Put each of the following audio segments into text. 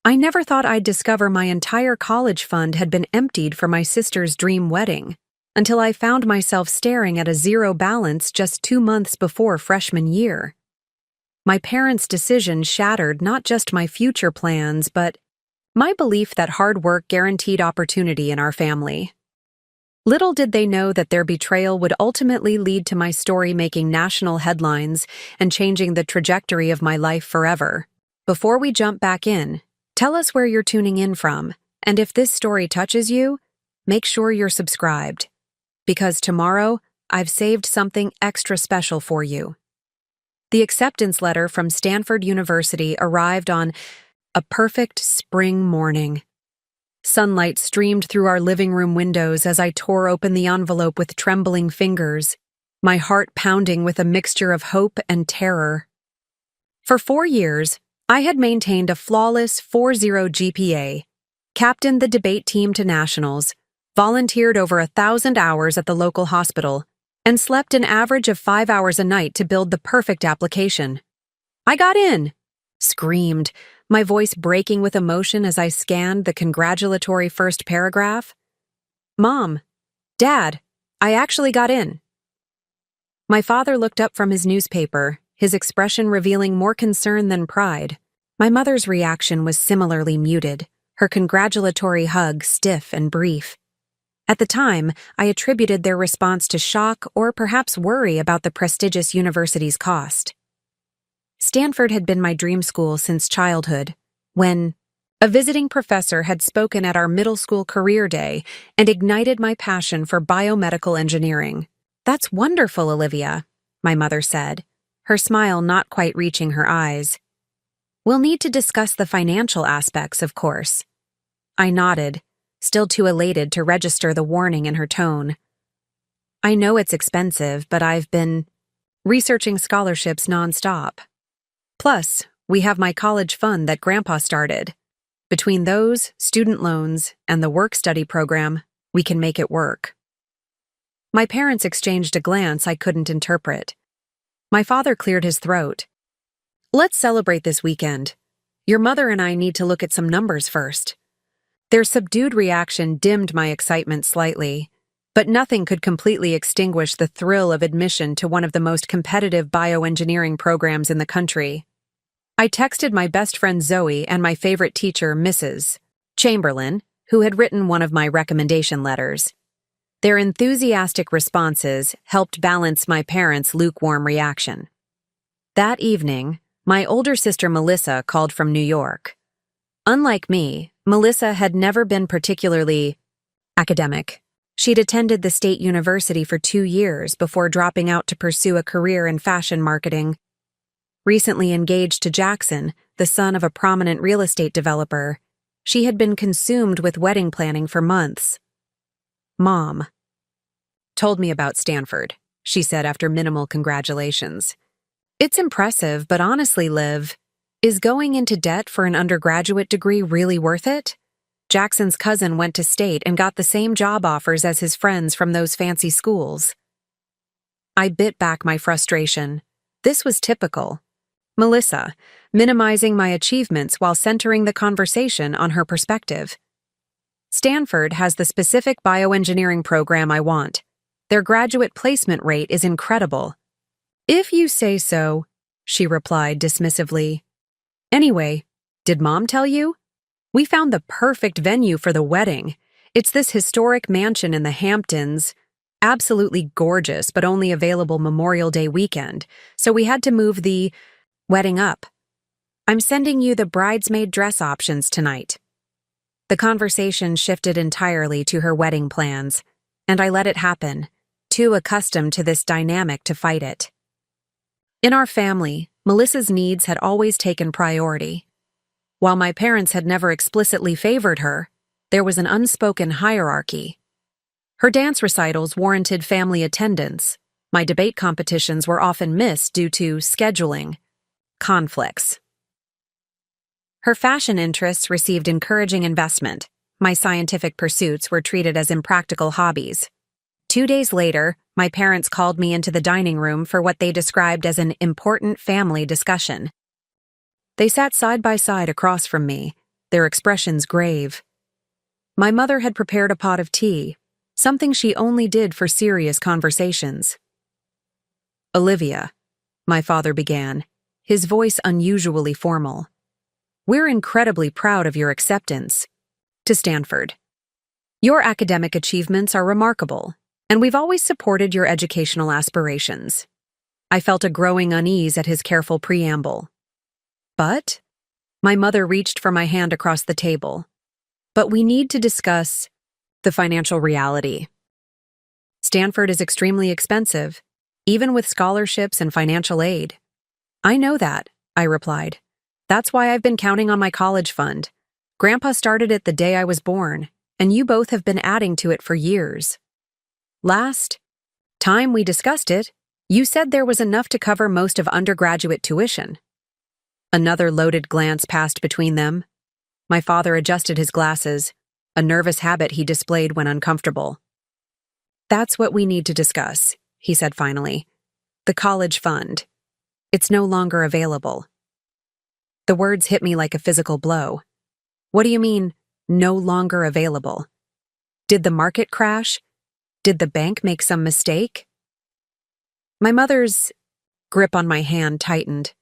I never thought I'd discover my entire college fund had been emptied for my sister's dream wedding, until I found myself staring at a zero balance just 2 months before freshman year. My parents' decision shattered not just my future plans, but my belief that hard work guaranteed opportunity in our family. Little did they know that their betrayal would ultimately lead to my story making national headlines and changing the trajectory of my life forever. Before we jump back in, tell us where you're tuning in from, and if this story touches you, make sure you're subscribed. Because tomorrow, I've saved something extra special for you. The acceptance letter from Stanford University arrived on a perfect spring morning. Sunlight streamed through our living room windows as I tore open the envelope with trembling fingers, my heart pounding with a mixture of hope and terror. For 4 years, I had maintained a flawless 4.0 GPA, captained the debate team to nationals, volunteered over 1,000 hours at the local hospital, and slept an average of 5 hours a night to build the perfect application. I got in! Screamed, my voice breaking with emotion as I scanned the congratulatory first paragraph. Mom, Dad, I actually got in. My father looked up from his newspaper, his expression revealing more concern than pride. My mother's reaction was similarly muted, her congratulatory hug stiff and brief. At the time, I attributed their response to shock or perhaps worry about the prestigious university's cost. Stanford had been my dream school since childhood, when a visiting professor had spoken at our middle school career day and ignited my passion for biomedical engineering. "That's wonderful, Olivia," my mother said, her smile not quite reaching her eyes. "We'll need to discuss the financial aspects, of course." I nodded, still too elated to register the warning in her tone. "I know it's expensive, but I've been researching scholarships nonstop. Plus, we have my college fund that Grandpa started. Between those, student loans, and the work-study program, we can make it work." My parents exchanged a glance I couldn't interpret. My father cleared his throat. "Let's celebrate this weekend. Your mother and I need to look at some numbers first." Their subdued reaction dimmed my excitement slightly, but nothing could completely extinguish the thrill of admission to one of the most competitive bioengineering programs in the country. I texted my best friend Zoe and my favorite teacher, Mrs. Chamberlain, who had written one of my recommendation letters. Their enthusiastic responses helped balance my parents' lukewarm reaction. That evening, my older sister Melissa called from New York. Unlike me, Melissa had never been particularly academic. She'd attended the state university for 2 years before dropping out to pursue a career in fashion marketing. Recently engaged to Jackson, the son of a prominent real estate developer, she had been consumed with wedding planning for months. "Mom told me about Stanford," she said after minimal congratulations. "It's impressive, but honestly, Liv, is going into debt for an undergraduate degree really worth it? Jackson's cousin went to state and got the same job offers as his friends from those fancy schools." I bit back my frustration. This was typical. Melissa, minimizing my achievements while centering the conversation on her perspective. "Stanford has the specific bioengineering program I want. Their graduate placement rate is incredible." "If you say so," she replied dismissively. "Anyway, did Mom tell you? We found the perfect venue for the wedding. It's this historic mansion in the Hamptons. Absolutely gorgeous, but only available Memorial Day weekend, so we had to move the wedding up. I'm sending you the bridesmaid dress options tonight." The conversation shifted entirely to her wedding plans, and I let it happen, too accustomed to this dynamic to fight it. In our family, Melissa's needs had always taken priority. While my parents had never explicitly favored her, there was an unspoken hierarchy. Her dance recitals warranted family attendance. My debate competitions were often missed due to scheduling conflicts. Her fashion interests received encouraging investment. My scientific pursuits were treated as impractical hobbies. 2 days later, my parents called me into the dining room for what they described as an important family discussion. They sat side by side across from me, their expressions grave. My mother had prepared a pot of tea, something she only did for serious conversations. "Olivia," my father began, his voice unusually formal, "we're incredibly proud of your acceptance to Stanford. Your academic achievements are remarkable, and we've always supported your educational aspirations." I felt a growing unease at his careful preamble. "But," my mother reached for my hand across the table, "but we need to discuss the financial reality. Stanford is extremely expensive, even with scholarships and financial aid." "I know that," I replied. "That's why I've been counting on my college fund. Grandpa started it the day I was born, and you both have been adding to it for years. Last time we discussed it, you said there was enough to cover most of undergraduate tuition." Another loaded glance passed between them. My father adjusted his glasses, a nervous habit he displayed when uncomfortable. "That's what we need to discuss," he said finally. "The college fund. It's no longer available." The words hit me like a physical blow. "What do you mean, no longer available? Did the market crash? Did the bank make some mistake?" My mother's grip on my hand tightened.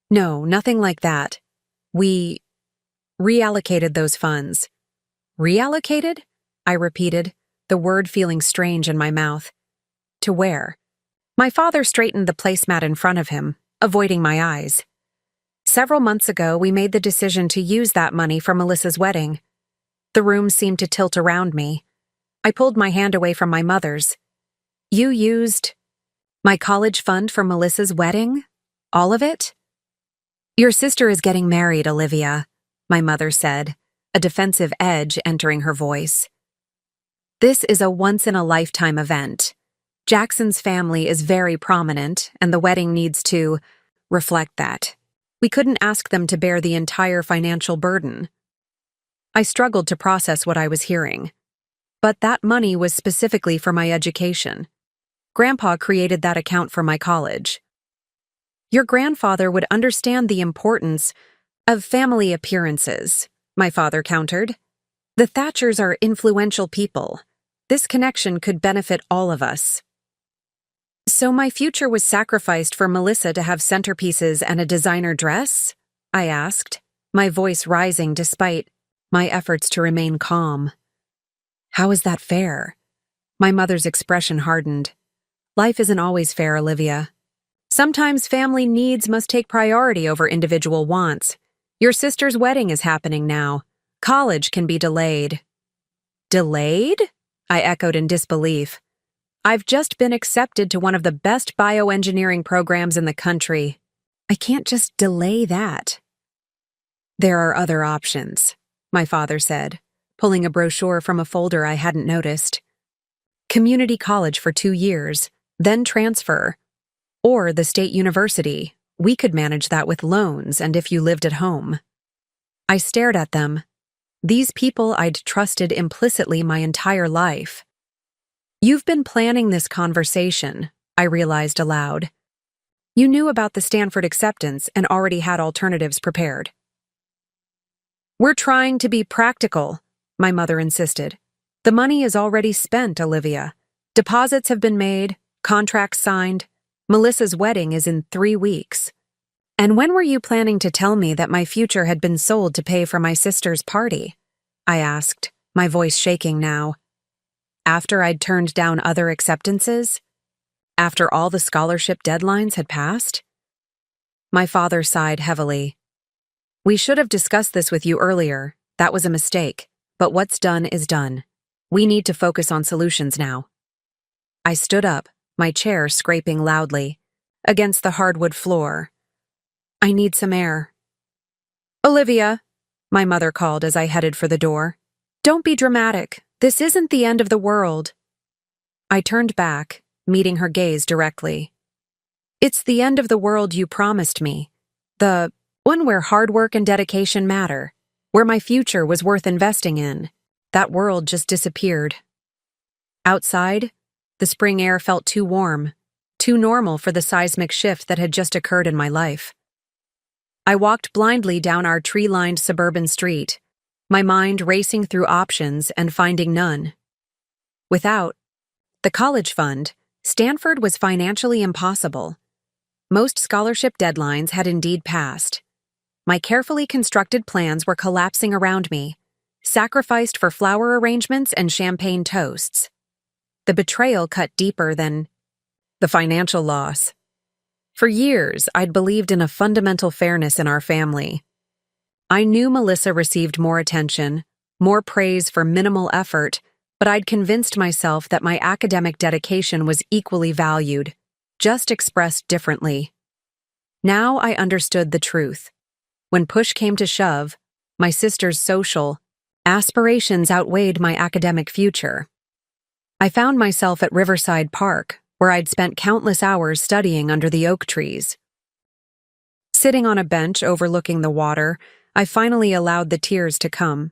"No, nothing like that. We reallocated those funds." "Reallocated?" I repeated, the word feeling strange in my mouth. "To where?" My father straightened the placemat in front of him, avoiding my eyes. "Several months ago, we made the decision to use that money for Melissa's wedding." The room seemed to tilt around me. I pulled my hand away from my mother's. "You used my college fund for Melissa's wedding? All of it?" "Your sister is getting married, Olivia," my mother said, a defensive edge entering her voice. "This is a once-in-a-lifetime event. Jackson's family is very prominent, and the wedding needs to reflect that. We couldn't ask them to bear the entire financial burden." I struggled to process what I was hearing. But that money was specifically for my education. Grandpa created that account for my college. "Your grandfather would understand the importance of family appearances," my father countered. "The Thatchers are influential people. This connection could benefit all of us." "So my future was sacrificed for Melissa to have centerpieces and a designer dress?" I asked, my voice rising despite my efforts to remain calm. "How is that fair?" My mother's expression hardened. "Life isn't always fair, Olivia. Sometimes family needs must take priority over individual wants. Your sister's wedding is happening now. College can be delayed." "Delayed?" I echoed in disbelief. "I've just been accepted to one of the best bioengineering programs in the country. I can't just delay that." "There are other options," my father said, pulling a brochure from a folder I hadn't noticed. "Community college for 2 years, then transfer. Or the state university. We could manage that with loans and if you lived at home." I stared at them. These people I'd trusted implicitly my entire life. "You've been planning this conversation," I realized aloud. "You knew about the Stanford acceptance and already had alternatives prepared." "We're trying to be practical," my mother insisted. "The money is already spent, Olivia. Deposits have been made, contracts signed. Melissa's wedding is in 3 weeks. And when were you planning to tell me that my future had been sold to pay for my sister's party?" I asked, my voice shaking now. "After I'd turned down other acceptances? After all the scholarship deadlines had passed?" My father sighed heavily. "We should have discussed this with you earlier. That was a mistake. But what's done is done. We need to focus on solutions now." I stood up, my chair scraping loudly against the hardwood floor. "I need some air." "Olivia," my mother called as I headed for the door. "Don't be dramatic. This isn't the end of the world." I turned back, meeting her gaze directly. "It's the end of the world you promised me. The one where hard work and dedication matter, where my future was worth investing in. That world just disappeared." Outside, the spring air felt too warm, too normal for the seismic shift that had just occurred in my life. I walked blindly down our tree-lined suburban street, my mind racing through options and finding none. Without the college fund, Stanford was financially impossible. Most scholarship deadlines had indeed passed. My carefully constructed plans were collapsing around me, sacrificed for flower arrangements and champagne toasts. The betrayal cut deeper than the financial loss. For years, I'd believed in a fundamental fairness in our family. I knew Melissa received more attention, more praise for minimal effort, but I'd convinced myself that my academic dedication was equally valued, just expressed differently. Now I understood the truth. When push came to shove, my sister's social aspirations outweighed my academic future. I found myself at Riverside Park, where I'd spent countless hours studying under the oak trees. Sitting on a bench overlooking the water, I finally allowed the tears to come.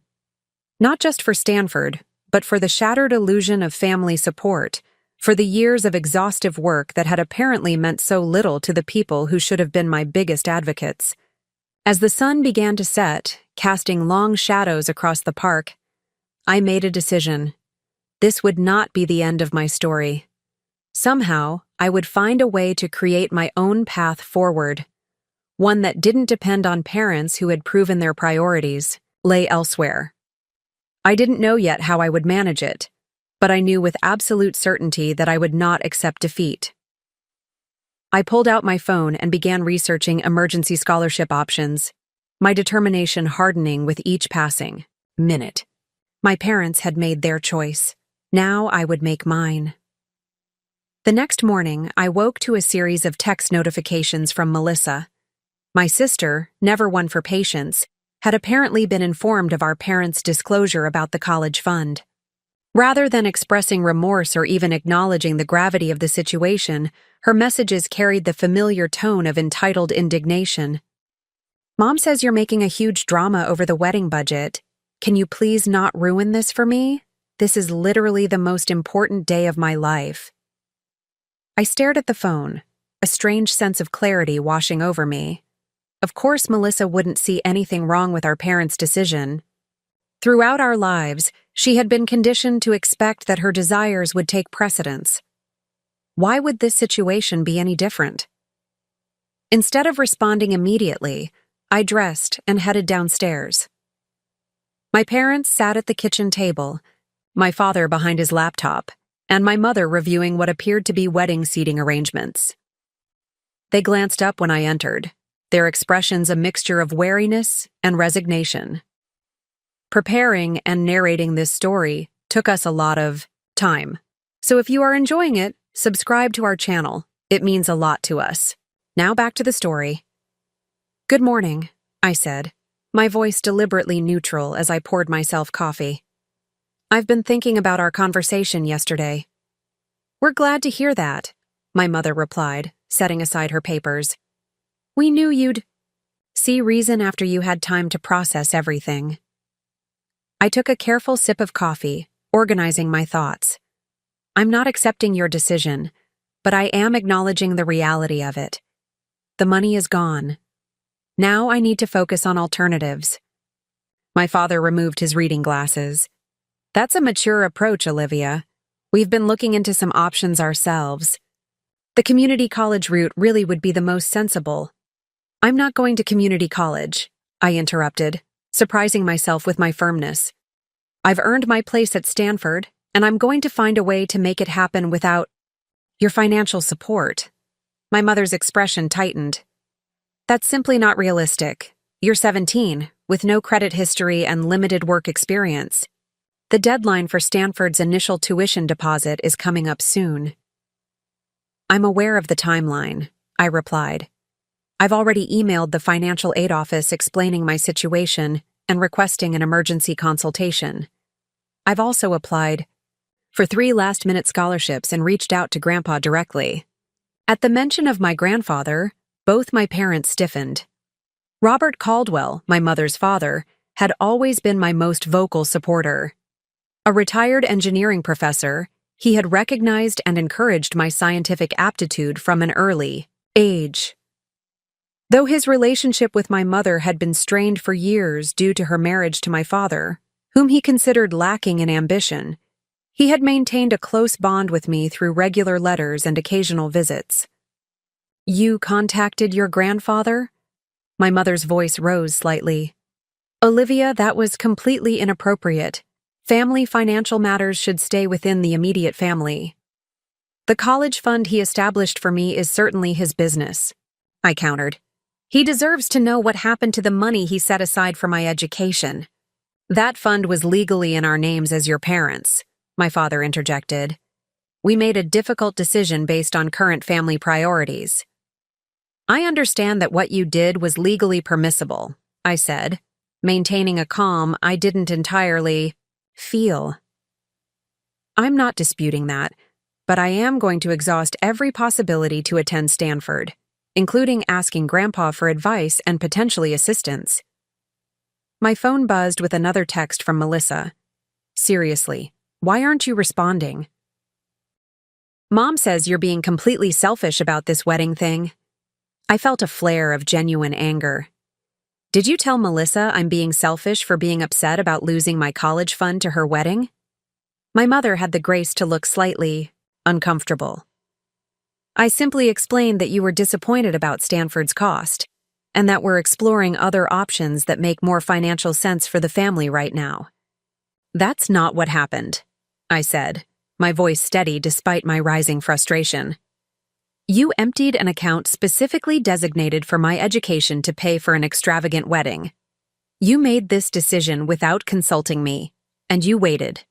Not just for Stanford, but for the shattered illusion of family support, for the years of exhaustive work that had apparently meant so little to the people who should have been my biggest advocates. As the sun began to set, casting long shadows across the park, I made a decision. This would not be the end of my story. Somehow, I would find a way to create my own path forward, one that didn't depend on parents who had proven their priorities lay elsewhere. I didn't know yet how I would manage it, but I knew with absolute certainty that I would not accept defeat. I pulled out my phone and began researching emergency scholarship options, my determination hardening with each passing minute. My parents had made their choice. Now I would make mine. The next morning, I woke to a series of text notifications from Melissa. My sister, never one for patience, had apparently been informed of our parents' disclosure about the college fund. Rather than expressing remorse or even acknowledging the gravity of the situation, her messages carried the familiar tone of entitled indignation. "Mom says you're making a huge drama over the wedding budget. Can you please not ruin this for me? This is literally the most important day of my life." I stared at the phone, a strange sense of clarity washing over me. Of course, Melissa wouldn't see anything wrong with our parents' decision. Throughout our lives, she had been conditioned to expect that her desires would take precedence. Why would this situation be any different? Instead of responding immediately, I dressed and headed downstairs. My parents sat at the kitchen table, my father behind his laptop, and my mother reviewing what appeared to be wedding seating arrangements. They glanced up when I entered, their expressions a mixture of wariness and resignation. Preparing and narrating this story took us a lot of time. So if you are enjoying it, subscribe to our channel. It means a lot to us. Now back to the story. "Good morning," I said, my voice deliberately neutral as I poured myself coffee. "I've been thinking about our conversation yesterday." "We're glad to hear that," my mother replied, setting aside her papers. "We knew you'd see reason after you had time to process everything." I took a careful sip of coffee, organizing my thoughts. "I'm not accepting your decision, but I am acknowledging the reality of it. The money is gone. Now I need to focus on alternatives." My father removed his reading glasses. "That's a mature approach, Olivia. We've been looking into some options ourselves. The community college route really would be the most sensible." "I'm not going to community college," I interrupted, surprising myself with my firmness. "I've earned my place at Stanford, and I'm going to find a way to make it happen without your financial support." My mother's expression tightened. "That's simply not realistic. You're 17, with no credit history and limited work experience. The deadline for Stanford's initial tuition deposit is coming up soon." "I'm aware of the timeline," I replied. "I've already emailed the financial aid office explaining my situation and requesting an emergency consultation. I've also applied for 3 last-minute scholarships and reached out to Grandpa directly." At the mention of my grandfather, both my parents stiffened. Robert Caldwell, my mother's father, had always been my most vocal supporter. A retired engineering professor, he had recognized and encouraged my scientific aptitude from an early age. Though his relationship with my mother had been strained for years due to her marriage to my father, whom he considered lacking in ambition, he had maintained a close bond with me through regular letters and occasional visits. "You contacted your grandfather?" My mother's voice rose slightly. "Olivia, that was completely inappropriate. Family financial matters should stay within the immediate family." "The college fund he established for me is certainly his business," I countered. "He deserves to know what happened to the money he set aside for my education." "That fund was legally in our names as your parents," my father interjected. "We made a difficult decision based on current family priorities." "I understand that what you did was legally permissible," I said, maintaining a calm I didn't entirely feel. "I'm not disputing that, but I am going to exhaust every possibility to attend Stanford, including asking Grandpa for advice and potentially assistance." My phone buzzed with another text from Melissa. "Seriously, why aren't you responding?" "Mom says you're being completely selfish about this wedding thing." I felt a flare of genuine anger. "Did you tell Melissa I'm being selfish for being upset about losing my college fund to her wedding?" My mother had the grace to look slightly uncomfortable. "I simply explained that you were disappointed about Stanford's cost, and that we're exploring other options that make more financial sense for the family right now." "That's not what happened," I said, my voice steady despite my rising frustration. "You emptied an account specifically designated for my education to pay for an extravagant wedding. You made this decision without consulting me, and you waited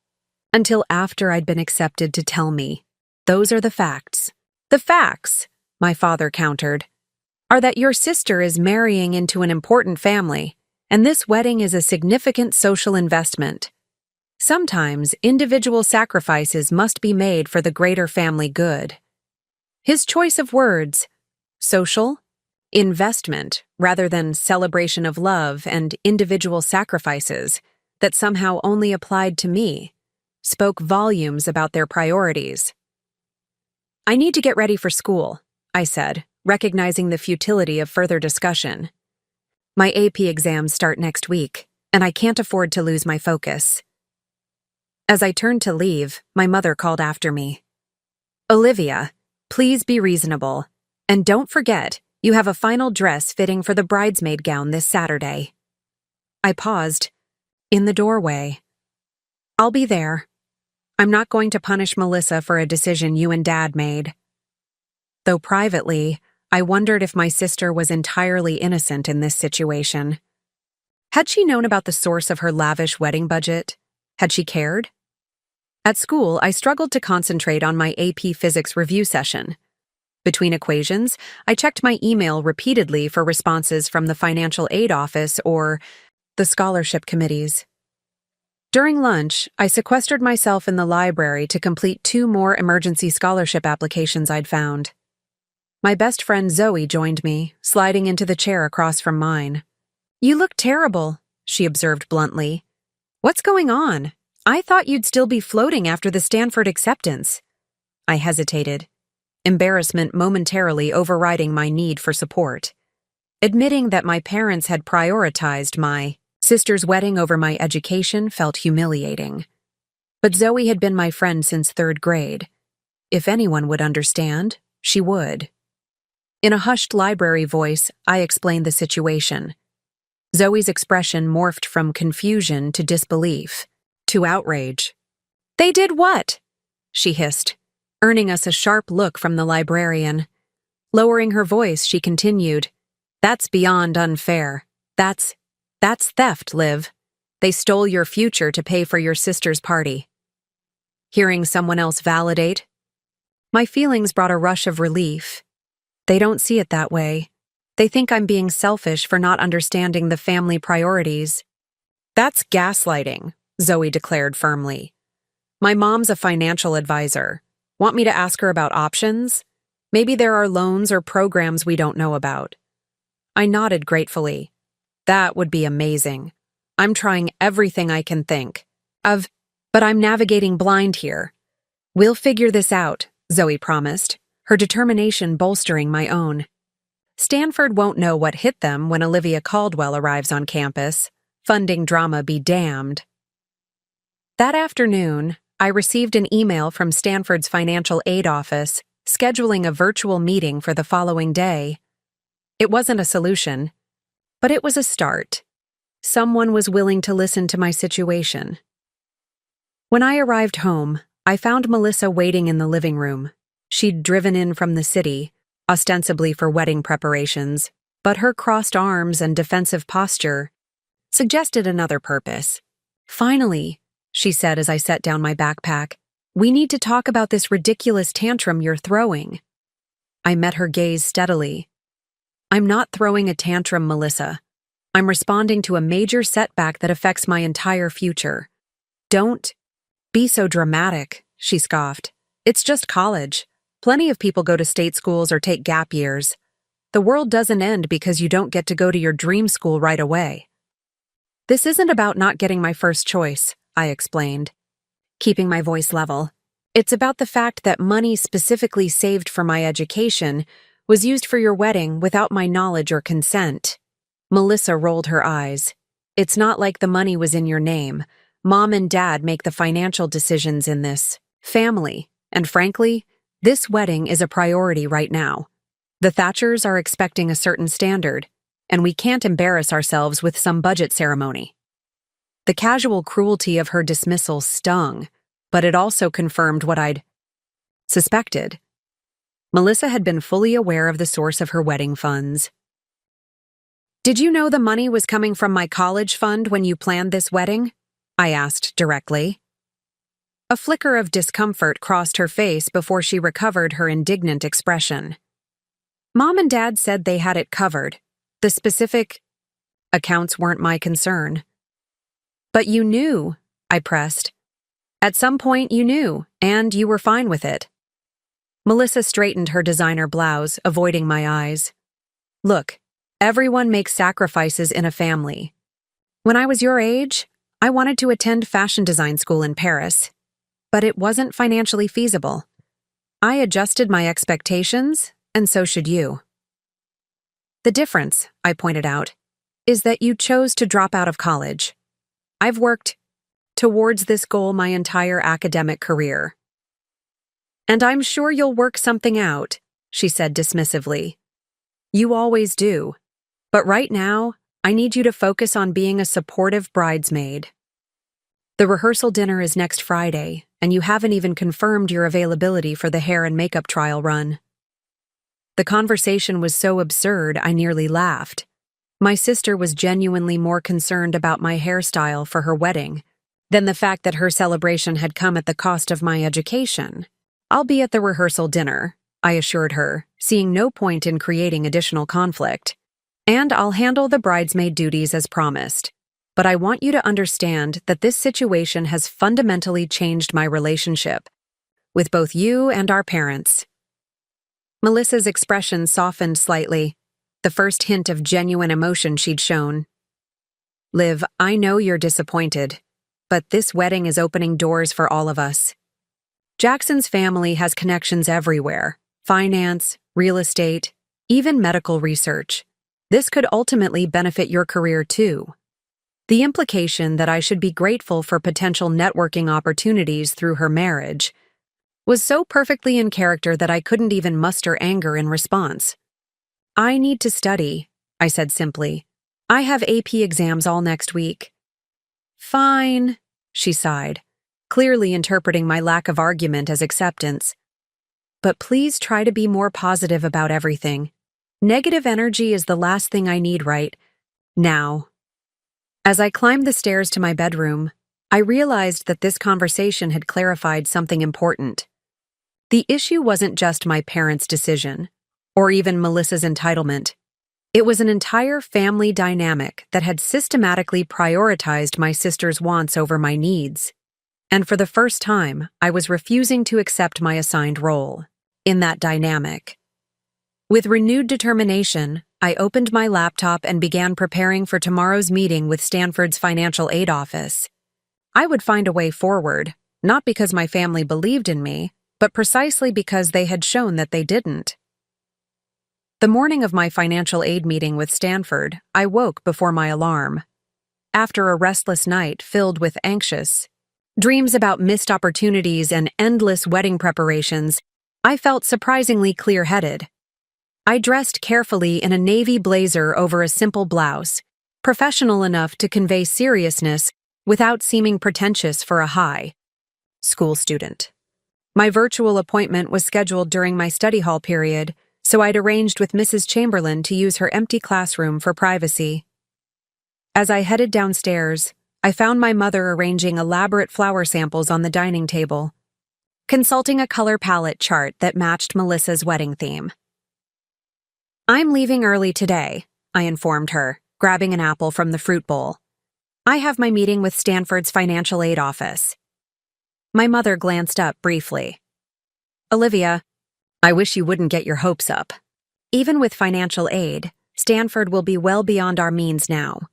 until after I'd been accepted to tell me. Those are the facts." "The facts," my father countered, "are that your sister is marrying into an important family, and this wedding is a significant social investment. Sometimes individual sacrifices must be made for the greater family good." His choice of words, social, investment, rather than celebration of love and individual sacrifices that somehow only applied to me, spoke volumes about their priorities. "I need to get ready for school," I said, recognizing the futility of further discussion. "My AP exams start next week, and I can't afford to lose my focus." As I turned to leave, my mother called after me. "Olivia, please be reasonable. And don't forget, you have a final dress fitting for the bridesmaid gown this Saturday." I paused. In the doorway. "I'll be there. I'm not going to punish Melissa for a decision you and Dad made." Though privately, I wondered if my sister was entirely innocent in this situation. Had she known about the source of her lavish wedding budget? Had she cared? At school, I struggled to concentrate on my AP Physics review session. Between equations, I checked my email repeatedly for responses from the financial aid office or the scholarship committees. During lunch, I sequestered myself in the library to complete 2 more emergency scholarship applications I'd found. My best friend Zoe joined me, sliding into the chair across from mine. "You look terrible," she observed bluntly. "What's going on? I thought you'd still be floating after the Stanford acceptance." I hesitated, embarrassment momentarily overriding my need for support. Admitting that my parents had prioritized my sister's wedding over my education felt humiliating. But Zoe had been my friend since 3rd grade. If anyone would understand, she would. In a hushed library voice, I explained the situation. Zoe's expression morphed from confusion to disbelief, to outrage. "They did what?" she hissed, earning us a sharp look from the librarian. Lowering her voice, she continued, "That's beyond unfair. That's theft, Liv. They stole your future to pay for your sister's party." Hearing someone else validate, my feelings brought a rush of relief. They don't see it that way. They think I'm being selfish for not understanding the family priorities. "That's gaslighting," Zoe declared firmly. "My mom's a financial advisor. Want me to ask her about options? Maybe there are loans or programs we don't know about." I nodded gratefully. "That would be amazing. I'm trying everything I can think of, but I'm navigating blind here." "We'll figure this out," Zoe promised, her determination bolstering my own. Stanford won't know what hit them when Olivia Caldwell arrives on campus. Funding drama be damned. That afternoon, I received an email from Stanford's financial aid office scheduling a virtual meeting for the following day. It wasn't a solution, but it was a start. Someone was willing to listen to my situation. When I arrived home, I found Melissa waiting in the living room. She'd driven in from the city, ostensibly for wedding preparations, but her crossed arms and defensive posture suggested another purpose. "Finally," she said as I set down my backpack, "we need to talk about this ridiculous tantrum you're throwing." I met her gaze steadily. "I'm not throwing a tantrum, Melissa. I'm responding to a major setback that affects my entire future." "Don't be so dramatic," she scoffed. "It's just college. Plenty of people go to state schools or take gap years. The world doesn't end because you don't get to go to your dream school right away." "This isn't about not getting my first choice," I explained, keeping my voice level. "It's about the fact that money specifically saved for my education was used for your wedding without my knowledge or consent." Melissa rolled her eyes. "It's not like the money was in your name. Mom and Dad make the financial decisions in this family, and frankly, this wedding is a priority right now. The Thatchers are expecting a certain standard, and we can't embarrass ourselves with some budget ceremony." The casual cruelty of her dismissal stung, but it also confirmed what I'd suspected. Melissa had been fully aware of the source of her wedding funds. "Did you know the money was coming from my college fund when you planned this wedding?" I asked directly. A flicker of discomfort crossed her face before she recovered her indignant expression. "Mom and Dad said they had it covered. The specific accounts weren't my concern." "But you knew," I pressed. "At some point you knew, and you were fine with it." Melissa straightened her designer blouse, avoiding my eyes. "Look, everyone makes sacrifices in a family. When I was your age, I wanted to attend fashion design school in Paris, but it wasn't financially feasible. I adjusted my expectations, and so should you." "The difference," I pointed out, "is that you chose to drop out of college. I've worked towards this goal my entire academic career." "And I'm sure you'll work something out," she said dismissively. "You always do. But right now, I need you to focus on being a supportive bridesmaid. The rehearsal dinner is next Friday, and you haven't even confirmed your availability for the hair and makeup trial run." The conversation was so absurd I nearly laughed. My sister was genuinely more concerned about my hairstyle for her wedding than the fact that her celebration had come at the cost of my education. "I'll be at the rehearsal dinner," I assured her, seeing no point in creating additional conflict. "And I'll handle the bridesmaid duties as promised. But I want you to understand that this situation has fundamentally changed my relationship with both you and our parents." Melissa's expression softened slightly, the first hint of genuine emotion she'd shown. "Liv, I know you're disappointed, but this wedding is opening doors for all of us. Jackson's family has connections everywhere: finance, real estate, even medical research. This could ultimately benefit your career too." The implication that I should be grateful for potential networking opportunities through her marriage was so perfectly in character that I couldn't even muster anger in response. "I need to study," I said simply. "I have AP exams all next week." "Fine," she sighed, clearly interpreting my lack of argument as acceptance. "But please try to be more positive about everything. Negative energy is the last thing I need right now." As I climbed the stairs to my bedroom, I realized that this conversation had clarified something important. The issue wasn't just my parents' decision, or even Melissa's entitlement. It was an entire family dynamic that had systematically prioritized my sister's wants over my needs. And for the first time, I was refusing to accept my assigned role in that dynamic. With renewed determination, I opened my laptop and began preparing for tomorrow's meeting with Stanford's financial aid office. I would find a way forward, not because my family believed in me, but precisely because they had shown that they didn't. The morning of my financial aid meeting with Stanford, I woke before my alarm. After a restless night filled with anxious dreams about missed opportunities and endless wedding preparations, I felt surprisingly clear-headed. I dressed carefully in a navy blazer over a simple blouse, professional enough to convey seriousness without seeming pretentious for a high school student. My virtual appointment was scheduled during my study hall period, so I'd arranged with Mrs. Chamberlain to use her empty classroom for privacy. As I headed downstairs, I found my mother arranging elaborate flower samples on the dining table, consulting a color palette chart that matched Melissa's wedding theme. "I'm leaving early today," I informed her, grabbing an apple from the fruit bowl. "I have my meeting with Stanford's financial aid office." My mother glanced up briefly. "Olivia, I wish you wouldn't get your hopes up. Even with financial aid, Stanford will be well beyond our means now.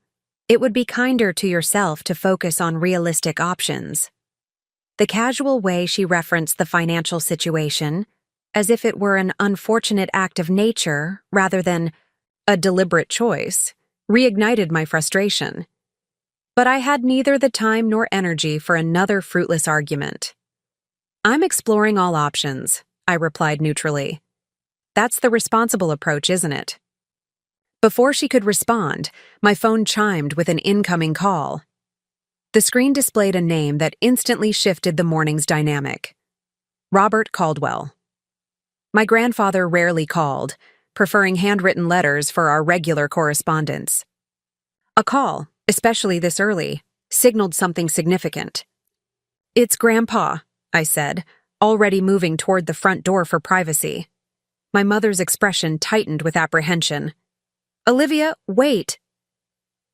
It would be kinder to yourself to focus on realistic options." The casual way she referenced the financial situation, as if it were an unfortunate act of nature rather than a deliberate choice, reignited my frustration. But I had neither the time nor energy for another fruitless argument. "I'm exploring all options," I replied neutrally. "That's the responsible approach, isn't it?" Before she could respond, my phone chimed with an incoming call. The screen displayed a name that instantly shifted the morning's dynamic. Robert Caldwell. My grandfather rarely called, preferring handwritten letters for our regular correspondence. A call, especially this early, signaled something significant. "It's Grandpa," I said, already moving toward the front door for privacy. My mother's expression tightened with apprehension. "Olivia, wait!"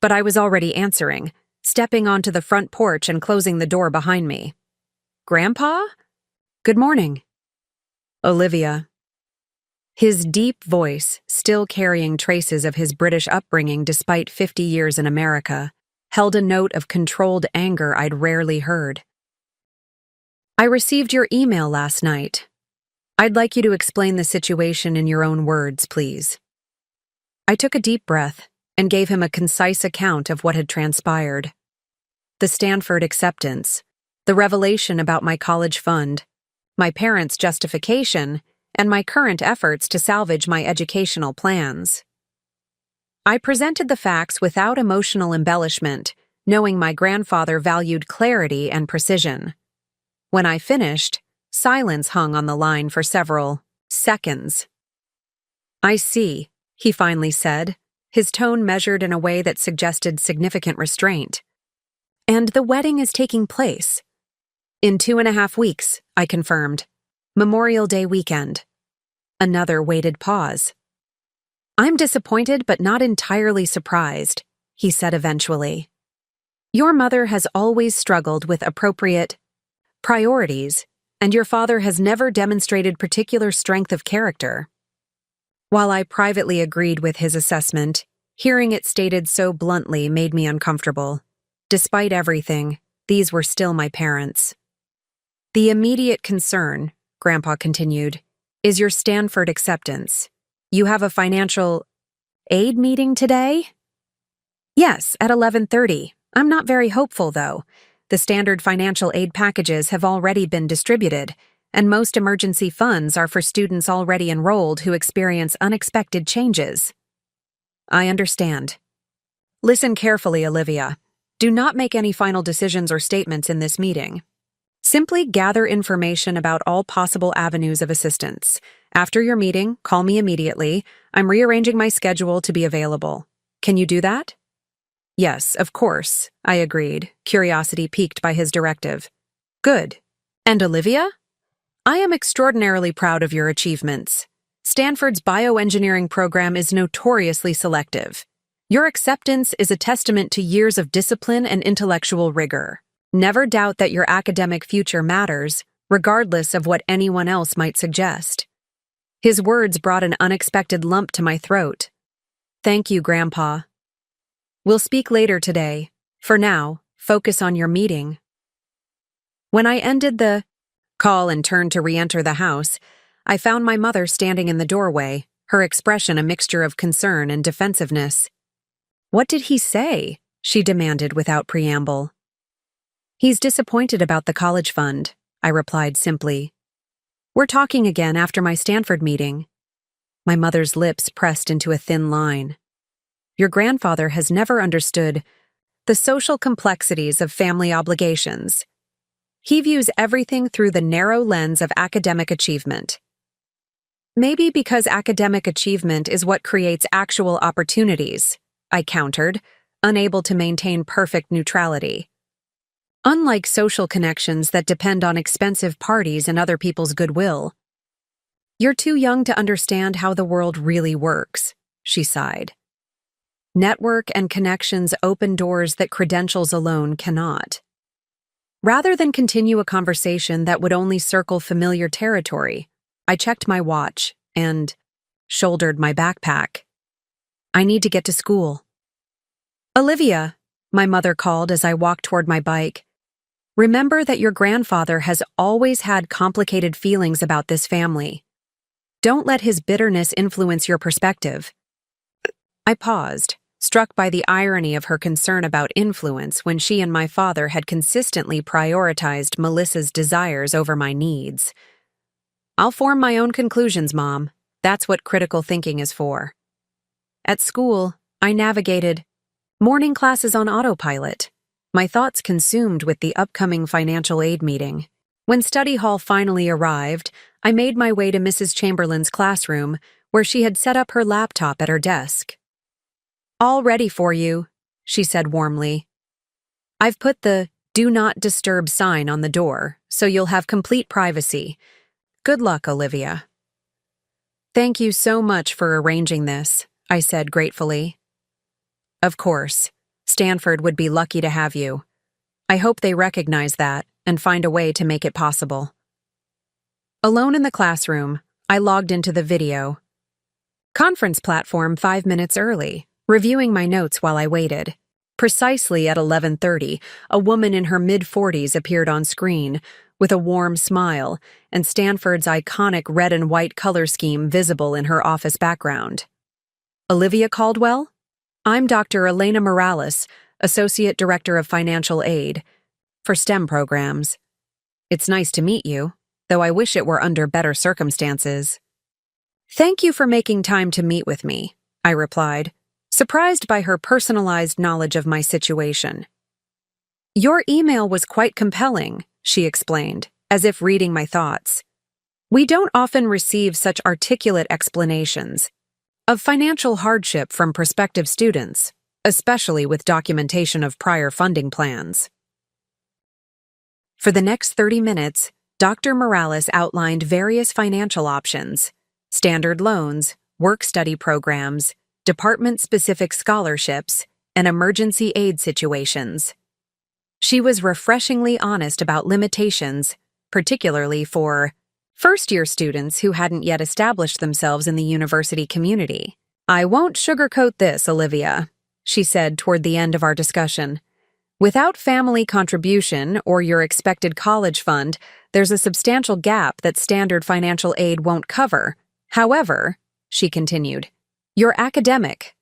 But I was already answering, stepping onto the front porch and closing the door behind me. "Grandpa? Good morning." "Olivia." His deep voice, still carrying traces of his British upbringing despite 50 years in America, held a note of controlled anger I'd rarely heard. "I received your email last night. I'd like you to explain the situation in your own words, please." I took a deep breath and gave him a concise account of what had transpired. The Stanford acceptance, the revelation about my college fund, my parents' justification, and my current efforts to salvage my educational plans. I presented the facts without emotional embellishment, knowing my grandfather valued clarity and precision. When I finished, silence hung on the line for several seconds. "I see," he finally said, his tone measured in a way that suggested significant restraint. "And the wedding is taking place?" "In 2.5 weeks," I confirmed. "Memorial Day weekend." Another weighted pause. "I'm disappointed but not entirely surprised," he said eventually. "Your mother has always struggled with appropriate priorities, and your father has never demonstrated particular strength of character." While I privately agreed with his assessment, hearing it stated so bluntly made me uncomfortable. Despite everything, these were still my parents. "The immediate concern," Grandpa continued, "is your Stanford acceptance. You have a financial aid meeting today?" "Yes, at 11:30. I'm not very hopeful, though. The standard financial aid packages have already been distributed, and most emergency funds are for students already enrolled who experience unexpected changes." "I understand. Listen carefully, Olivia. Do not make any final decisions or statements in this meeting. Simply gather information about all possible avenues of assistance. After your meeting, call me immediately. I'm rearranging my schedule to be available. Can you do that?" "Yes, of course," I agreed, curiosity piqued by his directive. "Good. And Olivia? I am extraordinarily proud of your achievements. Stanford's bioengineering program is notoriously selective. Your acceptance is a testament to years of discipline and intellectual rigor. Never doubt that your academic future matters, regardless of what anyone else might suggest." His words brought an unexpected lump to my throat. "Thank you, Grandpa. We'll speak later today. For now, focus on your meeting." When I ended the call and turned to re-enter the house, I found my mother standing in the doorway, her expression a mixture of concern and defensiveness. "What did he say?" she demanded without preamble. "He's disappointed about the college fund," I replied simply. "We're talking again after my Stanford meeting." My mother's lips pressed into a thin line. "Your grandfather has never understood the social complexities of family obligations. He views everything through the narrow lens of academic achievement." "Maybe because academic achievement is what creates actual opportunities," I countered, unable to maintain perfect neutrality. "Unlike social connections that depend on expensive parties and other people's goodwill." "You're too young to understand how the world really works," she sighed. "Network and connections open doors that credentials alone cannot." Rather than continue a conversation that would only circle familiar territory, I checked my watch and shouldered my backpack. "I need to get to school." "Olivia," my mother called as I walked toward my bike, "remember that your grandfather has always had complicated feelings about this family. Don't let his bitterness influence your perspective." I paused, struck by the irony of her concern about influence when she and my father had consistently prioritized Melissa's desires over my needs. "I'll form my own conclusions, Mom. That's what critical thinking is for." At school, I navigated morning classes on autopilot, my thoughts consumed with the upcoming financial aid meeting. When study hall finally arrived, I made my way to Mrs. Chamberlain's classroom, where she had set up her laptop at her desk. "All ready for you," she said warmly. "I've put the "Do Not Disturb" sign on the door, so you'll have complete privacy. Good luck, Olivia." "Thank you so much for arranging this," I said gratefully. "Of course. Stanford would be lucky to have you. I hope they recognize that and find a way to make it possible." Alone in the classroom, I logged into the video conference platform 5 minutes early, reviewing my notes while I waited. Precisely at 11:30, a woman in her mid-40s appeared on screen, with a warm smile and Stanford's iconic red and white color scheme visible in her office background. "Olivia Caldwell? I'm Dr. Elena Morales, Associate Director of Financial Aid for STEM programs. It's nice to meet you, though I wish it were under better circumstances." "Thank you for making time to meet with me," I replied, surprised by her personalized knowledge of my situation. "Your email was quite compelling," she explained, as if reading my thoughts. "We don't often receive such articulate explanations of financial hardship from prospective students, especially with documentation of prior funding plans." For the next 30 minutes, Dr. Morales outlined various financial options: standard loans, work-study programs, department-specific scholarships, and emergency aid situations. She was refreshingly honest about limitations, particularly for first-year students who hadn't yet established themselves in the university community. "I won't sugarcoat this, Olivia," she said toward the end of our discussion. "Without family contribution or your expected college fund, there's a substantial gap that standard financial aid won't cover. However," she continued, "your academic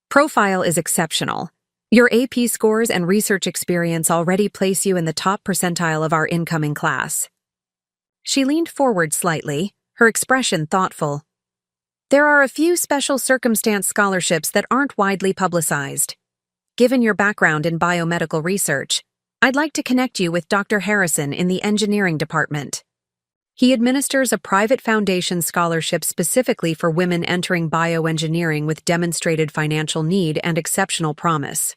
profile is exceptional. Your AP scores and research experience already place you in the top percentile of our incoming class." She leaned forward slightly, her expression thoughtful. "There are a few special circumstance scholarships that aren't widely publicized. Given your background in biomedical research, I'd like to connect you with Dr. Harrison in the engineering department. He administers a private foundation scholarship specifically for women entering bioengineering with demonstrated financial need and exceptional promise."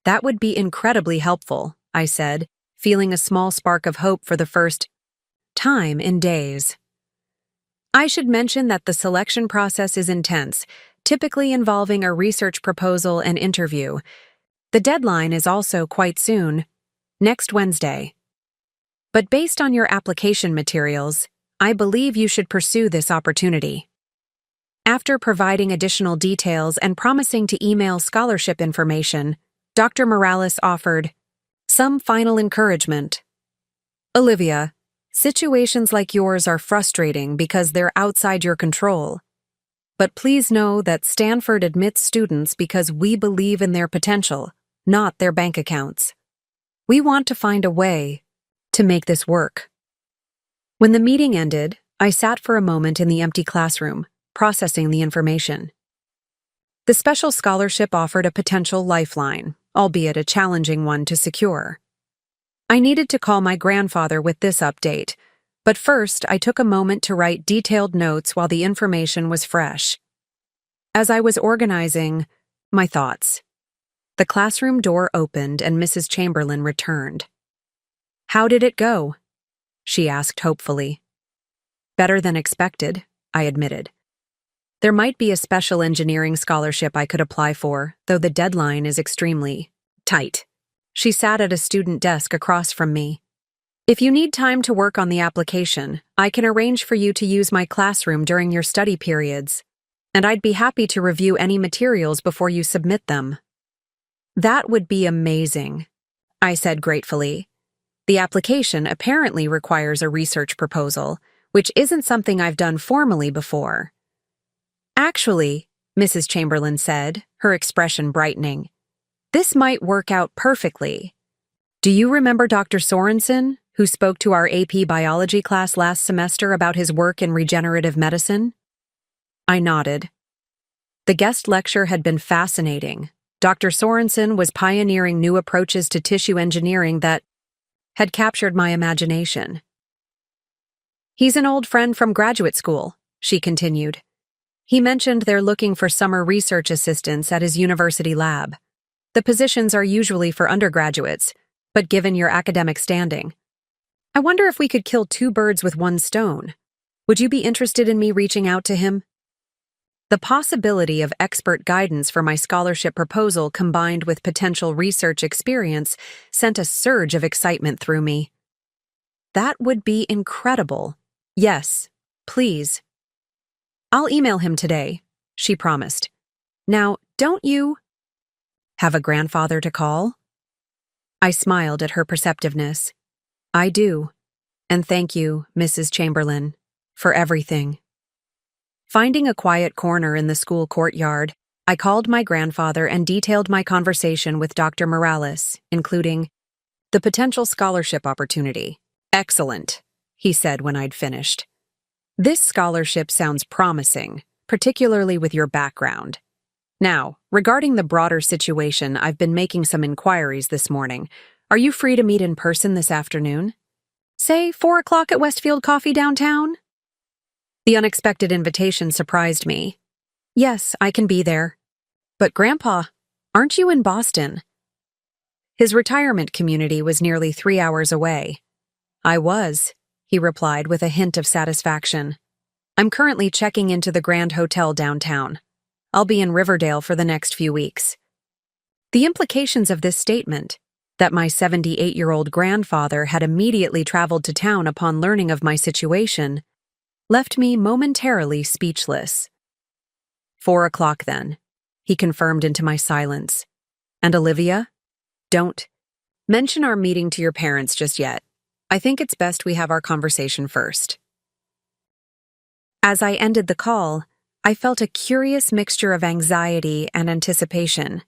"That would be incredibly helpful," I said, feeling a small spark of hope for the first time in days. I should mention that the selection process is intense, typically involving a research proposal and interview. The deadline is also quite soon, next Wednesday. But based on your application materials, I believe you should pursue this opportunity." After providing additional details and promising to email scholarship information, Dr. Morales offered some final encouragement. "Olivia, situations like yours are frustrating because they're outside your control. But please know that Stanford admits students because we believe in their potential, not their bank accounts. We want to find a way to make this work." When the meeting ended, I sat for a moment in the empty classroom, processing the information. The special scholarship offered a potential lifeline, albeit a challenging one to secure. I needed to call my grandfather with this update, but first I took a moment to write detailed notes while the information was fresh. As I was organizing my thoughts, the classroom door opened and Mrs. Chamberlain returned. "How did it go?" she asked hopefully. "Better than expected," I admitted. "There might be a special engineering scholarship I could apply for, though the deadline is extremely tight." She sat at a student desk across from me. "If you need time to work on the application, I can arrange for you to use my classroom during your study periods, and I'd be happy to review any materials before you submit them." "That would be amazing," I said gratefully. The application apparently requires a research proposal, which isn't something I've done formally before. "Actually," Mrs. Chamberlain said, her expression brightening, "this might work out perfectly. Do you remember Dr. Sorensen, who spoke to our AP biology class last semester about his work in regenerative medicine?" I nodded. The guest lecture had been fascinating. Dr. Sorensen was pioneering new approaches to tissue engineering that had captured my imagination. "He's an old friend from graduate school," she continued. "He mentioned they're looking for summer research assistants at his university lab. The positions are usually for undergraduates, but given your academic standing, I wonder if we could kill two birds with one stone. Would you be interested in me reaching out to him?" The possibility of expert guidance for my scholarship proposal combined with potential research experience sent a surge of excitement through me. That would be incredible. "Yes, please." "I'll email him today," she promised. "Now, don't you have a grandfather to call?" I smiled at her perceptiveness. "I do. And thank you, Mrs. Chamberlain, for everything." Finding a quiet corner in the school courtyard, I called my grandfather and detailed my conversation with Dr. Morales, including the potential scholarship opportunity. "Excellent," he said when I'd finished. "This scholarship sounds promising, particularly with your background. Now, regarding the broader situation, I've been making some inquiries this morning. Are you free to meet in person this afternoon? Say 4 o'clock at Westfield Coffee downtown?" The unexpected invitation surprised me. "Yes, I can be there." "But Grandpa, aren't you in Boston?" His retirement community was nearly 3 hours away. "I was," he replied with a hint of satisfaction. "I'm currently checking into the Grand Hotel downtown. I'll be in Riverdale for the next few weeks." The implications of this statement, that my 78-year-old grandfather had immediately traveled to town upon learning of my situation, left me momentarily speechless. 4 o'clock then, he confirmed into my silence. "And Olivia, don't mention our meeting to your parents just yet. I think it's best we have our conversation first." As I ended the call, I felt a curious mixture of anxiety and anticipation.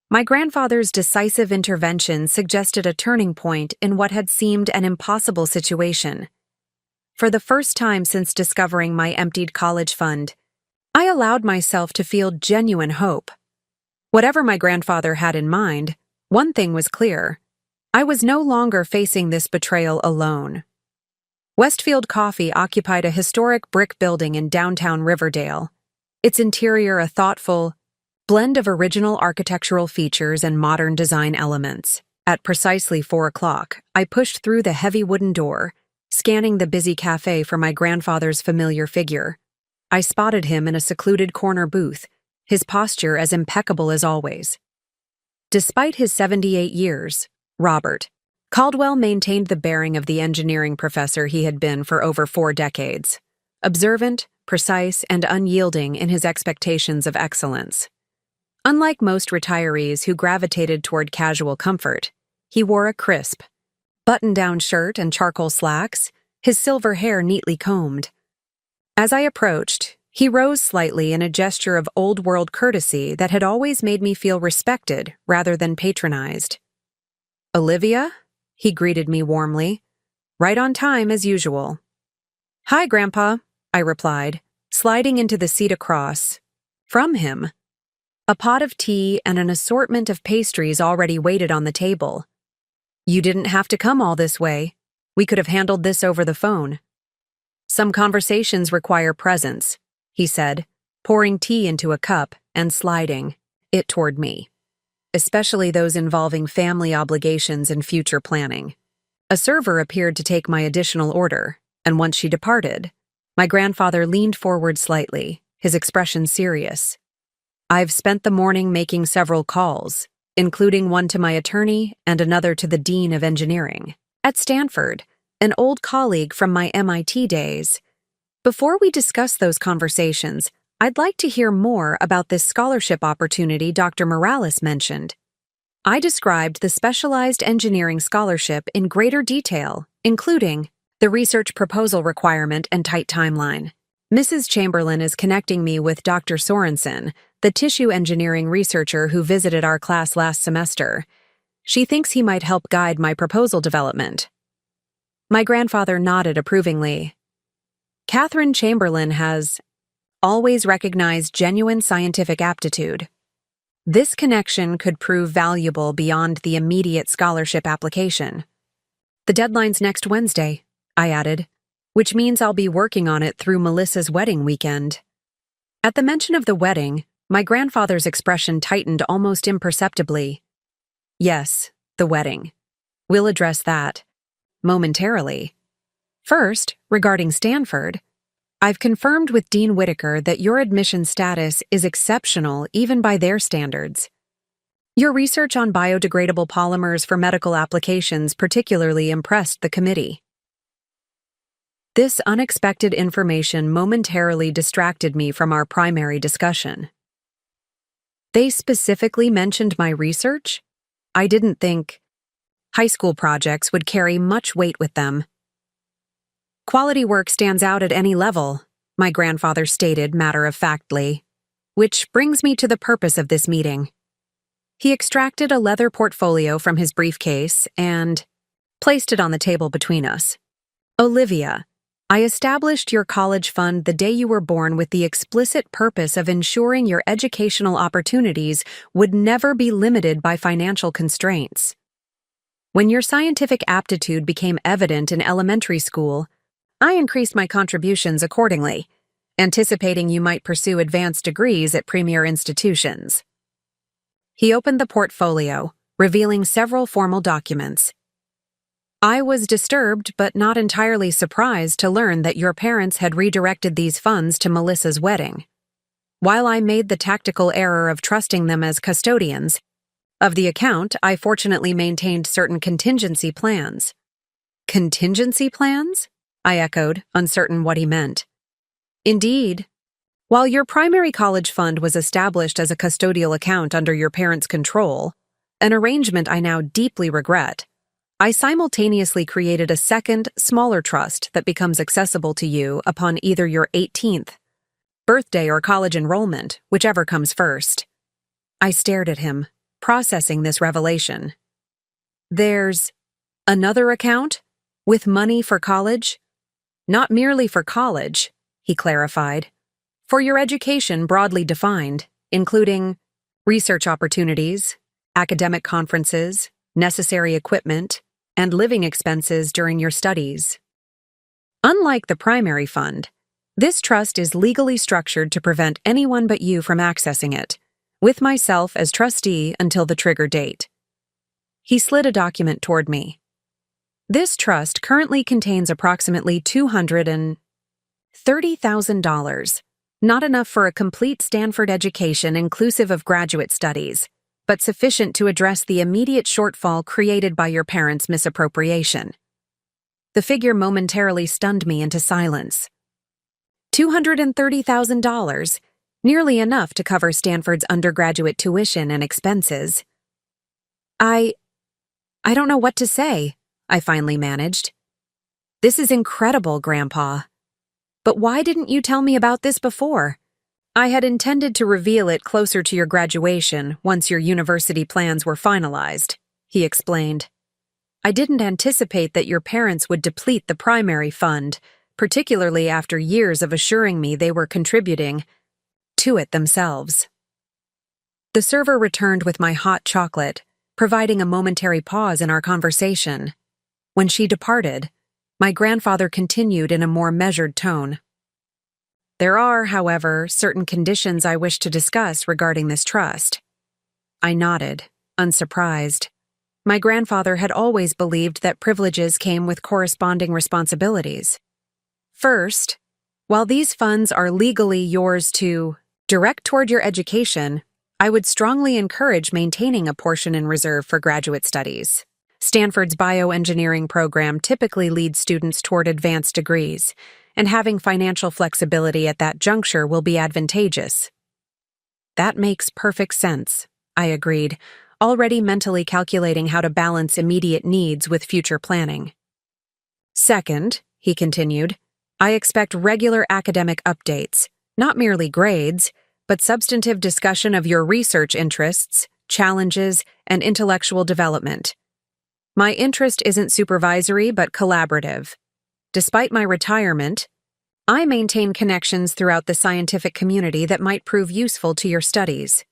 My grandfather's decisive intervention suggested a turning point in what had seemed an impossible situation. For the first time since discovering my emptied college fund, I allowed myself to feel genuine hope. Whatever my grandfather had in mind, one thing was clear. I was no longer facing this betrayal alone. Westfield Coffee occupied a historic brick building in downtown Riverdale, its interior a thoughtful blend of original architectural features and modern design elements. At precisely 4 o'clock, I pushed through the heavy wooden door, scanning the busy cafe for my grandfather's familiar figure. I spotted him in a secluded corner booth, his posture as impeccable as always. Despite his 78 years, Robert Caldwell maintained the bearing of the engineering professor he had been for over 4 decades, observant, precise, and unyielding in his expectations of excellence. Unlike most retirees who gravitated toward casual comfort, he wore a crisp, button-down shirt and charcoal slacks, his silver hair neatly combed. As I approached, He rose slightly in a gesture of old-world courtesy that had always made me feel respected rather than patronized. "Olivia?" He greeted me warmly. "Right on time, as usual." "Hi, Grandpa," I replied, sliding into the seat across from him. A pot of tea and an assortment of pastries already waited on the table. "You didn't have to come all this way. We could have handled this over the phone." "Some conversations require presence," he said, pouring tea into a cup and sliding it toward me, "especially those involving family obligations and future planning." A server appeared to take my additional order, and once she departed, my grandfather leaned forward slightly, his expression serious. "I've spent the morning making several calls, including one to my attorney and another to the Dean of Engineering at Stanford, an old colleague from my MIT days. Before we discuss those conversations, I'd like to hear more about this scholarship opportunity Dr. Morales mentioned." I described the specialized engineering scholarship in greater detail, including the research proposal requirement and tight timeline. "Mrs. Chamberlain is connecting me with Dr. Sorensen, the tissue engineering researcher who visited our class last semester. She thinks he might help guide my proposal development." My grandfather nodded approvingly. "Catherine Chamberlain has always recognized genuine scientific aptitude. This connection could prove valuable beyond the immediate scholarship application." "The deadline's next Wednesday," I added, "which means I'll be working on it through Melissa's wedding weekend." At the mention of the wedding, my grandfather's expression tightened almost imperceptibly. "Yes, the wedding. We'll address that momentarily. First, regarding Stanford, I've confirmed with Dean Whitaker that your admission status is exceptional even by their standards. Your research on biodegradable polymers for medical applications particularly impressed the committee." This unexpected information momentarily distracted me from our primary discussion. They specifically mentioned my research? I didn't think high school projects would carry much weight with them. "Quality work stands out at any level," my grandfather stated matter-of-factly, "which brings me to the purpose of this meeting." He extracted a leather portfolio from his briefcase and placed it on the table between us. "Olivia, I established your college fund the day you were born with the explicit purpose of ensuring your educational opportunities would never be limited by financial constraints. When your scientific aptitude became evident in elementary school, I increased my contributions accordingly, anticipating you might pursue advanced degrees at premier institutions." He opened the portfolio, revealing several formal documents. "I was disturbed but not entirely surprised to learn that your parents had redirected these funds to Melissa's wedding. While I made the tactical error of trusting them as custodians of the account, I fortunately maintained certain contingency plans." "Contingency plans?" I echoed, uncertain what he meant. "Indeed. While your primary college fund was established as a custodial account under your parents' control, an arrangement I now deeply regret, I simultaneously created a second, smaller trust that becomes accessible to you upon either your 18th birthday or college enrollment, whichever comes first." I stared at him, processing this revelation. "There's another account? With money for college?" "Not merely for college," he clarified. "For your education broadly defined, including research opportunities, academic conferences, necessary equipment, and living expenses during your studies. Unlike the primary fund, this trust is legally structured to prevent anyone but you from accessing it, with myself as trustee until the trigger date." He slid a document toward me. "This trust currently contains approximately $230,000, not enough for a complete Stanford education inclusive of graduate studies, but sufficient to address the immediate shortfall created by your parents' misappropriation." The figure momentarily stunned me into silence. $230,000, nearly enough to cover Stanford's undergraduate tuition and expenses. I don't know what to say," I finally managed. "This is incredible, Grandpa." But why didn't you tell me about this before? I had intended to reveal it closer to your graduation, once your university plans were finalized, he explained. I didn't anticipate that your parents would deplete the primary fund, particularly after years of assuring me they were contributing to it themselves. The server returned with my hot chocolate, providing a momentary pause in our conversation. When she departed, my grandfather continued in a more measured tone. There are, however, certain conditions I wish to discuss regarding this trust. I nodded, unsurprised. My grandfather had always believed that privileges came with corresponding responsibilities. First, while these funds are legally yours to direct toward your education, I would strongly encourage maintaining a portion in reserve for graduate studies. Stanford's bioengineering program typically leads students toward advanced degrees, and having financial flexibility at that juncture will be advantageous. That makes perfect sense, I agreed, already mentally calculating how to balance immediate needs with future planning. Second, he continued, I expect regular academic updates, not merely grades, but substantive discussion of your research interests, challenges, and intellectual development. My interest isn't supervisory but collaborative. Despite my retirement, I maintain connections throughout the scientific community that might prove useful to your studies.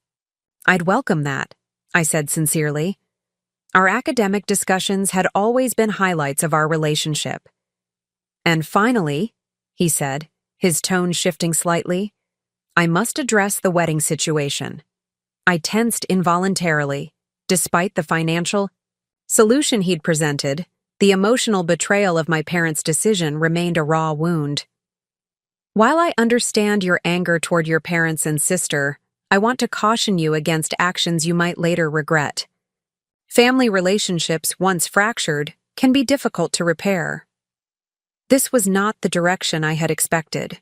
I'd welcome that, I said sincerely. Our academic discussions had always been highlights of our relationship. And finally, he said, his tone shifting slightly, I must address the wedding situation. I tensed involuntarily. Despite the financial solution he'd presented, the emotional betrayal of my parents' decision remained a raw wound. While I understand your anger toward your parents and sister, I want to caution you against actions you might later regret. Family relationships, once fractured, can be difficult to repair. This was not the direction I had expected.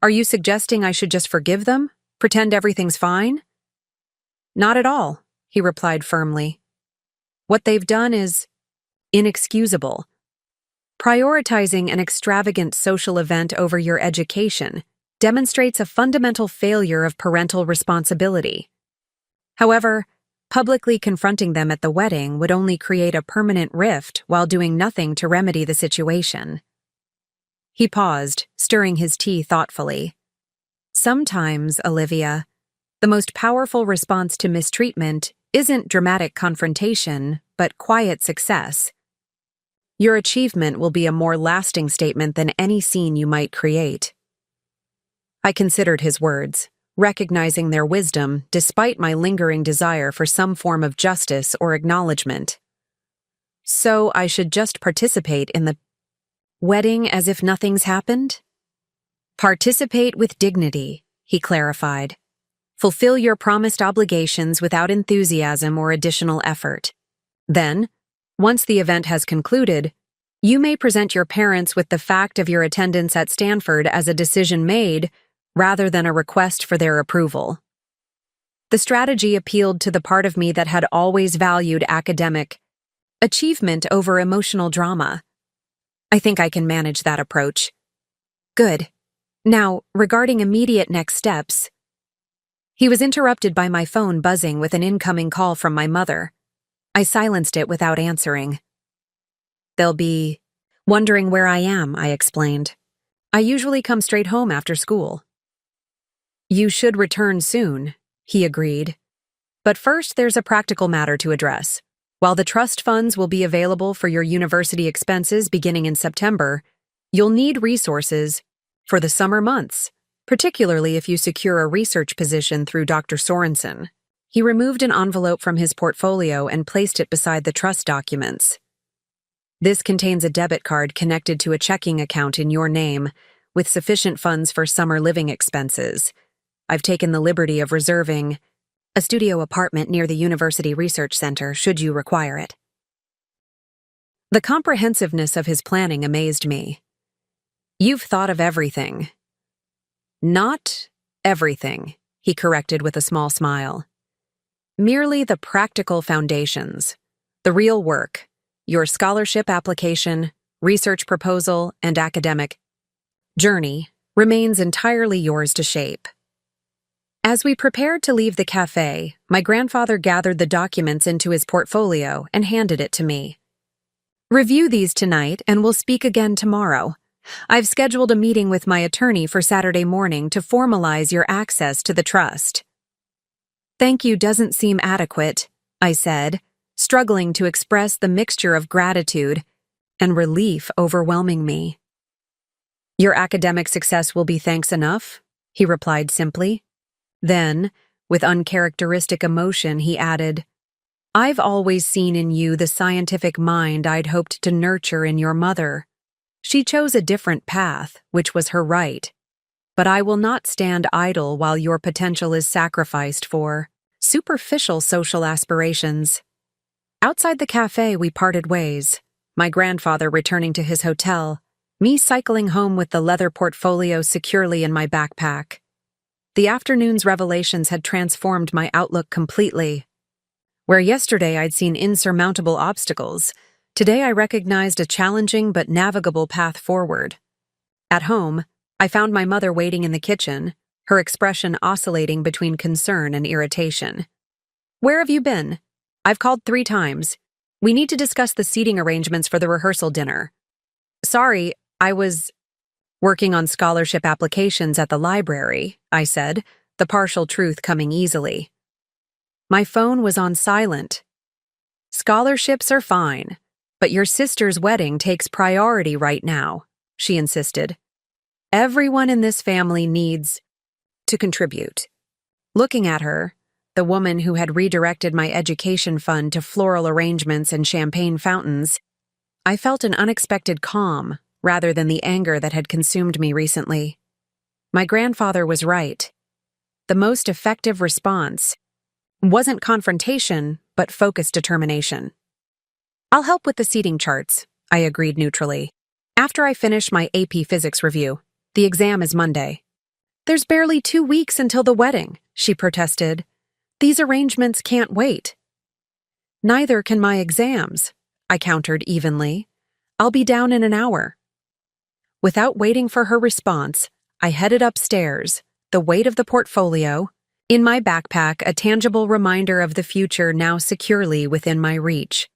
Are you suggesting I should just forgive them? Pretend everything's fine? Not at all, he replied firmly. What they've done is inexcusable. Prioritizing an extravagant social event over your education demonstrates a fundamental failure of parental responsibility. However, publicly confronting them at the wedding would only create a permanent rift while doing nothing to remedy the situation. He paused, stirring his tea thoughtfully. Sometimes, Olivia, the most powerful response to mistreatment isn't dramatic confrontation, but quiet success. Your achievement will be a more lasting statement than any scene you might create. I considered his words, recognizing their wisdom despite my lingering desire for some form of justice or acknowledgement. So I should just participate in the wedding as if nothing's happened? Participate with dignity, he clarified. Fulfill your promised obligations without enthusiasm or additional effort. Then, once the event has concluded, you may present your parents with the fact of your attendance at Stanford as a decision made rather than a request for their approval. The strategy appealed to the part of me that had always valued academic achievement over emotional drama. I think I can manage that approach. Good. Now, regarding immediate next steps. He was interrupted by my phone buzzing with an incoming call from my mother. I silenced it without answering. They'll be wondering where I am, I explained. I usually come straight home after school. You should return soon, he agreed. But first, there's a practical matter to address. While the trust funds will be available for your university expenses beginning in September, you'll need resources for the summer months, particularly if you secure a research position through Dr. Sorensen. He removed an envelope from his portfolio and placed it beside the trust documents. This contains a debit card connected to a checking account in your name, with sufficient funds for summer living expenses. I've taken the liberty of reserving a studio apartment near the University Research Center should you require it. The comprehensiveness of his planning amazed me. You've thought of everything. Not everything, he corrected with a small smile. Merely the practical foundations, the real work, your scholarship application, research proposal, and academic journey remains entirely yours to shape. As we prepared to leave the cafe, my grandfather gathered the documents into his portfolio and handed it to me. Review these tonight and we'll speak again tomorrow. I've scheduled a meeting with my attorney for Saturday morning to formalize your access to the trust. Thank you doesn't seem adequate, I said, struggling to express the mixture of gratitude and relief overwhelming me. Your academic success will be thanks enough, he replied simply. Then, with uncharacteristic emotion, he added, I've always seen in you the scientific mind I'd hoped to nurture in your mother. She chose a different path, which was her right. But I will not stand idle while your potential is sacrificed for superficial social aspirations. Outside the cafe, we parted ways, my grandfather returning to his hotel, me cycling home with the leather portfolio securely in my backpack. The afternoon's revelations had transformed my outlook completely. Where yesterday I'd seen insurmountable obstacles, today I recognized a challenging but navigable path forward. At home, I found my mother waiting in the kitchen, her expression oscillating between concern and irritation. Where have you been? I've called 3 times. We need to discuss the seating arrangements for the rehearsal dinner. Sorry, I was working on scholarship applications at the library, I said, the partial truth coming easily. My phone was on silent. Scholarships are fine, but your sister's wedding takes priority right now, she insisted. Everyone in this family needs to contribute. Looking at her, the woman who had redirected my education fund to floral arrangements and champagne fountains, I felt an unexpected calm rather than the anger that had consumed me recently. My grandfather was right. The most effective response wasn't confrontation, but focused determination. I'll help with the seating charts, I agreed neutrally. After I finish my AP Physics review, the exam is Monday. There's barely 2 weeks until the wedding, she protested. These arrangements can't wait. Neither can my exams, I countered evenly. I'll be down in an hour. Without waiting for her response, I headed upstairs, the weight of the portfolio, in my backpack a tangible reminder of the future now securely within my reach.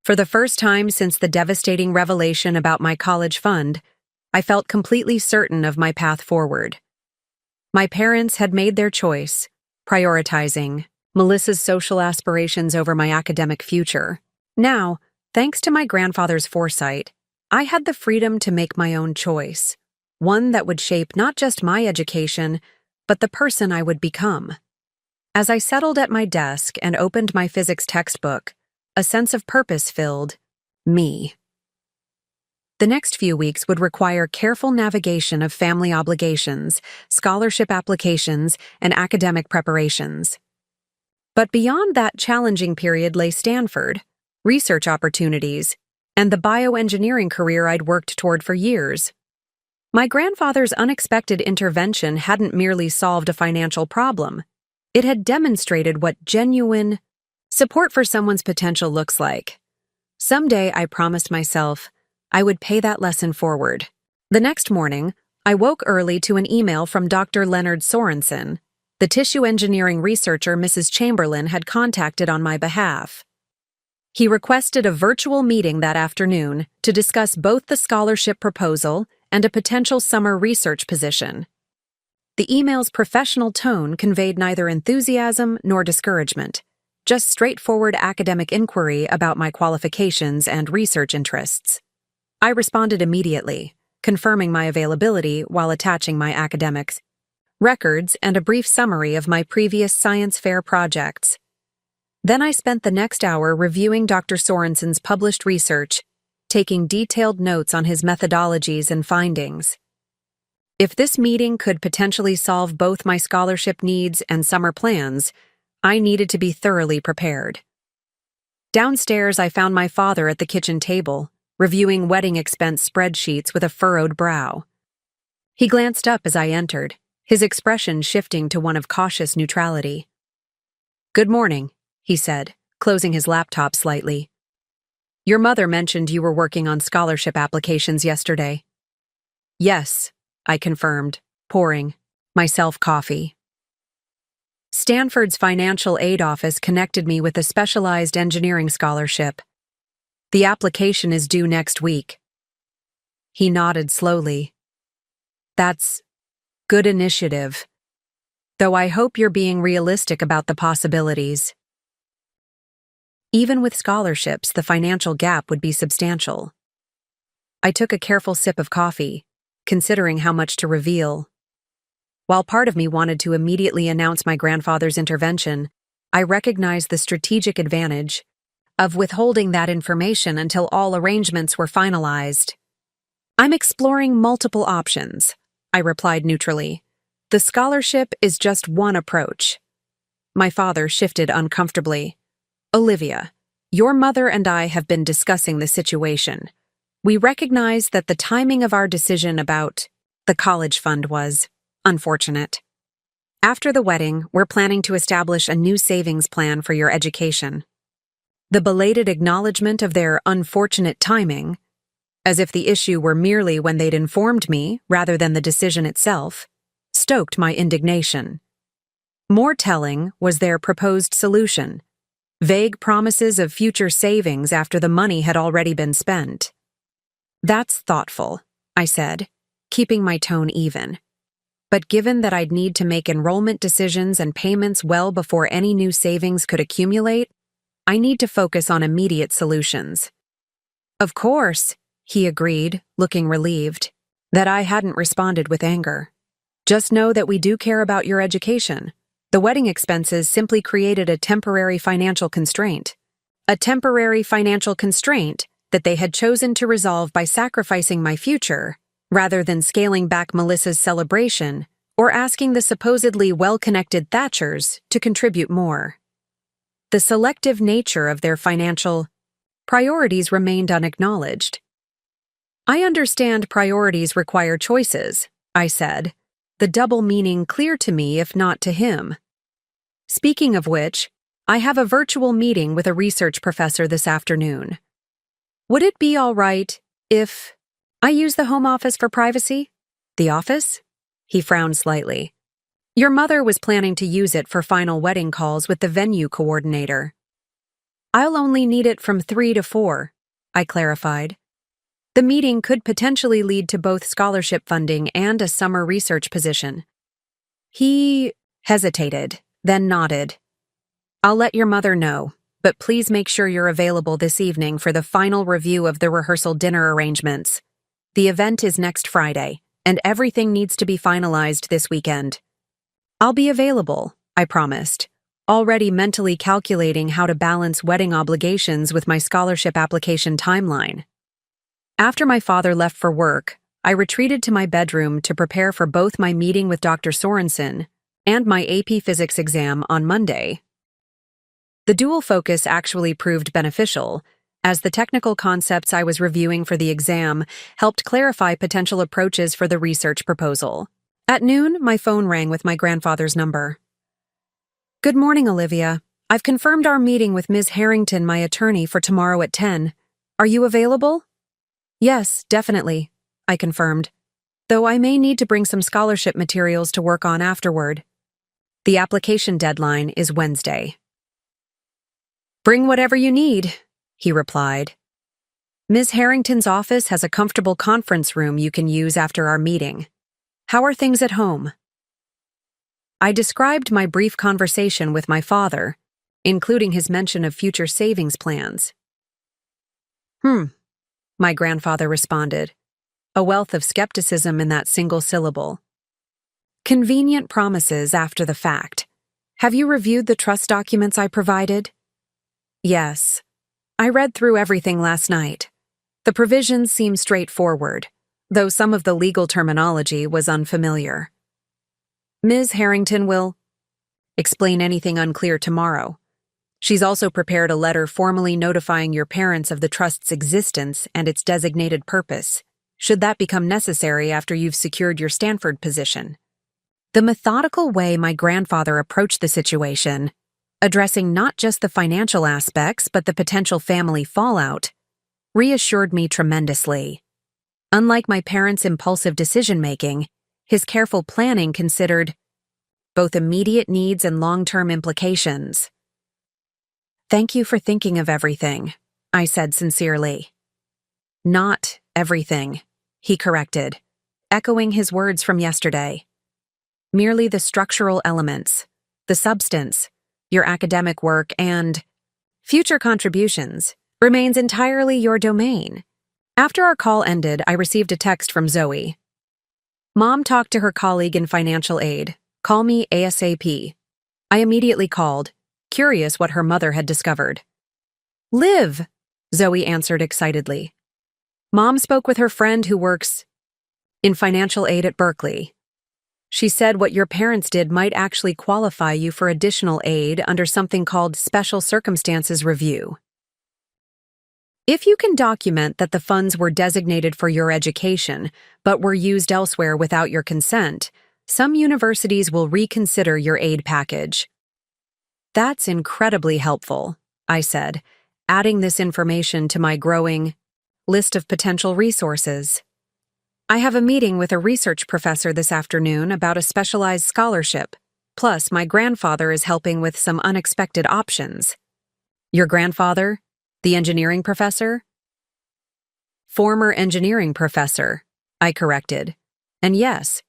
For the first time since the devastating revelation about my college fund, I felt completely certain of my path forward. My parents had made their choice, prioritizing Melissa's social aspirations over my academic future. Now, thanks to my grandfather's foresight, I had the freedom to make my own choice, one that would shape not just my education, but the person I would become. As I settled at my desk and opened my physics textbook, a sense of purpose filled me. The next few weeks would require careful navigation of family obligations, scholarship applications, and academic preparations. But beyond that challenging period lay Stanford, research opportunities, and the bioengineering career I'd worked toward for years. My grandfather's unexpected intervention hadn't merely solved a financial problem. It had demonstrated what genuine support for someone's potential looks like. Someday, I promised myself, I would pay that lesson forward. The next morning, I woke early to an email from Dr. Leonard Sorensen, the tissue engineering researcher Mrs. Chamberlain had contacted on my behalf. He requested a virtual meeting that afternoon to discuss both the scholarship proposal and a potential summer research position. The email's professional tone conveyed neither enthusiasm nor discouragement, just straightforward academic inquiry about my qualifications and research interests. I responded immediately, confirming my availability while attaching my academics, records, and a brief summary of my previous science fair projects. Then I spent the next hour reviewing Dr. Sorensen's published research, taking detailed notes on his methodologies and findings. If this meeting could potentially solve both my scholarship needs and summer plans, I needed to be thoroughly prepared. Downstairs, I found my father at the kitchen table, reviewing wedding expense spreadsheets with a furrowed brow. He glanced up as I entered, his expression shifting to one of cautious neutrality. "Good morning," he said, closing his laptop slightly. "Your mother mentioned you were working on scholarship applications yesterday." Yes, I confirmed, pouring myself coffee. Stanford's financial aid office connected me with a specialized engineering scholarship. The application is due next week. He nodded slowly. That's good initiative. Though I hope you're being realistic about the possibilities. Even with scholarships, the financial gap would be substantial. I took a careful sip of coffee, considering how much to reveal. While part of me wanted to immediately announce my grandfather's intervention, I recognized the strategic advantage of withholding that information until all arrangements were finalized. I'm exploring multiple options, I replied neutrally. The scholarship is just one approach. My father shifted uncomfortably. Olivia, your mother and I have been discussing the situation. We recognize that the timing of our decision about the college fund was unfortunate. After the wedding, we're planning to establish a new savings plan for your education. The belated acknowledgement of their unfortunate timing, as if the issue were merely when they'd informed me rather than the decision itself, stoked my indignation. More telling was their proposed solution, vague promises of future savings after the money had already been spent. That's thoughtful, I said, keeping my tone even. But given that I'd need to make enrollment decisions and payments well before any new savings could accumulate, I need to focus on immediate solutions. Of course, he agreed, looking relieved, that I hadn't responded with anger. Just know that we do care about your education. The wedding expenses simply created a temporary financial constraint. A temporary financial constraint that they had chosen to resolve by sacrificing my future, rather than scaling back Melissa's celebration or asking the supposedly well-connected Thatchers to contribute more. The selective nature of their financial priorities remained unacknowledged. I understand priorities require choices, I said, the double meaning clear to me if not to him. Speaking of which, I have a virtual meeting with a research professor this afternoon. Would it be all right if I use the home office for privacy? The office? He frowned slightly. Your mother was planning to use it for final wedding calls with the venue coordinator. I'll only need it from 3 to 4, I clarified. The meeting could potentially lead to both scholarship funding and a summer research position. He hesitated, then nodded. I'll let your mother know, but please make sure you're available this evening for the final review of the rehearsal dinner arrangements. The event is next Friday, and everything needs to be finalized this weekend. I'll be available, I promised, already mentally calculating how to balance wedding obligations with my scholarship application timeline. After my father left for work, I retreated to my bedroom to prepare for both my meeting with Dr. Sorensen and my AP Physics exam on Monday. The dual focus actually proved beneficial, as the technical concepts I was reviewing for the exam helped clarify potential approaches for the research proposal. At noon, my phone rang with my grandfather's number. Good morning, Olivia. I've confirmed our meeting with Ms. Harrington, my attorney, for tomorrow at 10. Are you available? Yes, definitely, I confirmed, though I may need to bring some scholarship materials to work on afterward. The application deadline is Wednesday. Bring whatever you need, he replied. Ms. Harrington's office has a comfortable conference room you can use after our meeting. How are things at home? I described my brief conversation with my father, including his mention of future savings plans. My grandfather responded, a wealth of skepticism in that single syllable. Convenient promises after the fact. Have you reviewed the trust documents I provided? Yes. I read through everything last night. The provisions seem straightforward, though some of the legal terminology was unfamiliar. Ms. Harrington will explain anything unclear tomorrow. She's also prepared a letter formally notifying your parents of the trust's existence and its designated purpose, should that become necessary after you've secured your Stanford position. The methodical way my grandfather approached the situation, addressing not just the financial aspects but the potential family fallout, reassured me tremendously. Unlike my parents' impulsive decision-making, his careful planning considered both immediate needs and long-term implications. "Thank you for thinking of everything," I said sincerely. "Not everything," he corrected, echoing his words from yesterday. "Merely the structural elements, the substance, your academic work, and future contributions remains entirely your domain." After our call ended, I received a text from Zoe. "Mom talked to her colleague in financial aid. Call me ASAP." I immediately called, curious what her mother had discovered. "Liv," Zoe answered excitedly. "Mom spoke with her friend who works in financial aid at Berkeley. She said what your parents did might actually qualify you for additional aid under something called Special Circumstances Review. If you can document that the funds were designated for your education but were used elsewhere without your consent, some universities will reconsider your aid package." "That's incredibly helpful," I said, adding this information to my growing list of potential resources. "I have a meeting with a research professor this afternoon about a specialized scholarship. Plus, my grandfather is helping with some unexpected options." "Your grandfather? The engineering professor?" "Former engineering professor," I corrected. "And yes,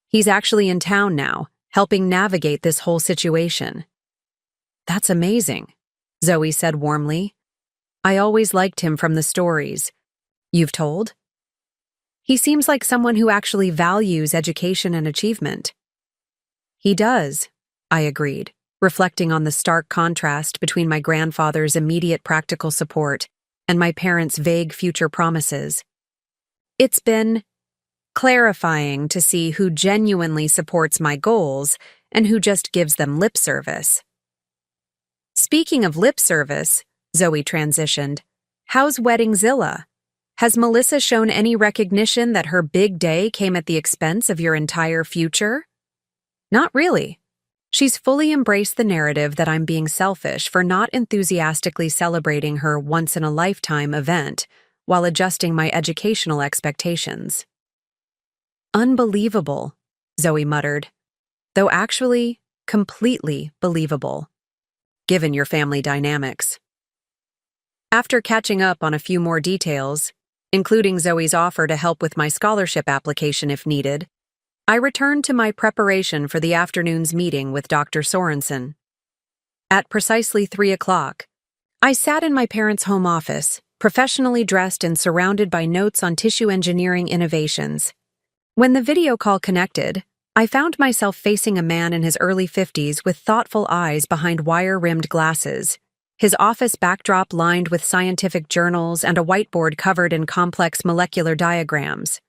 he's actually in town now, helping navigate this whole situation." "That's amazing," Zoe said warmly. "I always liked him from the stories you've told. He seems like someone who actually values education and achievement." "He does," I agreed, reflecting on the stark contrast between my grandfather's immediate practical support and my parents' vague future promises. It's been clarifying to see who genuinely supports my goals and who just gives them lip service. "Speaking of lip service," Zoe transitioned, "how's Weddingzilla? Has Melissa shown any recognition that her big day came at the expense of your entire future?" "Not really. She's fully embraced the narrative that I'm being selfish for not enthusiastically celebrating her once-in-a-lifetime event while adjusting my educational expectations." "Unbelievable," Zoe muttered, though actually completely believable, given your family dynamics. After catching up on a few more details, including Zoe's offer to help with my scholarship application if needed, I returned to my preparation for the afternoon's meeting with Dr. Sorensen. At precisely 3 o'clock, I sat in my parents' home office, professionally dressed and surrounded by notes on tissue engineering innovations. When the video call connected, I found myself facing a man in his early 50s with thoughtful eyes behind wire-rimmed glasses, his office backdrop lined with scientific journals and a whiteboard covered in complex molecular diagrams.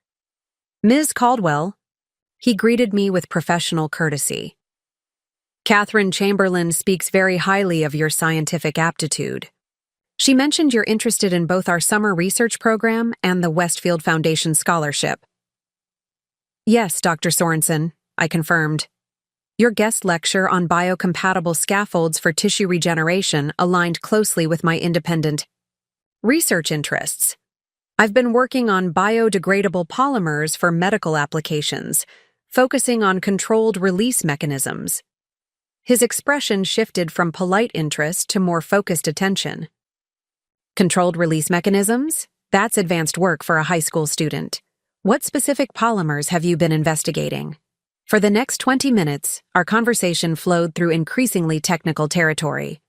"Ms. Caldwell," he greeted me with professional courtesy. "Catherine Chamberlain speaks very highly of your scientific aptitude. She mentioned you're interested in both our summer research program and the Westfield Foundation scholarship." "Yes, Dr. Sorensen," I confirmed. "Your guest lecture on biocompatible scaffolds for tissue regeneration aligned closely with my independent research interests. I've been working on biodegradable polymers for medical applications, focusing on controlled release mechanisms." His expression shifted from polite interest to more focused attention. "Controlled release mechanisms? That's advanced work for a high school student. What specific polymers have you been investigating?" For the next 20 minutes, our conversation flowed through increasingly technical territory: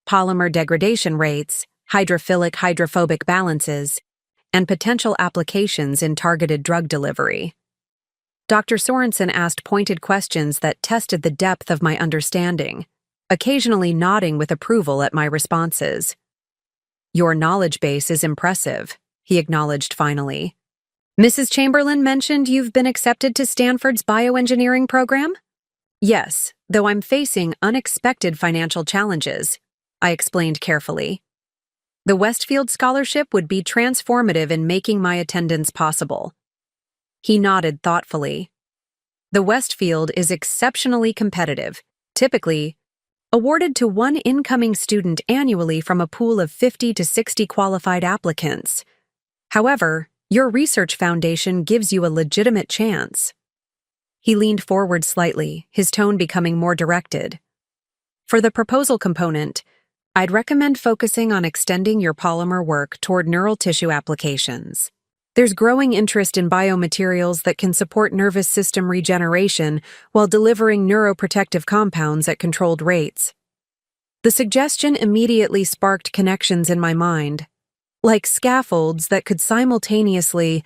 polymer degradation rates, hydrophilic-hydrophobic balances, and potential applications in targeted drug delivery. Dr. Sorensen asked pointed questions that tested the depth of my understanding, occasionally nodding with approval at my responses. "Your knowledge base is impressive," he acknowledged finally. "Mrs. Chamberlain mentioned you've been accepted to Stanford's bioengineering program?" "Yes, though I'm facing unexpected financial challenges," I explained carefully. "The Westfield scholarship would be transformative in making my attendance possible." He nodded thoughtfully. "The Westfield is exceptionally competitive, typically awarded to one incoming student annually from a pool of 50 to 60 qualified applicants. However, Your research foundation gives you a legitimate chance." He leaned forward slightly, his tone becoming more directed. "For the proposal component, I'd recommend focusing on extending your polymer work toward neural tissue applications. There's growing interest in biomaterials that can support nervous system regeneration while delivering neuroprotective compounds at controlled rates." The suggestion immediately sparked connections in my mind, like scaffolds that could simultaneously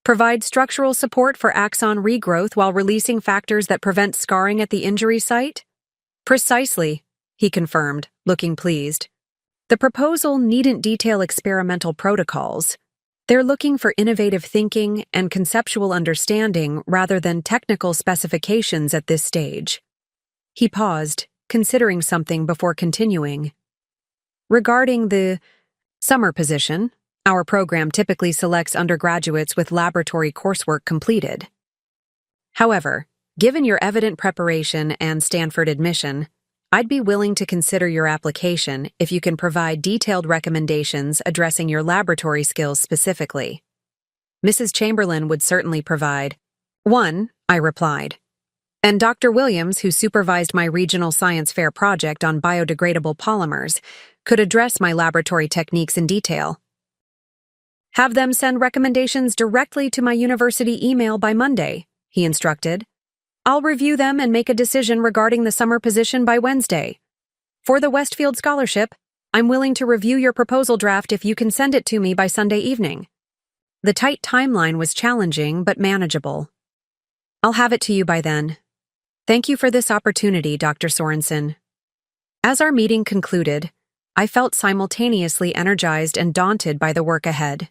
provide structural support for axon regrowth while releasing factors that prevent scarring at the injury site. "Precisely," he confirmed, looking pleased. "The proposal needn't detail experimental protocols. They're looking for innovative thinking and conceptual understanding rather than technical specifications at this stage." He paused, considering something before continuing. "Regarding the summer position, our program typically selects undergraduates with laboratory coursework completed. However, given your evident preparation and Stanford admission, I'd be willing to consider your application if you can provide detailed recommendations addressing your laboratory skills specifically." "Mrs. Chamberlain would certainly provide one," I replied. "And Dr. Williams, who supervised my regional science fair project on biodegradable polymers, could address my laboratory techniques in detail." "Have them send recommendations directly to my university email by Monday," he instructed. "I'll review them and make a decision regarding the summer position by Wednesday. For the Westfield Scholarship, I'm willing to review your proposal draft if you can send it to me by Sunday evening." The tight timeline was challenging but manageable. "I'll have it to you by then. Thank you for this opportunity, Dr. Sorensen." As our meeting concluded, I felt simultaneously energized and daunted by the work ahead.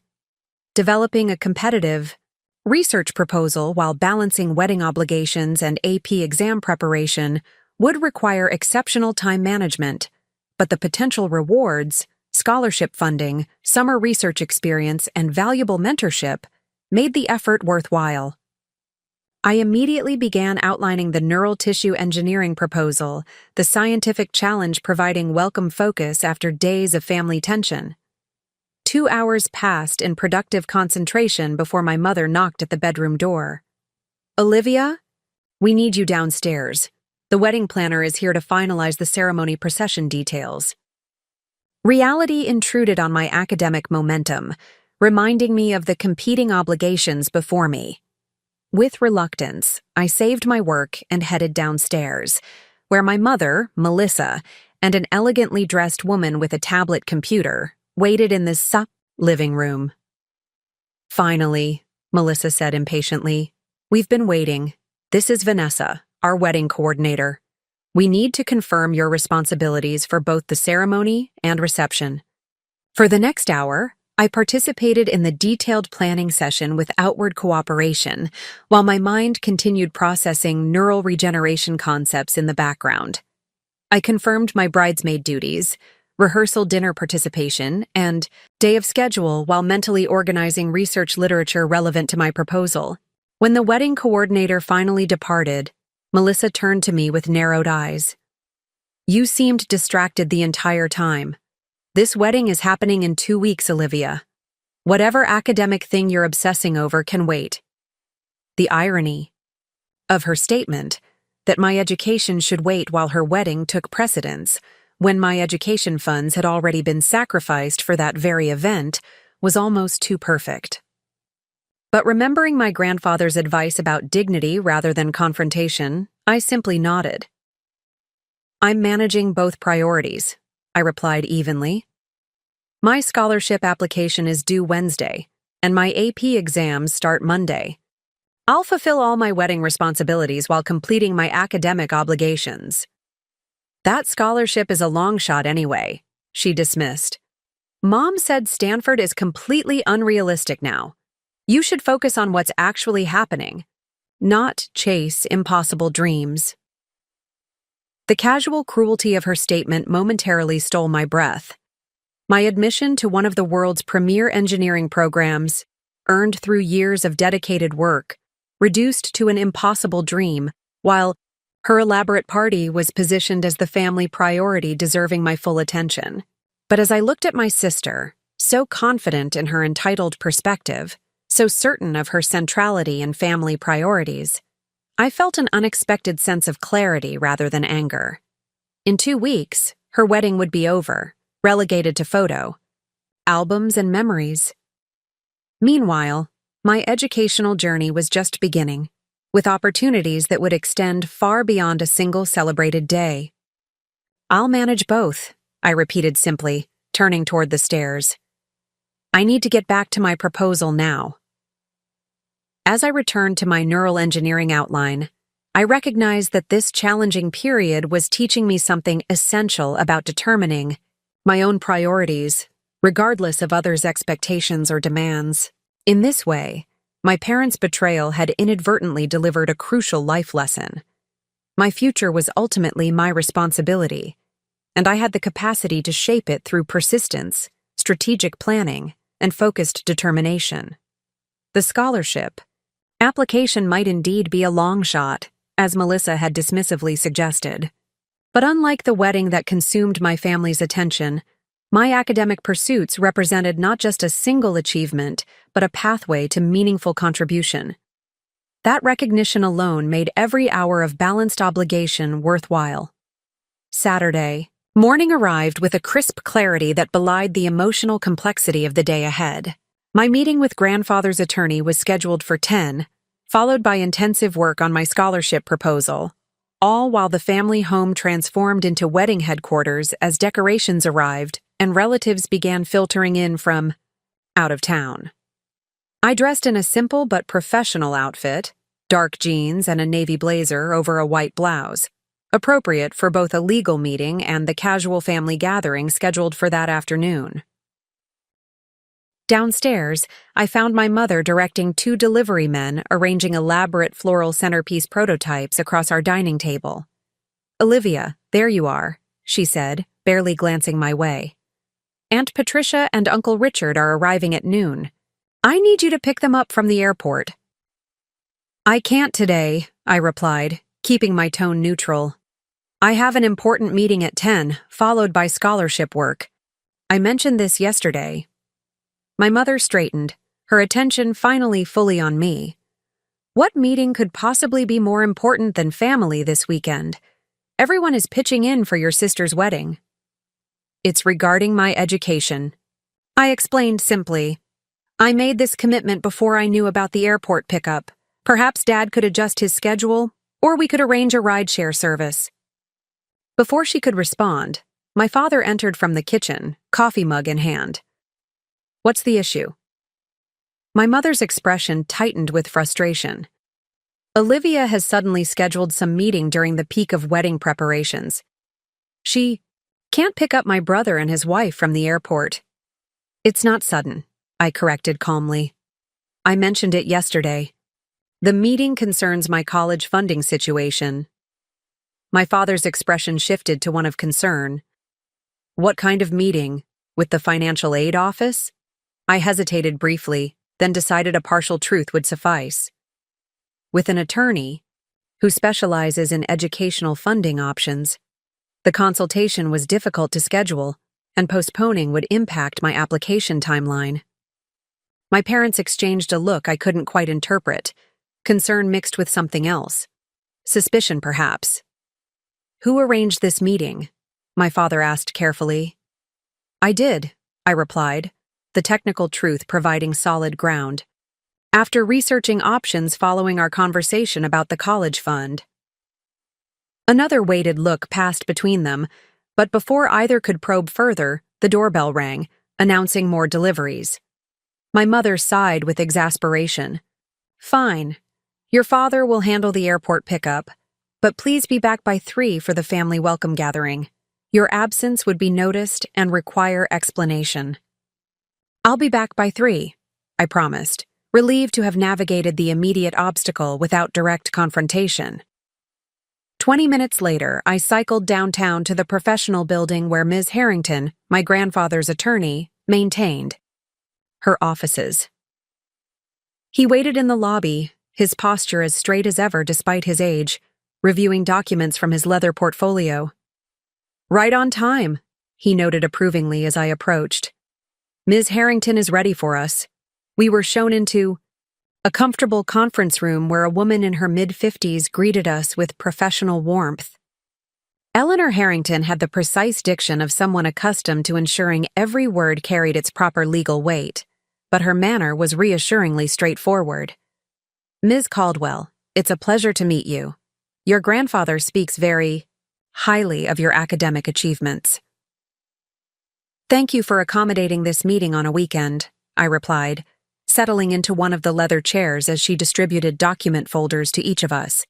Developing a competitive research proposal while balancing wedding obligations and AP exam preparation would require exceptional time management, but the potential rewards, scholarship funding, summer research experience, and valuable mentorship made the effort worthwhile. I immediately began outlining the neural tissue engineering proposal, the scientific challenge providing welcome focus after days of family tension. 2 hours passed in productive concentration before my mother knocked at the bedroom door. "Olivia, we need you downstairs. The wedding planner is here to finalize the ceremony procession details." Reality intruded on my academic momentum, reminding me of the competing obligations before me. With reluctance, I saved my work and headed downstairs, where my mother, Melissa, and an elegantly dressed woman with a tablet computer waited in the living room. "Finally," Melissa said impatiently, "we've been waiting. This is Vanessa, our wedding coordinator. We need to confirm your responsibilities for both the ceremony and reception." For the next hour, I participated in the detailed planning session with outward cooperation, while my mind continued processing neural regeneration concepts in the background. I confirmed my bridesmaid duties, rehearsal dinner participation, and day of schedule while mentally organizing research literature relevant to my proposal. When the wedding coordinator finally departed, Melissa turned to me with narrowed eyes. "You seemed distracted the entire time. This wedding is happening in 2 weeks, Olivia. Whatever academic thing you're obsessing over can wait." The irony of her statement, that my education should wait while her wedding took precedence, when my education funds had already been sacrificed for that very event, was almost too perfect. But remembering my grandfather's advice about dignity rather than confrontation, I simply nodded. "I'm managing both priorities," I replied evenly. "My scholarship application is due Wednesday, and my AP exams start Monday. I'll fulfill all my wedding responsibilities while completing my academic obligations." "That scholarship is a long shot anyway," she dismissed. "Mom said Stanford is completely unrealistic now. You should focus on what's actually happening, not chase impossible dreams." The casual cruelty of her statement momentarily stole my breath. My admission to one of the world's premier engineering programs, earned through years of dedicated work, reduced to an impossible dream, while her elaborate party was positioned as the family priority deserving my full attention. But as I looked at my sister, so confident in her entitled perspective, So certain of her centrality and family priorities, I felt an unexpected sense of clarity rather than anger. In 2 weeks, her wedding would be over, relegated to photo, albums and memories. Meanwhile, my educational journey was just beginning, with opportunities that would extend far beyond a single celebrated day. "I'll manage both," I repeated simply, turning toward the stairs. "I need to get back to my proposal now." As I returned to my neural engineering outline, I recognized that this challenging period was teaching me something essential about determining my own priorities, regardless of others' expectations or demands. In this way, my parents' betrayal had inadvertently delivered a crucial life lesson. My future was ultimately my responsibility, and I had the capacity to shape it through persistence, strategic planning, and focused determination. The scholarship application might indeed be a long shot, as Melissa had dismissively suggested. But unlike the wedding that consumed my family's attention, my academic pursuits represented not just a single achievement, but a pathway to meaningful contribution. That recognition alone made every hour of balanced obligation worthwhile. Saturday morning arrived with a crisp clarity that belied the emotional complexity of the day ahead. My meeting with grandfather's attorney was scheduled for 10, followed by intensive work on my scholarship proposal, all while the family home transformed into wedding headquarters as decorations arrived and relatives began filtering in from out of town. I dressed in a simple but professional outfit, dark jeans and a navy blazer over a white blouse, appropriate for both a legal meeting and the casual family gathering scheduled for that afternoon. Downstairs, I found my mother directing 2 delivery men arranging elaborate floral centerpiece prototypes across our dining table. "Olivia, there you are," she said, barely glancing my way. "Aunt Patricia and Uncle Richard are arriving at noon. I need you to pick them up from the airport." "I can't today," I replied, keeping my tone neutral. "I have an important meeting at 10, followed by scholarship work. I mentioned this yesterday." My mother straightened, her attention finally fully on me. What meeting could possibly be more important than family this weekend? Everyone is pitching in for your sister's wedding. "It's regarding my education," I explained simply. "I made this commitment before I knew about the airport pickup. Perhaps Dad could adjust his schedule, or we could arrange a rideshare service." Before she could respond, my father entered from the kitchen, coffee mug in hand. "What's the issue?" My mother's expression tightened with frustration. "Olivia has suddenly scheduled some meeting during the peak of wedding preparations. She can't pick up my brother and his wife from the airport." "It's not sudden," I corrected calmly. "I mentioned it yesterday. The meeting concerns my college funding situation." My father's expression shifted to one of concern. "What kind of meeting? With the financial aid office?" I hesitated briefly, then decided a partial truth would suffice. "With an attorney who specializes in educational funding options. The consultation was difficult to schedule, and postponing would impact my application timeline." My parents exchanged a look I couldn't quite interpret, concern mixed with something else. Suspicion, perhaps. "Who arranged this meeting?" my father asked carefully. "I did," I replied, the technical truth providing solid ground. "After researching options following our conversation about the college fund." Another weighted look passed between them, but before either could probe further, the doorbell rang, announcing more deliveries. My mother sighed with exasperation. "Fine. Your father will handle the airport pickup, but please be back by 3 for the family welcome gathering. Your absence would be noticed and require explanation." "I'll be back by 3, I promised, relieved to have navigated the immediate obstacle without direct confrontation. 20 minutes later, I cycled downtown to the professional building where Ms. Harrington, my grandfather's attorney, maintained her offices. He waited in the lobby, his posture as straight as ever despite his age, reviewing documents from his leather portfolio. "Right on time," he noted approvingly as I approached. "Ms. Harrington is ready for us." We were shown into a comfortable conference room where a woman in her mid-50s greeted us with professional warmth. Eleanor Harrington had the precise diction of someone accustomed to ensuring every word carried its proper legal weight, but her manner was reassuringly straightforward. "Ms. Caldwell, it's a pleasure to meet you. Your grandfather speaks very highly of your academic achievements." "Thank you for accommodating this meeting on a weekend," I replied, settling into one of the leather chairs as she distributed document folders to each of us.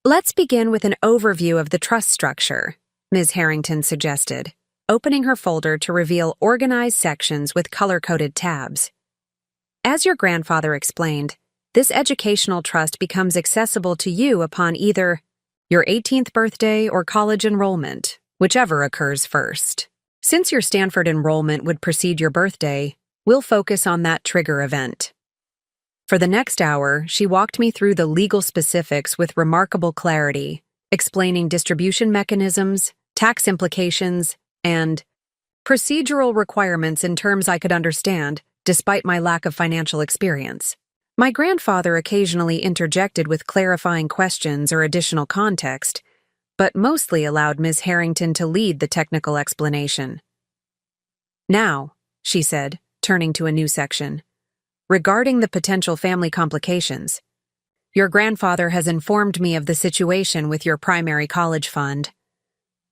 "Let's begin with an overview of the trust structure," Ms. Harrington suggested, opening her folder to reveal organized sections with color-coded tabs. "As your grandfather explained, this educational trust becomes accessible to you upon either your 18th birthday or college enrollment, whichever occurs first. Since your Stanford enrollment would precede your birthday, we'll focus on that trigger event." For the next hour, she walked me through the legal specifics with remarkable clarity, explaining distribution mechanisms, tax implications, and procedural requirements in terms I could understand, despite my lack of financial experience. My grandfather occasionally interjected with clarifying questions or additional context, but mostly allowed Ms. Harrington to lead the technical explanation. "Now," she said, turning to a new section, "regarding the potential family complications, your grandfather has informed me of the situation with your primary college fund.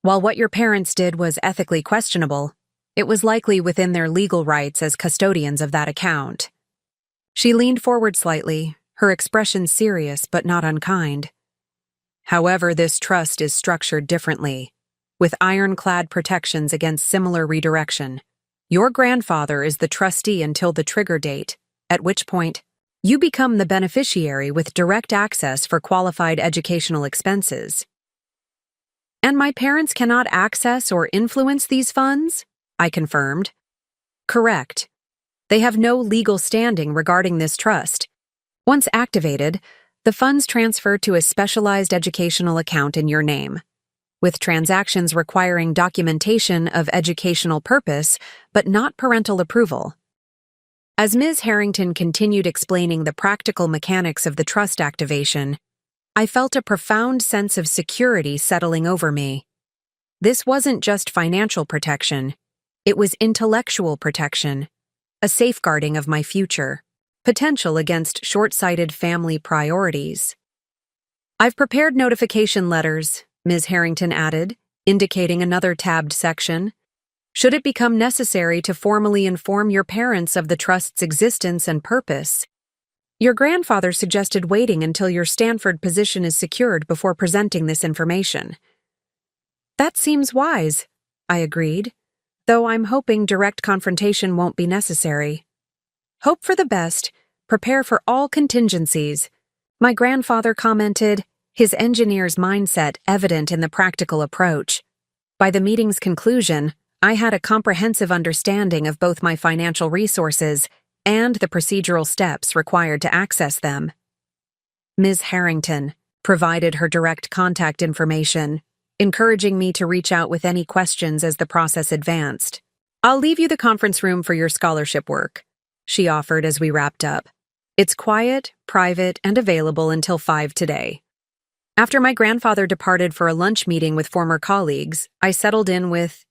While what your parents did was ethically questionable, it was likely within their legal rights as custodians of that account." She leaned forward slightly, her expression serious but not unkind. "However, this trust is structured differently, with ironclad protections against similar redirection. Your grandfather is the trustee until the trigger date, at which point you become the beneficiary with direct access for qualified educational expenses." "And my parents cannot access or influence these funds?" I confirmed. "Correct. They have no legal standing regarding this trust. Once activated, the funds transfer to a specialized educational account in your name, with transactions requiring documentation of educational purpose but not parental approval." As Ms. Harrington continued explaining the practical mechanics of the trust activation, I felt a profound sense of security settling over me. This wasn't just financial protection, it was intellectual protection, a safeguarding of my future, potential against short-sighted family priorities. "I've prepared notification letters," Ms. Harrington added, indicating another tabbed section. "Should it become necessary to formally inform your parents of the trust's existence and purpose, your grandfather suggested waiting until your Stanford position is secured before presenting this information." "That seems wise," I agreed, though I'm hoping direct confrontation won't be necessary. "Hope for the best, prepare for all contingencies," my grandfather commented, his engineer's mindset evident in the practical approach. By the meeting's conclusion, I had a comprehensive understanding of both my financial resources and the procedural steps required to access them. Ms. Harrington provided her direct contact information, encouraging me to reach out with any questions as the process advanced. "I'll leave you the conference room for your scholarship work," she offered as we wrapped up. "It's quiet, private, and available until 5 today." After my grandfather departed for a lunch meeting with former colleagues, I settled in with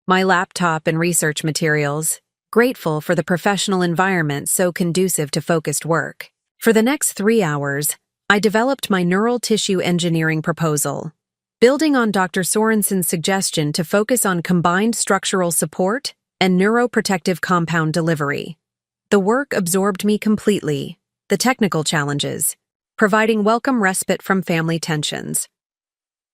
my laptop and research materials, grateful for the professional environment so conducive to focused work. For the next 3 hours, I developed my neural tissue engineering proposal, building on Dr. Sorensen's suggestion to focus on combined structural support and neuroprotective compound delivery. The work absorbed me completely, the technical challenges, providing welcome respite from family tensions.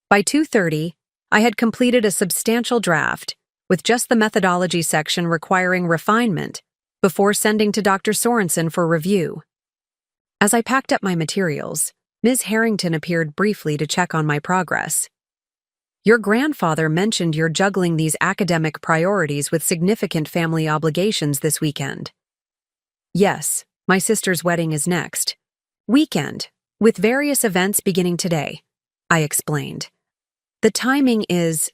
By 2:30, I had completed a substantial draft, with just the methodology section requiring refinement, before sending to Dr. Sorensen for review. As I packed up my materials, Ms. Harrington appeared briefly to check on my progress. "Your grandfather mentioned you're juggling these academic priorities with significant family obligations this weekend." "Yes, my sister's wedding is next weekend, with various events beginning today," I explained. "The timing is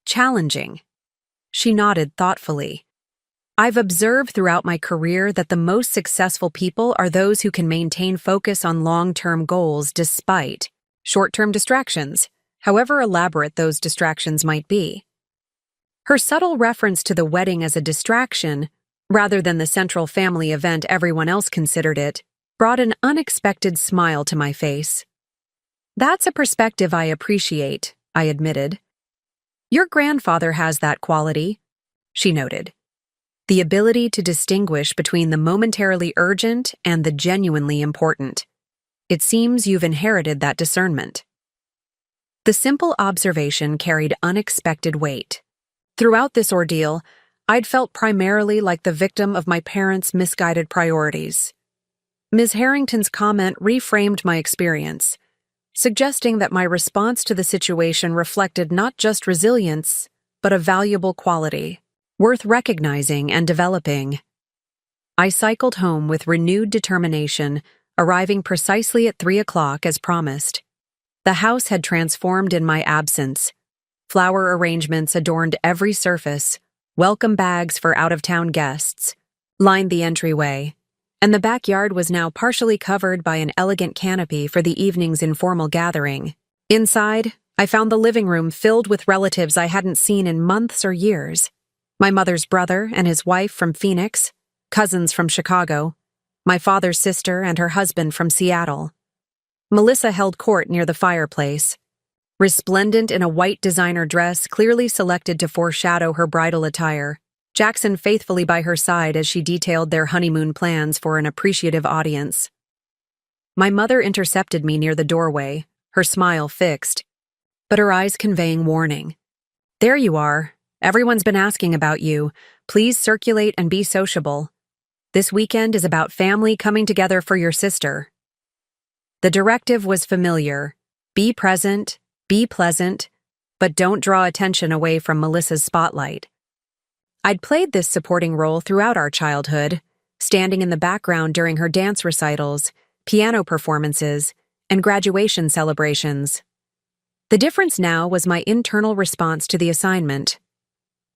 challenging." She nodded thoughtfully. I've observed throughout my career that the most successful people are those who can maintain focus on long-term goals despite short-term distractions, however elaborate those distractions might be. Her subtle reference to the wedding as a distraction, rather than the central family event everyone else considered it, brought an unexpected smile to my face. "That's a perspective I appreciate," I admitted. "Your grandfather has that quality," she noted. "The ability to distinguish between the momentarily urgent and the genuinely important. It seems you've inherited that discernment." The simple observation carried unexpected weight. Throughout this ordeal, I'd felt primarily like the victim of my parents' misguided priorities. Ms. Harrington's comment reframed my experience, suggesting that my response to the situation reflected not just resilience, but a valuable quality, worth recognizing and developing. I cycled home with renewed determination, arriving precisely at 3 o'clock as promised. The house had transformed in my absence. Flower arrangements adorned every surface, welcome bags for out-of-town guests lined the entryway, and the backyard was now partially covered by an elegant canopy for the evening's informal gathering. Inside, I found the living room filled with relatives I hadn't seen in months or years. My mother's brother and his wife from Phoenix, cousins from Chicago, my father's sister and her husband from Seattle. Melissa held court near the fireplace, resplendent in a white designer dress clearly selected to foreshadow her bridal attire, Jackson faithfully by her side as she detailed their honeymoon plans for an appreciative audience. My mother intercepted me near the doorway, her smile fixed, but her eyes conveying warning. "There you are. Everyone's been asking about you. Please circulate and be sociable. This weekend is about family coming together for your sister." The directive was familiar. Be present, be pleasant, but don't draw attention away from Melissa's spotlight. I'd played this supporting role throughout our childhood, standing in the background during her dance recitals, piano performances, and graduation celebrations. The difference now was my internal response to the assignment.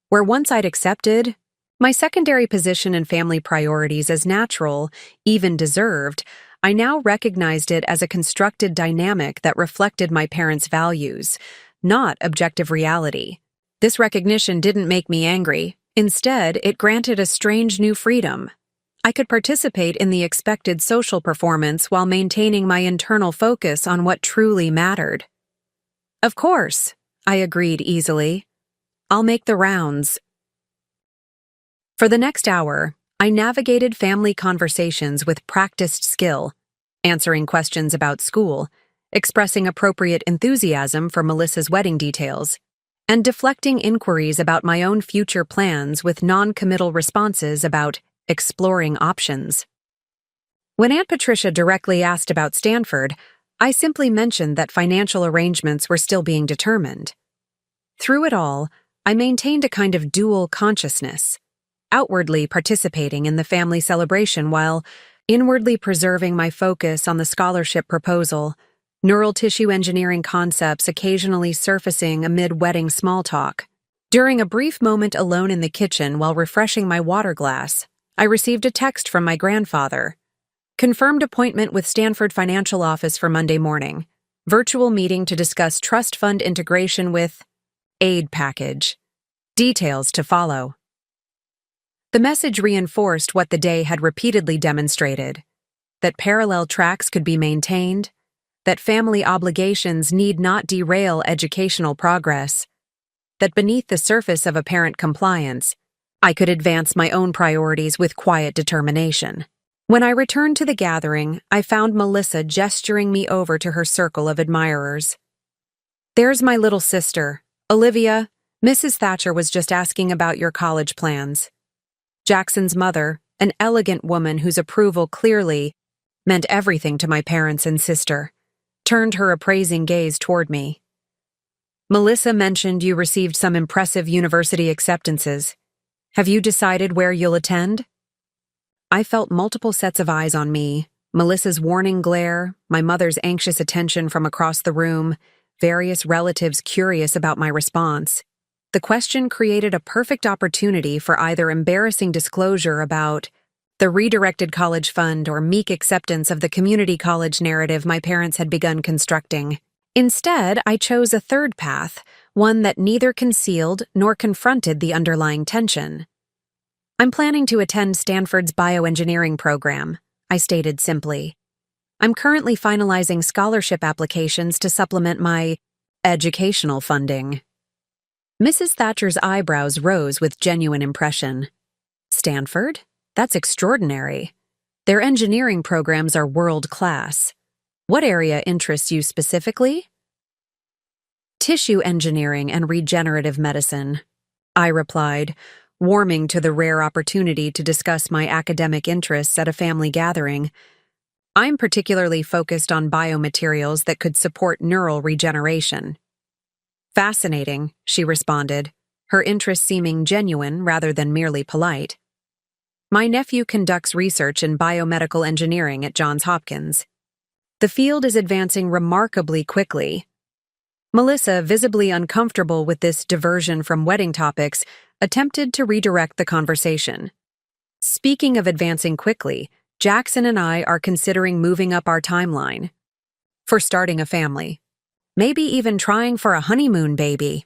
Where once I'd accepted my secondary position and family priorities as natural, even deserved, I now recognized it as a constructed dynamic that reflected my parents' values, not objective reality. This recognition didn't make me angry. Instead, it granted a strange new freedom. I could participate in the expected social performance while maintaining my internal focus on what truly mattered. "Of course," I agreed easily. "I'll make the rounds." For the next hour, I navigated family conversations with practiced skill, answering questions about school, expressing appropriate enthusiasm for Melissa's wedding details, and deflecting inquiries about my own future plans with non-committal responses about exploring options. When Aunt Patricia directly asked about Stanford, I simply mentioned that financial arrangements were still being determined. Through it all, I maintained a kind of dual consciousness, outwardly participating in the family celebration while inwardly preserving my focus on the scholarship proposal, neural tissue engineering concepts occasionally surfacing amid wedding small talk. During a brief moment alone in the kitchen while refreshing my water glass, I received a text from my grandfather. Confirmed appointment with Stanford Financial Office for Monday morning. Virtual meeting to discuss trust fund integration with aid package. Details to follow. The message reinforced what the day had repeatedly demonstrated, that parallel tracks could be maintained, that family obligations need not derail educational progress, that beneath the surface of apparent compliance, I could advance my own priorities with quiet determination. When I returned to the gathering, I found Melissa gesturing me over to her circle of admirers. "There's my little sister, Olivia. Mrs. Thatcher was just asking about your college plans." Jackson's mother, an elegant woman whose approval clearly meant everything to my parents and sister, turned her appraising gaze toward me. "Melissa mentioned you received some impressive university acceptances. Have you decided where you'll attend?" I felt multiple sets of eyes on me, Melissa's warning glare, my mother's anxious attention from across the room, various relatives curious about my response. The question created a perfect opportunity for either embarrassing disclosure about the redirected college fund or meek acceptance of the community college narrative my parents had begun constructing. Instead, I chose a third path, one that neither concealed nor confronted the underlying tension. I'm planning to attend Stanford's bioengineering program, I stated simply. I'm currently finalizing scholarship applications to supplement my educational funding. Mrs. Thatcher's eyebrows rose with genuine impression. Stanford? That's extraordinary. Their engineering programs are world-class. What area interests you specifically? Tissue engineering and regenerative medicine, I replied, warming to the rare opportunity to discuss my academic interests at a family gathering. I'm particularly focused on biomaterials that could support neural regeneration. Fascinating, she responded, her interest seeming genuine rather than merely polite. My nephew conducts research in biomedical engineering at Johns Hopkins. The field is advancing remarkably quickly. Melissa, visibly uncomfortable with this diversion from wedding topics, attempted to redirect the conversation. Speaking of advancing quickly, Jackson and I are considering moving up our timeline. For starting a family. Maybe even trying for a honeymoon baby.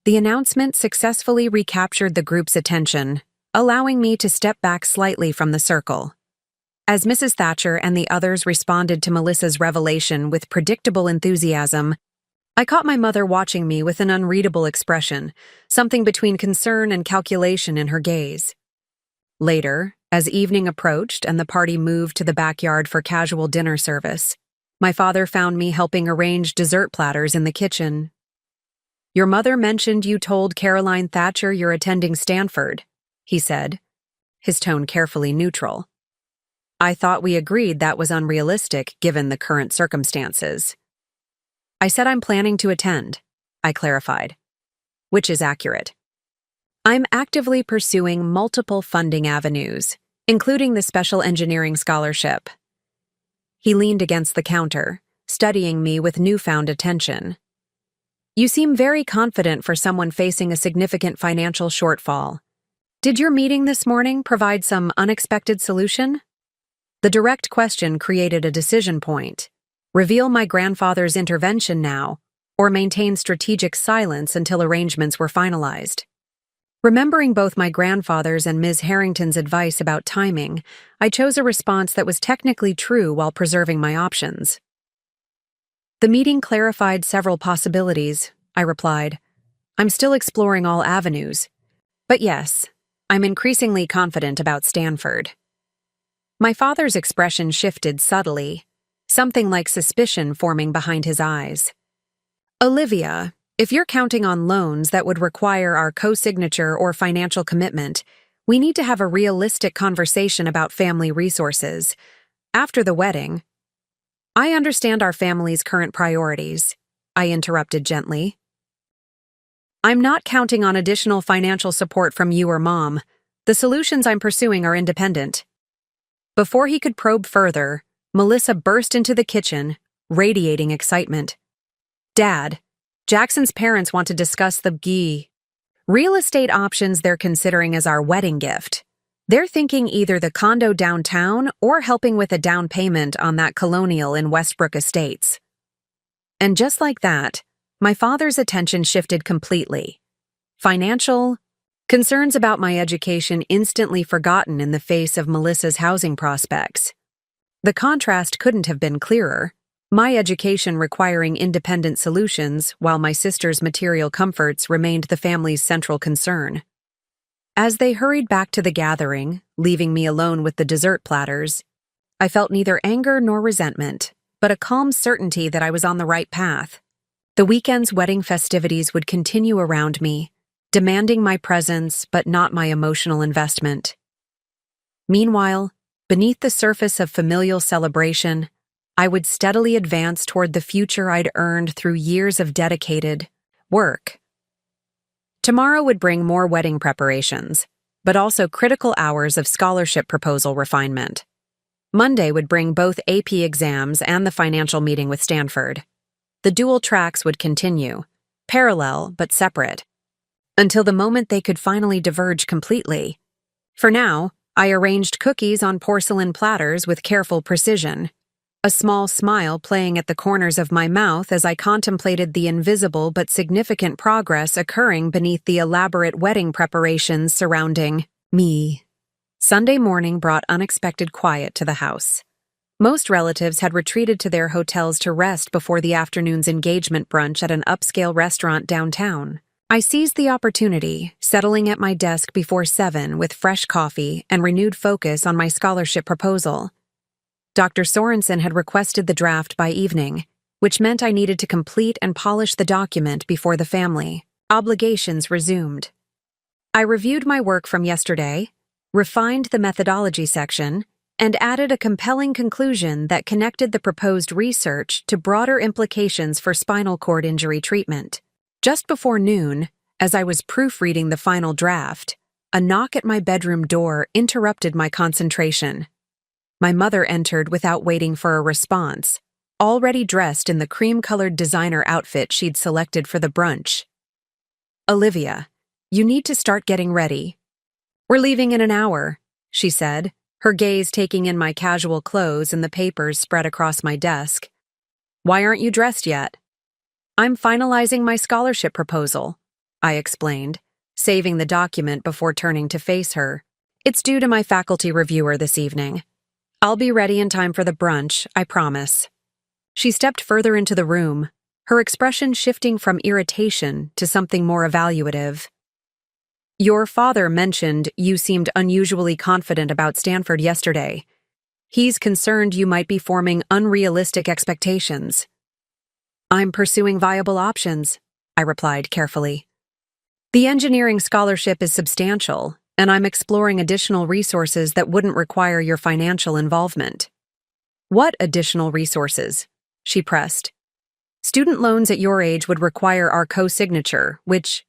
The announcement successfully recaptured the group's attention, allowing me to step back slightly from the circle. As Mrs. Thatcher and the others responded to Melissa's revelation with predictable enthusiasm, I caught my mother watching me with an unreadable expression, something between concern and calculation in her gaze. Later, as evening approached and the party moved to the backyard for casual dinner service, my father found me helping arrange dessert platters in the kitchen. "Your mother mentioned you told Caroline Thatcher you're attending Stanford," he said, his tone carefully neutral. "I thought we agreed that was unrealistic given the current circumstances." "I said I'm planning to attend," I clarified, which is accurate. I'm actively pursuing multiple funding avenues, including the special engineering scholarship. He leaned against the counter, studying me with newfound attention. "You seem very confident for someone facing a significant financial shortfall. Did your meeting this morning provide some unexpected solution?" The direct question created a decision point. Reveal my grandfather's intervention now, or maintain strategic silence until arrangements were finalized. Remembering both my grandfather's and Ms. Harrington's advice about timing, I chose a response that was technically true while preserving my options. "The meeting clarified several possibilities," I replied. "I'm still exploring all avenues. But yes, I'm increasingly confident about Stanford." My father's expression shifted subtly, something like suspicion forming behind his eyes. "Olivia, if you're counting on loans that would require our co-signature or financial commitment, we need to have a realistic conversation about family resources. After the wedding—" "I understand our family's current priorities," I interrupted gently. "I'm not counting on additional financial support from you or Mom. The solutions I'm pursuing are independent." Before he could probe further, Melissa burst into the kitchen, radiating excitement. "Dad, Jackson's parents want to discuss the real estate options they're considering as our wedding gift. They're thinking either the condo downtown or helping with a down payment on that colonial in Westbrook Estates." And just like that, my father's attention shifted completely. Financial concerns about my education instantly forgotten in the face of Melissa's housing prospects. The contrast couldn't have been clearer. My education requiring independent solutions, while my sister's material comforts remained the family's central concern. As they hurried back to the gathering, leaving me alone with the dessert platters, I felt neither anger nor resentment, but a calm certainty that I was on the right path. The weekend's wedding festivities would continue around me, demanding my presence but not my emotional investment. Meanwhile, beneath the surface of familial celebration, I would steadily advance toward the future I'd earned through years of dedicated work. Tomorrow would bring more wedding preparations, but also critical hours of scholarship proposal refinement. Monday would bring both AP exams and the financial meeting with Stanford. The dual tracks would continue, parallel but separate, until the moment they could finally diverge completely. For now, I arranged cookies on porcelain platters with careful precision, a small smile playing at the corners of my mouth as I contemplated the invisible but significant progress occurring beneath the elaborate wedding preparations surrounding me. Sunday morning brought unexpected quiet to the house. Most relatives had retreated to their hotels to rest before the afternoon's engagement brunch at an upscale restaurant downtown. I seized the opportunity, settling at my desk before 7 with fresh coffee and renewed focus on my scholarship proposal. Dr. Sorensen had requested the draft by evening, which meant I needed to complete and polish the document before the family obligations resumed. I reviewed my work from yesterday, refined the methodology section, and added a compelling conclusion that connected the proposed research to broader implications for spinal cord injury treatment. Just before noon, as I was proofreading the final draft, a knock at my bedroom door interrupted my concentration. My mother entered without waiting for a response, already dressed in the cream-colored designer outfit she'd selected for the brunch. "Olivia, you need to start getting ready. We're leaving in an hour," she said, her gaze taking in my casual clothes and the papers spread across my desk. "Why aren't you dressed yet?" "I'm finalizing my scholarship proposal," I explained, saving the document before turning to face her. "It's due to my faculty reviewer this evening. I'll be ready in time for the brunch, I promise." She stepped further into the room, her expression shifting from irritation to something more evaluative. "Your father mentioned you seemed unusually confident about Stanford yesterday. He's concerned you might be forming unrealistic expectations." "I'm pursuing viable options," I replied carefully. "The engineering scholarship is substantial, and I'm exploring additional resources that wouldn't require your financial involvement." "What additional resources?" she pressed. "Student loans at your age would require our co-signature, which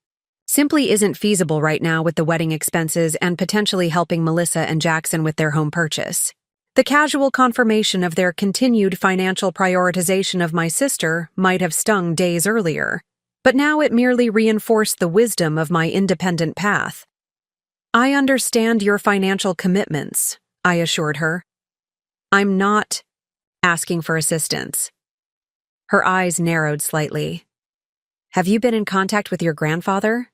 simply isn't feasible right now with the wedding expenses and potentially helping Melissa and Jackson with their home purchase. The casual confirmation of their continued financial prioritization of my sister might have stung days earlier, but now it merely reinforced the wisdom of my independent path." "I understand your financial commitments," I assured her. "I'm not asking for assistance." Her eyes narrowed slightly. "Have you been in contact with your grandfather?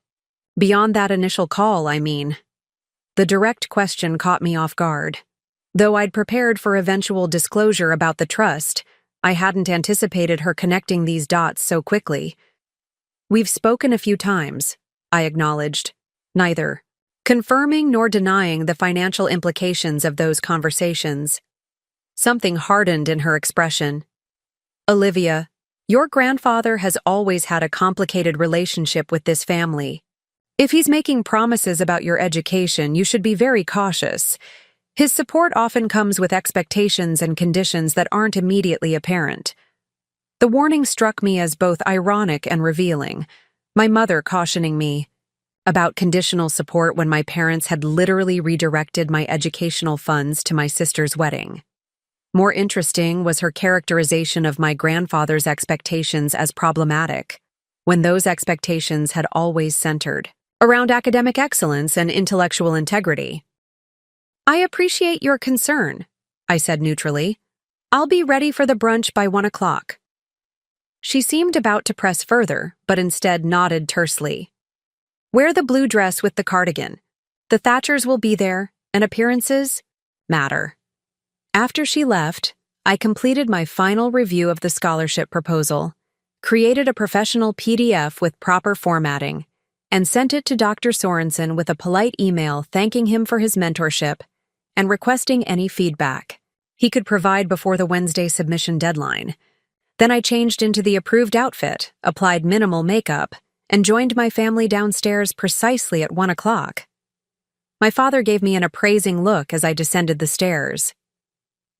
Beyond that initial call, I mean." The direct question caught me off guard. Though I'd prepared for eventual disclosure about the trust, I hadn't anticipated her connecting these dots so quickly. "We've spoken a few times," I acknowledged, neither confirming nor denying the financial implications of those conversations. Something hardened in her expression. "Olivia, your grandfather has always had a complicated relationship with this family. If he's making promises about your education, you should be very cautious. His support often comes with expectations and conditions that aren't immediately apparent." The warning struck me as both ironic and revealing, my mother cautioning me about conditional support when my parents had literally redirected my educational funds to my sister's wedding. More interesting was her characterization of my grandfather's expectations as problematic, when those expectations had always centered around academic excellence and intellectual integrity. "I appreciate your concern," I said neutrally. "I'll be ready for the brunch by 1 o'clock. She seemed about to press further, but instead nodded tersely. "Wear the blue dress with the cardigan. The Thatchers will be there, and appearances matter." After she left, I completed my final review of the scholarship proposal, created a professional PDF with proper formatting, and sent it to Dr. Sorensen with a polite email thanking him for his mentorship and requesting any feedback he could provide before the Wednesday submission deadline. Then I changed into the approved outfit, applied minimal makeup, and joined my family downstairs precisely at 1 o'clock. My father gave me an appraising look as I descended the stairs.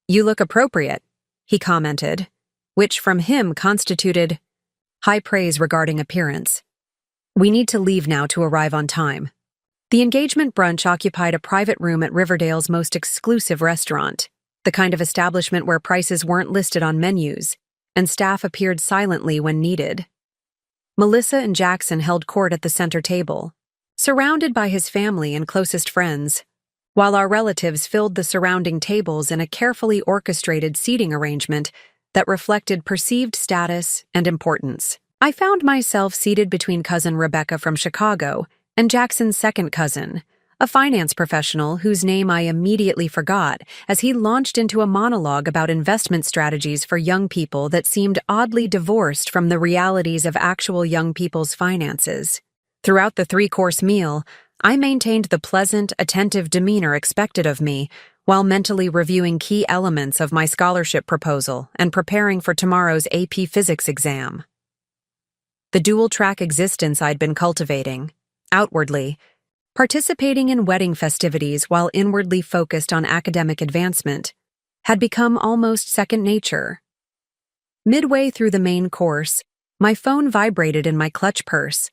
"You look appropriate," he commented, which from him constituted high praise regarding appearance. "We need to leave now to arrive on time." The engagement brunch occupied a private room at Riverdale's most exclusive restaurant, the kind of establishment where prices weren't listed on menus, and staff appeared silently when needed. Melissa and Jackson held court at the center table, surrounded by his family and closest friends, while our relatives filled the surrounding tables in a carefully orchestrated seating arrangement that reflected perceived status and importance. I found myself seated between cousin Rebecca from Chicago and Jackson's second cousin, a finance professional whose name I immediately forgot as he launched into a monologue about investment strategies for young people that seemed oddly divorced from the realities of actual young people's finances. Throughout the three-course meal, I maintained the pleasant, attentive demeanor expected of me while mentally reviewing key elements of my scholarship proposal and preparing for tomorrow's AP Physics exam. The dual-track existence I'd been cultivating, outwardly, participating in wedding festivities while inwardly focused on academic advancement, had become almost second nature. Midway through the main course, my phone vibrated in my clutch purse.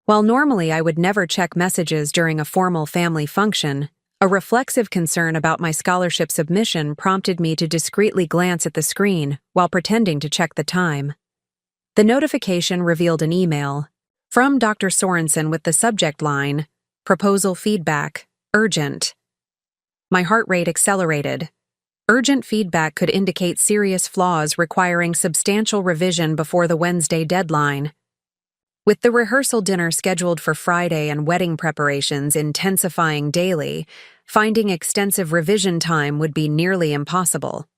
While normally I would never check messages during a formal family function, a reflexive concern about my scholarship submission prompted me to discreetly glance at the screen while pretending to check the time. The notification revealed an email from Dr. Sorensen with the subject line, "Proposal feedback, urgent." My heart rate accelerated. Urgent feedback could indicate serious flaws requiring substantial revision before the Wednesday deadline. With the rehearsal dinner scheduled for Friday and wedding preparations intensifying daily, finding extensive revision time would be nearly impossible.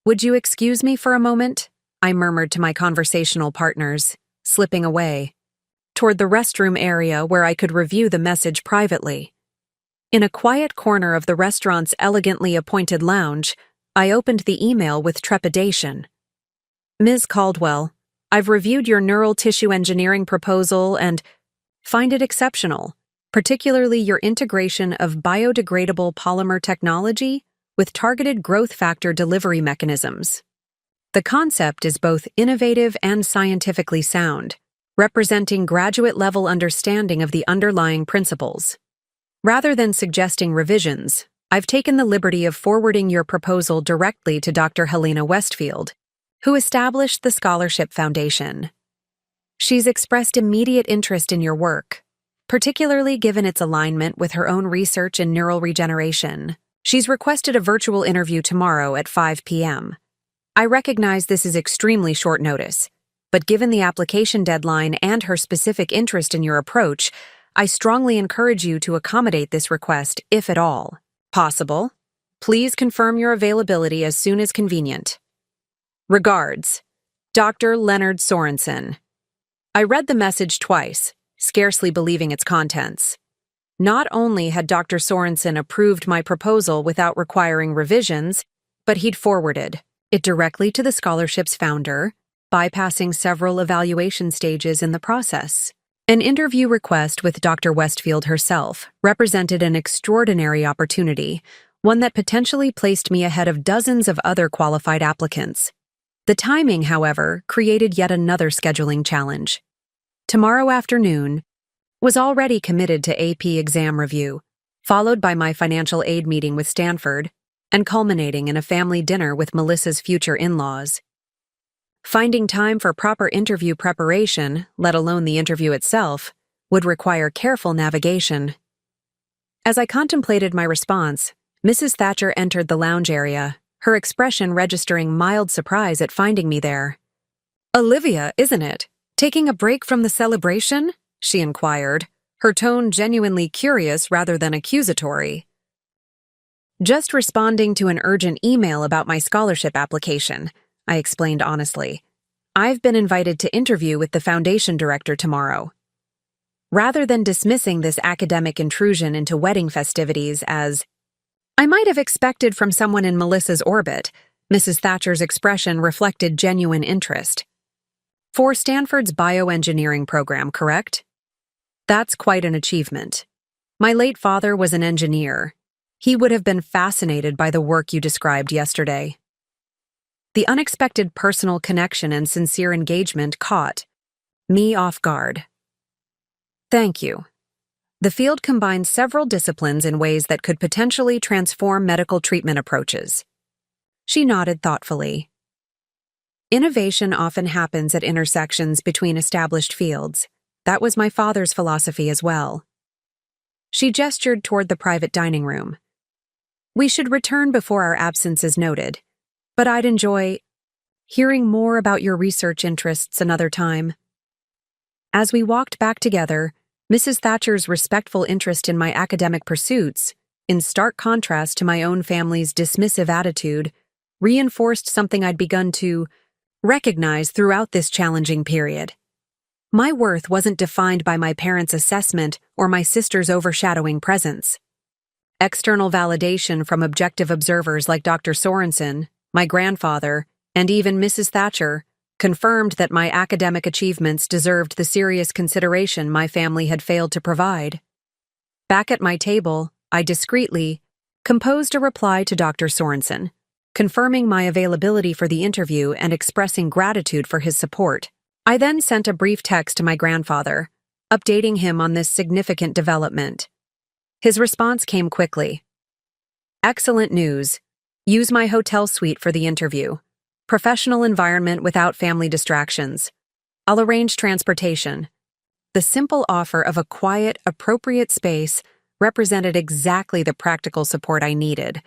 "Would you excuse me for a moment?" I murmured to my conversational partners, slipping away toward the restroom area where I could review the message privately. In a quiet corner of the restaurant's elegantly appointed lounge, I opened the email with trepidation. "Ms. Caldwell, I've reviewed your neural tissue engineering proposal and find it exceptional, particularly your integration of biodegradable polymer technology with targeted growth factor delivery mechanisms. The concept is both innovative and scientifically sound, representing graduate-level understanding of the underlying principles. Rather than suggesting revisions, I've taken the liberty of forwarding your proposal directly to Dr. Helena Westfield, who established the Scholarship Foundation. She's expressed immediate interest in your work, particularly given its alignment with her own research in neural regeneration. She's requested a virtual interview tomorrow at 5 p.m. I recognize this is extremely short notice, but given the application deadline and her specific interest in your approach, I strongly encourage you to accommodate this request if at all possible. Please confirm your availability as soon as convenient. Regards, Dr. Leonard Sorensen." I read the message twice, scarcely believing its contents. Not only had Dr. Sorensen approved my proposal without requiring revisions, but he'd forwarded it directly to the scholarship's founder, bypassing several evaluation stages in the process. An interview request with Dr. Westfield herself represented an extraordinary opportunity, one that potentially placed me ahead of dozens of other qualified applicants. The timing, however, created yet another scheduling challenge. Tomorrow afternoon was already committed to AP exam review, followed by my financial aid meeting with Stanford, and culminating in a family dinner with Melissa's future in-laws. Finding time for proper interview preparation, let alone the interview itself, would require careful navigation. As I contemplated my response, Mrs. Thatcher entered the lounge area, her expression registering mild surprise at finding me there. "Olivia, isn't it? Taking a break from the celebration?" she inquired, her tone genuinely curious rather than accusatory. "Just responding to an urgent email about my scholarship application," I explained honestly. "I've been invited to interview with the foundation director tomorrow." Rather than dismissing this academic intrusion into wedding festivities as I might have expected from someone in Melissa's orbit, Mrs. Thatcher's expression reflected genuine interest. "For Stanford's bioengineering program, correct?" "That's quite an achievement. My late father was an engineer. He would have been fascinated by the work you described yesterday." The unexpected personal connection and sincere engagement caught me off guard. "Thank you. The field combines several disciplines in ways that could potentially transform medical treatment approaches." She nodded thoughtfully. Innovation often happens at intersections between established fields. That was my father's philosophy as well. She gestured toward the private dining room. We should return before our absence is noted, but I'd enjoy hearing more about your research interests another time. As we walked back together, Mrs. Thatcher's respectful interest in my academic pursuits, in stark contrast to my own family's dismissive attitude, reinforced something I'd begun to recognize throughout this challenging period. My worth wasn't defined by my parents' assessment or my sister's overshadowing presence. External validation from objective observers like Dr. Sorensen, my grandfather, and even Mrs. Thatcher confirmed that my academic achievements deserved the serious consideration my family had failed to provide. Back at my table, I discreetly composed a reply to Dr. Sorensen, confirming my availability for the interview and expressing gratitude for his support. I then sent a brief text to my grandfather, updating him on this significant development. His response came quickly. Excellent news. Use my hotel suite for the interview. Professional environment without family distractions. I'll arrange transportation. The simple offer of a quiet, appropriate space represented exactly the practical support I needed,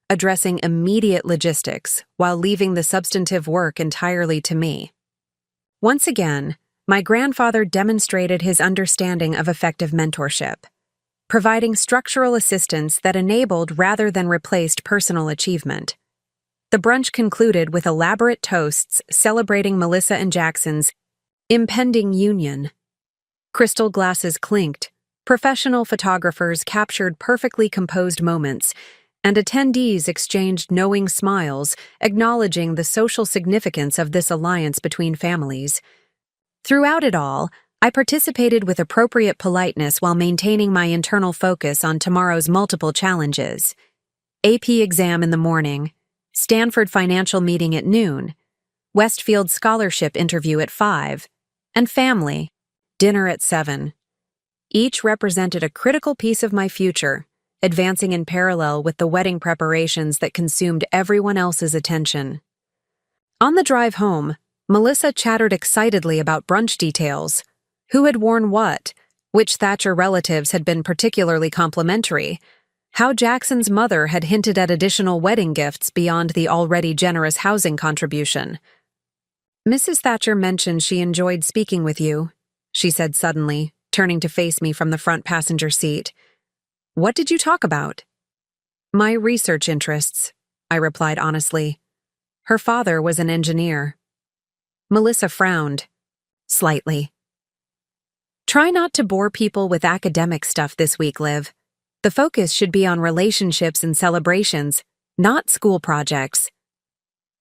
addressing immediate logistics while leaving the substantive work entirely to me. Once again, my grandfather demonstrated his understanding of effective mentorship, providing structural assistance that enabled rather than replaced personal achievement. The brunch concluded with elaborate toasts celebrating Melissa and Jackson's impending union. Crystal glasses clinked, professional photographers captured perfectly composed moments, and attendees exchanged knowing smiles, acknowledging the social significance of this alliance between families. Throughout it all, I participated with appropriate politeness while maintaining my internal focus on tomorrow's multiple challenges. AP exam in the morning, Stanford financial meeting at noon, Westfield scholarship interview at 5, and family, dinner at 7. Each represented a critical piece of my future, advancing in parallel with the wedding preparations that consumed everyone else's attention. On the drive home, Melissa chattered excitedly about brunch details, who had worn what, which Thatcher relatives had been particularly complimentary, how Jackson's mother had hinted at additional wedding gifts beyond the already generous housing contribution. Mrs. Thatcher mentioned she enjoyed speaking with you, she said suddenly, turning to face me from the front passenger seat. What did you talk about? My research interests, I replied honestly. Her father was an engineer. Melissa frowned, slightly. Try not to bore people with academic stuff this week, Liv. The focus should be on relationships and celebrations, not school projects.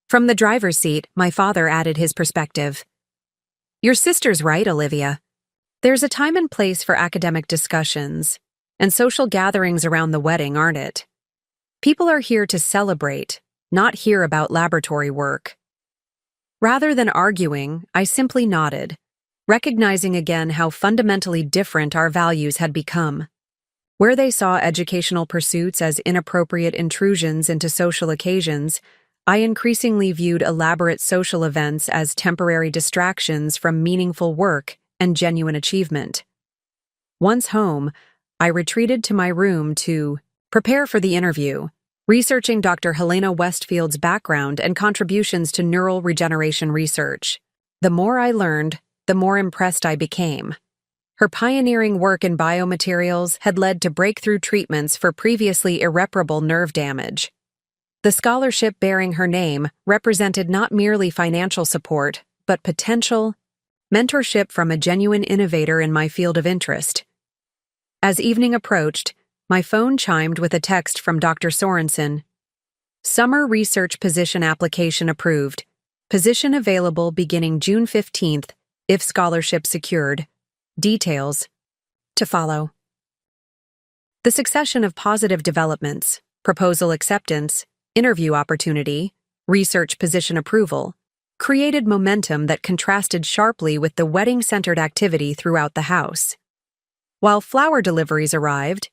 From the driver's seat, my father added his perspective. Your sister's right, Olivia. There's a time and place for academic discussions, and social gatherings around the wedding, aren't it? People are here to celebrate, not hear about laboratory work. Rather than arguing, I simply nodded, recognizing again how fundamentally different our values had become. Where they saw educational pursuits as inappropriate intrusions into social occasions, I increasingly viewed elaborate social events as temporary distractions from meaningful work and genuine achievement. Once home, I retreated to my room to prepare for the interview, researching Dr. Helena Westfield's background and contributions to neural regeneration research. The more I learned, the more impressed I became. Her pioneering work in biomaterials had led to breakthrough treatments for previously irreparable nerve damage. The scholarship bearing her name represented not merely financial support, but potential mentorship from a genuine innovator in my field of interest. As evening approached, my phone chimed with a text from Dr. Sorensen. Summer research position application approved. Position available beginning June 15th, if scholarship secured. Details to follow. The succession of positive developments, proposal acceptance, interview opportunity, research position approval, created momentum that contrasted sharply with the wedding-centered activity throughout the house. While flower deliveries arrived,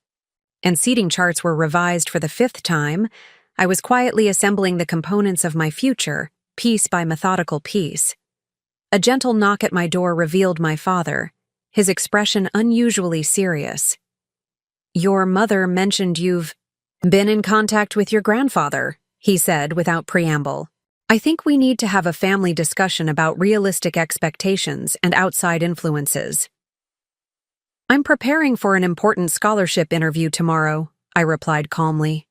and seating charts were revised for the 5th time, I was quietly assembling the components of my future, piece by methodical piece. A gentle knock at my door revealed my father, his expression unusually serious. "Your mother mentioned you've been in contact with your grandfather," he said without preamble. "I think we need to have a family discussion about realistic expectations and outside influences." "I'm preparing for an important scholarship interview tomorrow," I replied calmly.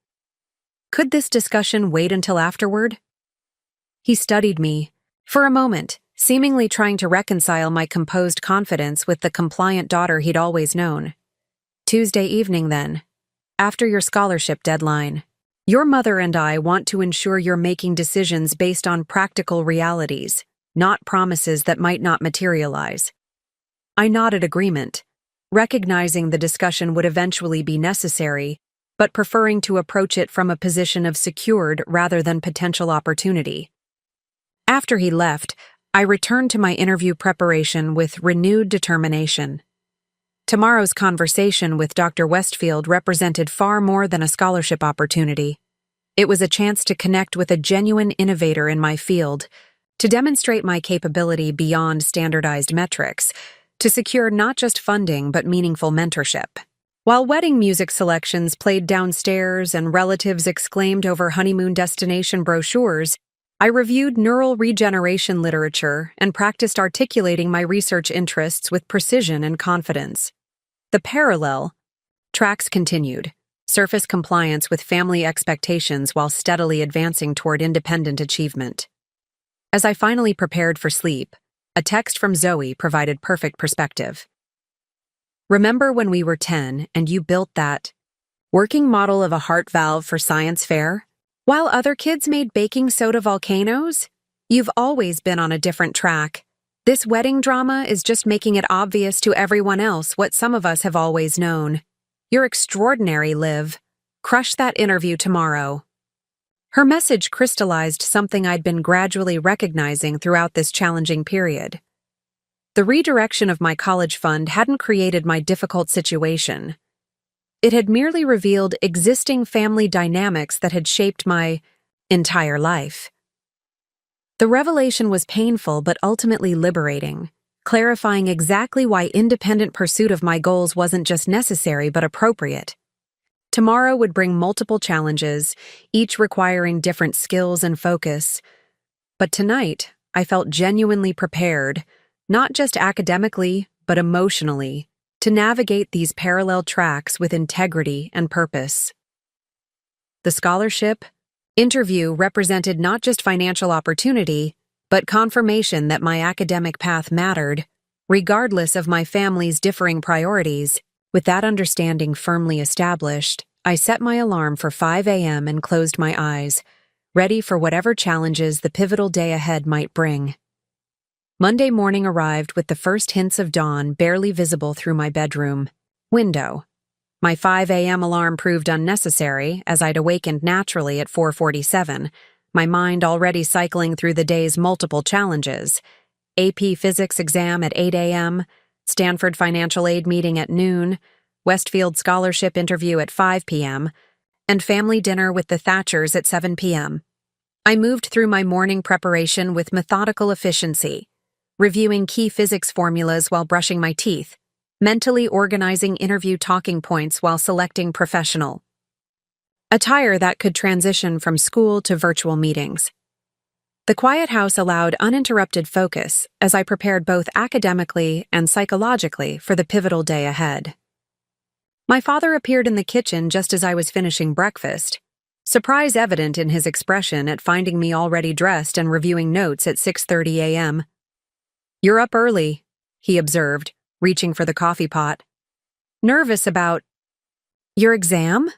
"Could this discussion wait until afterward?" He studied me for a moment, seemingly trying to reconcile my composed confidence with the compliant daughter he'd always known. "Tuesday evening, then. After your scholarship deadline. Your mother and I want to ensure you're making decisions based on practical realities, not promises that might not materialize." I nodded agreement, recognizing the discussion would eventually be necessary, but preferring to approach it from a position of secured rather than potential opportunity. After he left, I returned to my interview preparation with renewed determination. Tomorrow's conversation with Dr. Westfield represented far more than a scholarship opportunity. It was a chance to connect with a genuine innovator in my field, to demonstrate my capability beyond standardized metrics, to secure not just funding but meaningful mentorship. While wedding music selections played downstairs and relatives exclaimed over honeymoon destination brochures, I reviewed neural regeneration literature and practiced articulating my research interests with precision and confidence. The parallel tracks continued, surface compliance with family expectations while steadily advancing toward independent achievement. As I finally prepared for sleep, a text from Zoe provided perfect perspective. "Remember when we were 10 and you built that working model of a heart valve for science fair? While other kids made baking soda volcanoes? You've always been on a different track. This wedding drama is just making it obvious to everyone else what some of us have always known. You're extraordinary, Liv. Crush that interview tomorrow." Her message crystallized something I'd been gradually recognizing throughout this challenging period. The redirection of my college fund hadn't created my difficult situation. It had merely revealed existing family dynamics that had shaped my entire life. The revelation was painful but ultimately liberating, clarifying exactly why independent pursuit of my goals wasn't just necessary but appropriate. Tomorrow would bring multiple challenges, each requiring different skills and focus. But tonight, I felt genuinely prepared, not just academically, but emotionally, to navigate these parallel tracks with integrity and purpose. The scholarship interview represented not just financial opportunity, but confirmation that my academic path mattered, regardless of my family's differing priorities. With that understanding firmly established, I set my alarm for 5 a.m. and closed my eyes, ready for whatever challenges the pivotal day ahead might bring. Monday morning arrived with the first hints of dawn barely visible through my bedroom window. My 5 a.m. alarm proved unnecessary, as I'd awakened naturally at 4:47, my mind already cycling through the day's multiple challenges: AP Physics exam at 8 a.m., Stanford Financial Aid meeting at noon, Westfield Scholarship interview at 5 p.m., and family dinner with the Thatchers at 7 p.m. I moved through my morning preparation with methodical efficiency, reviewing key physics formulas while brushing my teeth, mentally organizing interview talking points while selecting professional attire that could transition from school to virtual meetings. The quiet house allowed uninterrupted focus as I prepared both academically and psychologically for the pivotal day ahead. My father appeared in the kitchen just as I was finishing breakfast, surprise evident in his expression at finding me already dressed and reviewing notes at 6:30 a.m. "You're up early," he observed, reaching for the coffee pot. "Nervous about your exam?"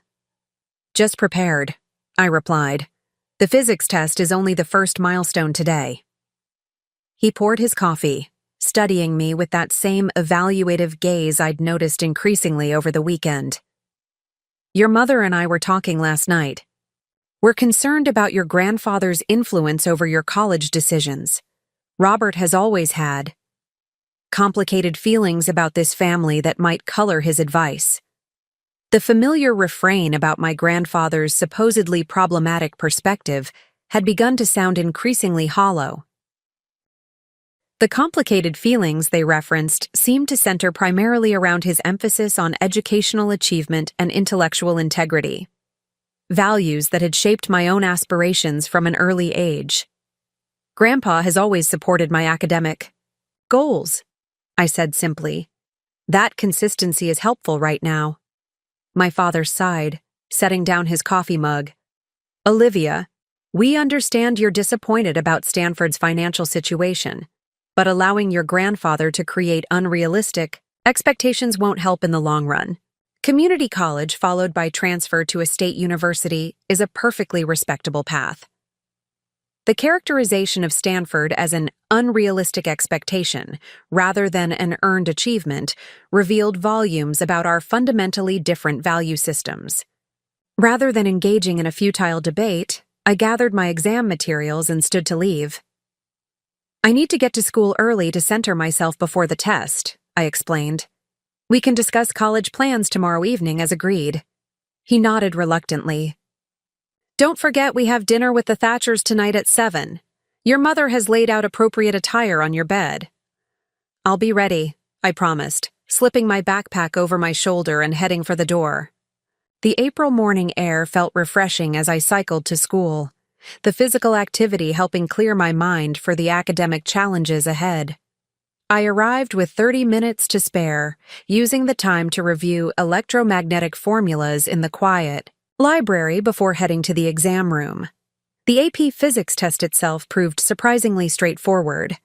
"Just prepared," I replied. "The physics test is only the first milestone today." He poured his coffee, studying me with that same evaluative gaze I'd noticed increasingly over the weekend. "Your mother and I were talking last night. We're concerned about your grandfather's influence over your college decisions. Robert has always had complicated feelings about this family that might color his advice. The familiar refrain about my grandfather's supposedly problematic perspective had begun to sound increasingly hollow. The complicated feelings they referenced seemed to center primarily around his emphasis on educational achievement and intellectual integrity, values that had shaped my own aspirations from an early age. Grandpa has always supported my academic goals, I said simply. That consistency is helpful right now. My father sighed, setting down his coffee mug. Olivia, we understand you're disappointed about Stanford's financial situation, but allowing your grandfather to create unrealistic expectations won't help in the long run. Community college followed by transfer to a state university is a perfectly respectable path. The characterization of Stanford as an unrealistic expectation, rather than an earned achievement, revealed volumes about our fundamentally different value systems. Rather than engaging in a futile debate, I gathered my exam materials and stood to leave. I need to get to school early to center myself before the test, I explained. We can discuss college plans tomorrow evening as agreed. He nodded reluctantly. Don't forget we have dinner with the Thatchers tonight at 7. Your mother has laid out appropriate attire on your bed. I'll be ready, I promised, slipping my backpack over my shoulder and heading for the door. The April morning air felt refreshing as I cycled to school, the physical activity helping clear my mind for the academic challenges ahead. I arrived with 30 minutes to spare, using the time to review electromagnetic formulas in the quiet library before heading to the exam room. The AP physics test itself proved surprisingly straightforward.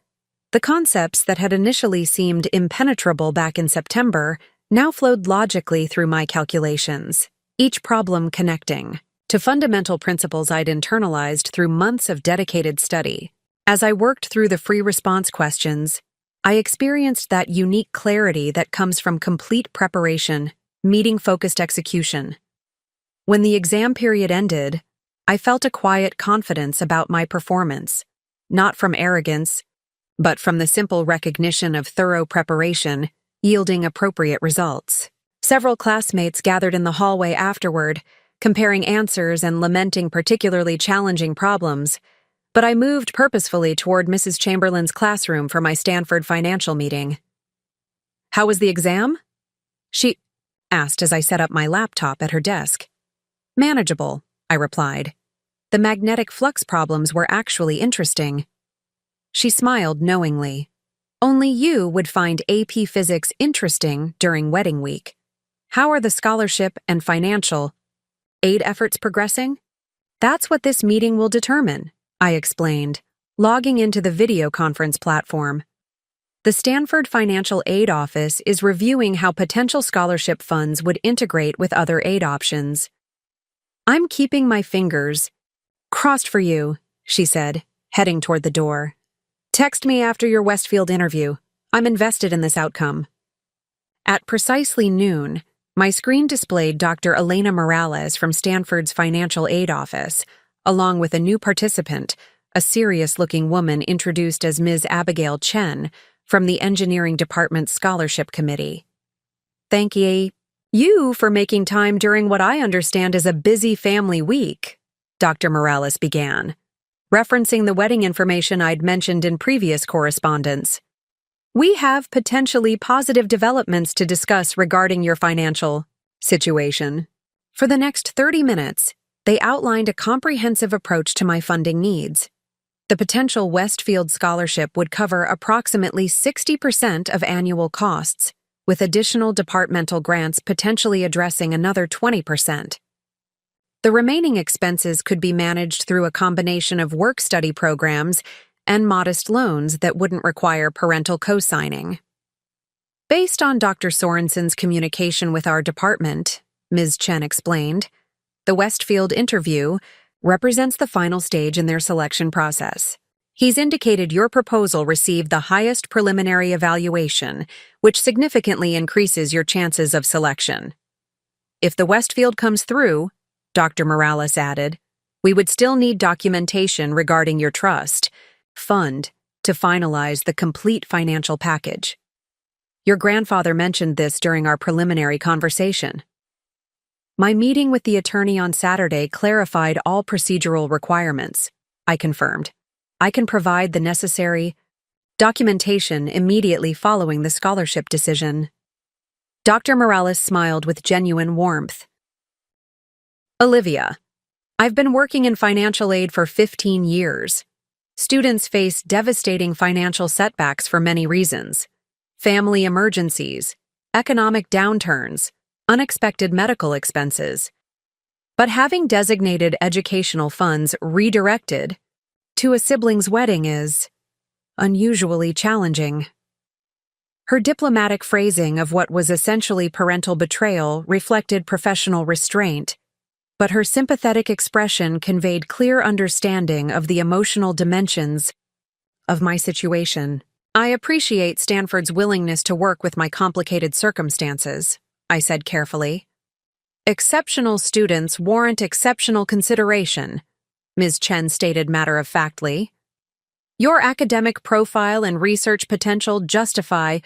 The concepts that had initially seemed impenetrable back in September now flowed logically through my calculations, each problem connecting to fundamental principles I'd internalized through months of dedicated study. As I worked through the free response questions, I experienced that unique clarity that comes from complete preparation, meeting-focused execution. When the exam period ended, I felt a quiet confidence about my performance, not from arrogance, but from the simple recognition of thorough preparation, yielding appropriate results. Several classmates gathered in the hallway afterward, comparing answers and lamenting particularly challenging problems, but I moved purposefully toward Mrs. Chamberlain's classroom for my Stanford financial meeting. How was the exam? She asked as I set up my laptop at her desk. Manageable, I replied. The magnetic flux problems were actually interesting. She smiled knowingly. Only you would find AP Physics interesting during wedding week. How are the scholarship and financial aid efforts progressing? That's what this meeting will determine, I explained, logging into the video conference platform. The Stanford Financial Aid Office is reviewing how potential scholarship funds would integrate with other aid options. I'm keeping my fingers crossed for you, she said, heading toward the door. Text me after your Westfield interview. I'm invested in this outcome. At precisely noon, my screen displayed Dr. Elena Morales from Stanford's Financial Aid Office, along with a new participant, a serious-looking woman introduced as Ms. Abigail Chen from the Engineering Department's Scholarship Committee. Thank you for making time during what I understand is a busy family week, Dr. Morales began, referencing the wedding information I'd mentioned in previous correspondence. We have potentially positive developments to discuss regarding your financial situation. For the next 30 minutes, they outlined a comprehensive approach to my funding needs. The potential Westfield scholarship would cover approximately 60% of annual costs, with additional departmental grants potentially addressing another 20%. The remaining expenses could be managed through a combination of work-study programs and modest loans that wouldn't require parental co-signing. Based on Dr. Sorensen's communication with our department, Ms. Chen explained, the Westfield interview represents the final stage in their selection process. He's indicated your proposal received the highest preliminary evaluation, which significantly increases your chances of selection. If the Westfield comes through, Dr. Morales added, we would still need documentation regarding your trust fund to finalize the complete financial package. Your grandfather mentioned this during our preliminary conversation. My meeting with the attorney on Saturday clarified all procedural requirements. I confirmed. I can provide the necessary documentation immediately following the scholarship decision. Dr. Morales smiled with genuine warmth. Olivia, I've been working in financial aid for 15 years. Students face devastating financial setbacks for many reasons: family emergencies, economic downturns, unexpected medical expenses. But having designated educational funds redirected to a sibling's wedding is unusually challenging. Her diplomatic phrasing of what was essentially parental betrayal reflected professional restraint, but her sympathetic expression conveyed clear understanding of the emotional dimensions of my situation. I appreciate Stanford's willingness to work with my complicated circumstances, I said carefully. Exceptional students warrant exceptional consideration, Ms. Chen stated matter-of-factly. Your academic profile and research potential justify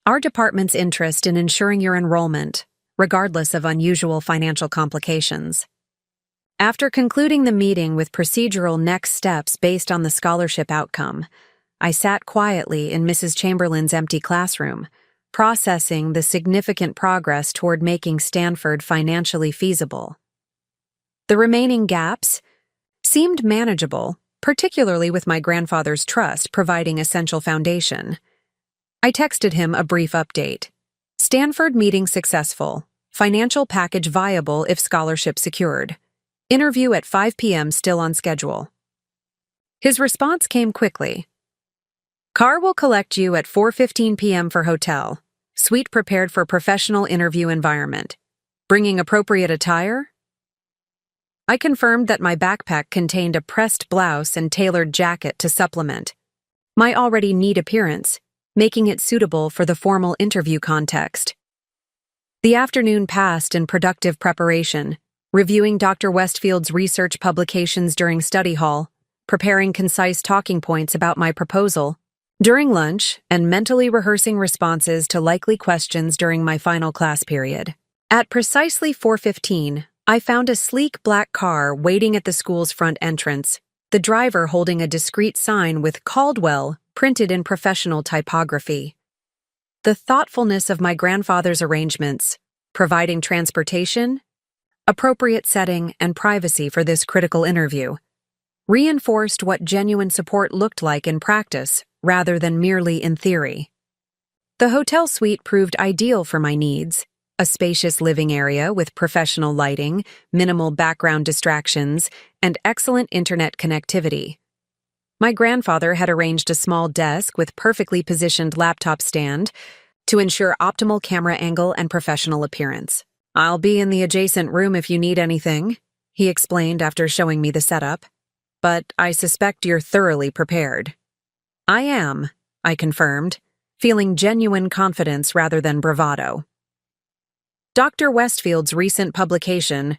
our department's interest in ensuring your enrollment, regardless of unusual financial complications. After concluding the meeting with procedural next steps based on the scholarship outcome, I sat quietly in Mrs. Chamberlain's empty classroom, processing the significant progress toward making Stanford financially feasible. The remaining gaps seemed manageable, particularly with my grandfather's trust providing essential foundation. I texted him a brief update. Stanford meeting successful. Financial package viable if scholarship secured. Interview at 5 p.m. still on schedule. His response came quickly. Car will collect you at 4:15 p.m. for hotel. Suite prepared for professional interview environment. Bringing appropriate attire? I confirmed that my backpack contained a pressed blouse and tailored jacket to supplement my already neat appearance, making it suitable for the formal interview context. The afternoon passed in productive preparation, reviewing Dr. Westfield's research publications during study hall, preparing concise talking points about my proposal during lunch, and mentally rehearsing responses to likely questions during my final class period. At precisely 4:15, I found a sleek black car waiting at the school's front entrance, the driver holding a discreet sign with Caldwell printed in professional typography. The thoughtfulness of my grandfather's arrangements, providing transportation, appropriate setting, and privacy for this critical interview, reinforced what genuine support looked like in practice rather than merely in theory. The hotel suite proved ideal for my needs, a spacious living area with professional lighting, minimal background distractions, and excellent internet connectivity. My grandfather had arranged a small desk with perfectly positioned laptop stand to ensure optimal camera angle and professional appearance. I'll be in the adjacent room if you need anything, he explained after showing me the setup. But I suspect you're thoroughly prepared. I am, I confirmed, feeling genuine confidence rather than bravado. Dr. Westfield's recent publication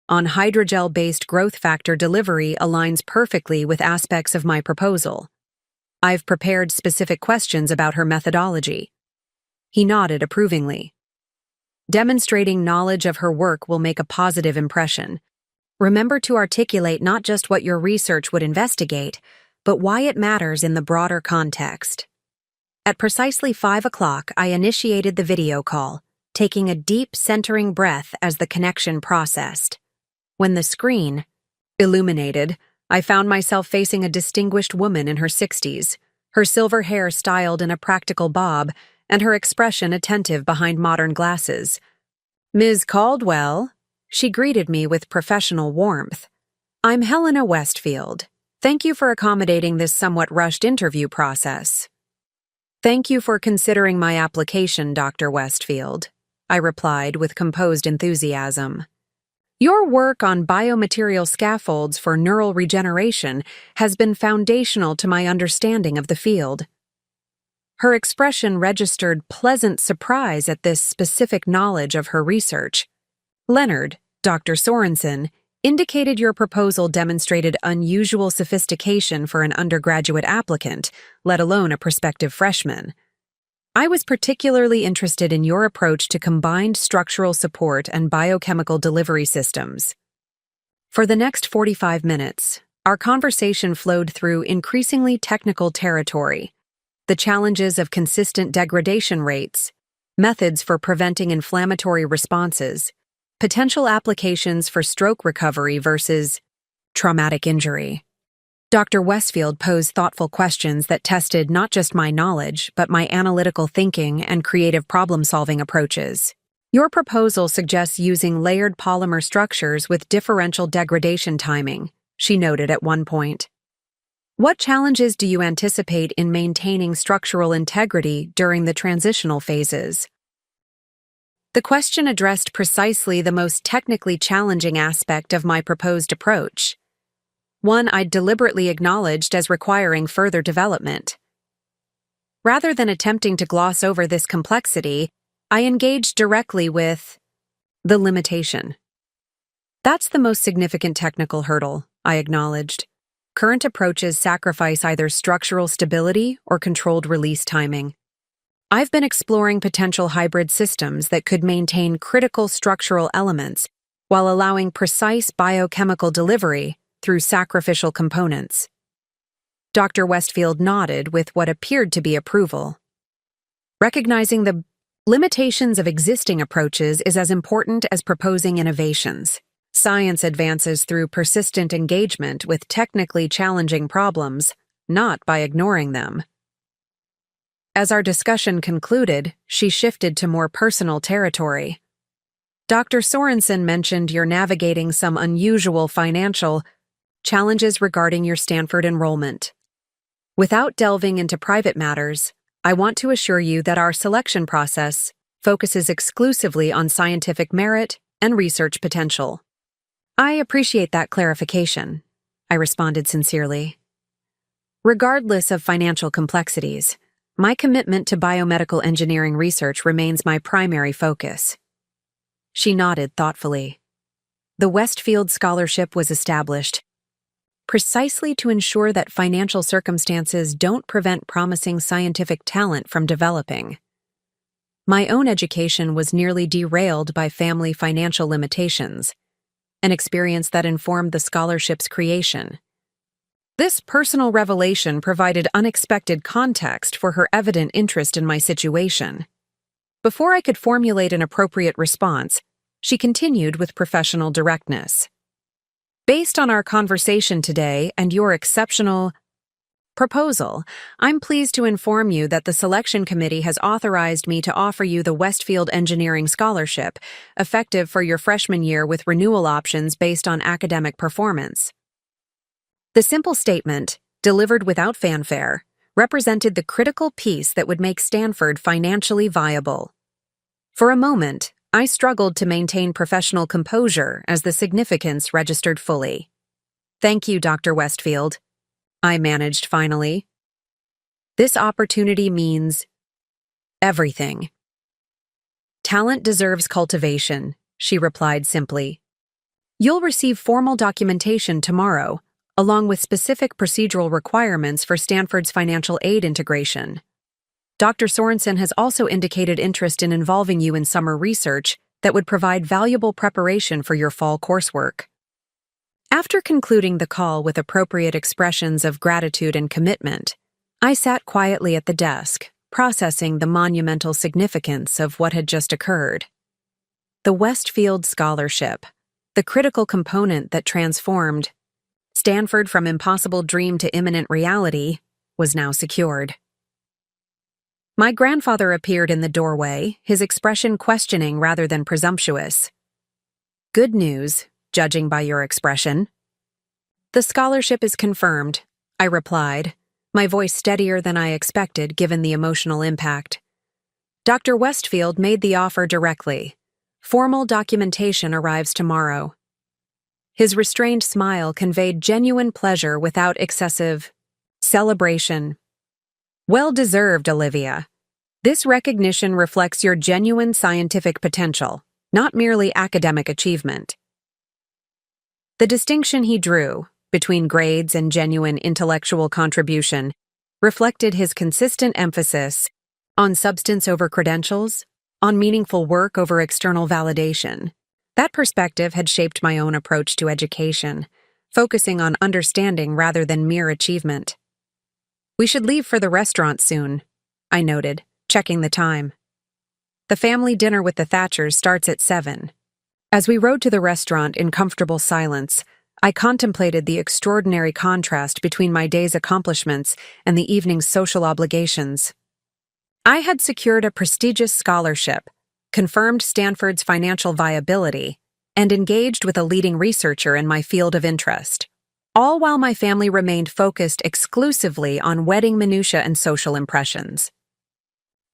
on hydrogel-based growth factor delivery aligns perfectly with aspects of my proposal. I've prepared specific questions about her methodology. He nodded approvingly. Demonstrating knowledge of her work will make a positive impression. Remember to articulate not just what your research would investigate, but why it matters in the broader context. At precisely 5 o'clock, I initiated the video call, taking a deep, centering breath as the connection processed. When the screen illuminated, I found myself facing a distinguished woman in her 60s, her silver hair styled in a practical bob, and her expression attentive behind modern glasses. Ms. Caldwell, she greeted me with professional warmth. I'm Helena Westfield. Thank you for accommodating this somewhat rushed interview process. Thank you for considering my application, Dr. Westfield, I replied with composed enthusiasm. Your work on biomaterial scaffolds for neural regeneration has been foundational to my understanding of the field. Her expression registered pleasant surprise at this specific knowledge of her research. Leonard, Dr. Sorensen, indicated your proposal demonstrated unusual sophistication for an undergraduate applicant, let alone a prospective freshman. I was particularly interested in your approach to combined structural support and biochemical delivery systems. For the next 45 minutes, Our conversation flowed through increasingly technical territory: the challenges of consistent degradation rates, methods for preventing inflammatory responses, potential applications for stroke recovery versus traumatic injury. Dr. Westfield posed thoughtful questions that tested not just my knowledge, but my analytical thinking and creative problem-solving approaches. Your proposal suggests using layered polymer structures with differential degradation timing, she noted at one point. What challenges do you anticipate in maintaining structural integrity during the transitional phases? The question addressed precisely the most technically challenging aspect of my proposed approach, one I'd deliberately acknowledged as requiring further development. Rather than attempting to gloss over this complexity, I engaged directly with the limitation. That's the most significant technical hurdle, I acknowledged. Current approaches sacrifice either structural stability or controlled release timing. I've been exploring potential hybrid systems that could maintain critical structural elements while allowing precise biochemical delivery through sacrificial components. Dr. Westfield nodded with what appeared to be approval. Recognizing the limitations of existing approaches is as important as proposing innovations. Science advances through persistent engagement with technically challenging problems, not by ignoring them. As our discussion concluded, she shifted to more personal territory. Dr. Sorensen mentioned you're navigating some unusual financial challenges regarding your Stanford enrollment. Without delving into private matters, I want to assure you that our selection process focuses exclusively on scientific merit and research potential. I appreciate that clarification, I responded sincerely. Regardless of financial complexities, my commitment to biomedical engineering research remains my primary focus. She nodded thoughtfully. The Westfield Scholarship was established precisely to ensure that financial circumstances don't prevent promising scientific talent from developing. My own education was nearly derailed by family financial limitations, an experience that informed the scholarship's creation. This personal revelation provided unexpected context for her evident interest in my situation. Before I could formulate an appropriate response, she continued with professional directness. Based on our conversation today and your exceptional proposal, I'm pleased to inform you that the selection committee has authorized me to offer you the Westfield Engineering Scholarship, effective for your freshman year with renewal options based on academic performance. The simple statement, delivered without fanfare, represented the critical piece that would make Stanford financially viable. For a moment, I struggled to maintain professional composure as the significance registered fully. Thank you, Dr. Westfield, I managed finally. This opportunity means everything. Talent deserves cultivation, she replied simply. You'll receive formal documentation tomorrow, along with specific procedural requirements for Stanford's financial aid integration. Dr. Sorensen has also indicated interest in involving you in summer research that would provide valuable preparation for your fall coursework. After concluding the call with appropriate expressions of gratitude and commitment, I sat quietly at the desk, processing the monumental significance of what had just occurred. The Westfield Scholarship, the critical component that transformed Stanford from impossible dream to imminent reality, was now secured. My grandfather appeared in the doorway, his expression questioning rather than presumptuous. Good news, judging by your expression. The scholarship is confirmed, I replied, my voice steadier than I expected given the emotional impact. Dr. Westfield made the offer directly. Formal documentation arrives tomorrow. His restrained smile conveyed genuine pleasure without excessive celebration. Well-deserved, Olivia. This recognition reflects your genuine scientific potential, not merely academic achievement. The distinction he drew between grades and genuine intellectual contribution reflected his consistent emphasis on substance over credentials, on meaningful work over external validation. That perspective had shaped my own approach to education, focusing on understanding rather than mere achievement. "We should leave for the restaurant soon," I noted, checking the time. "The family dinner with the Thatchers starts at 7. As we rode to the restaurant in comfortable silence, I contemplated the extraordinary contrast between my day's accomplishments and the evening's social obligations. I had secured a prestigious scholarship, confirmed Stanford's financial viability, and engaged with a leading researcher in my field of interest, all while my family remained focused exclusively on wedding minutiae and social impressions.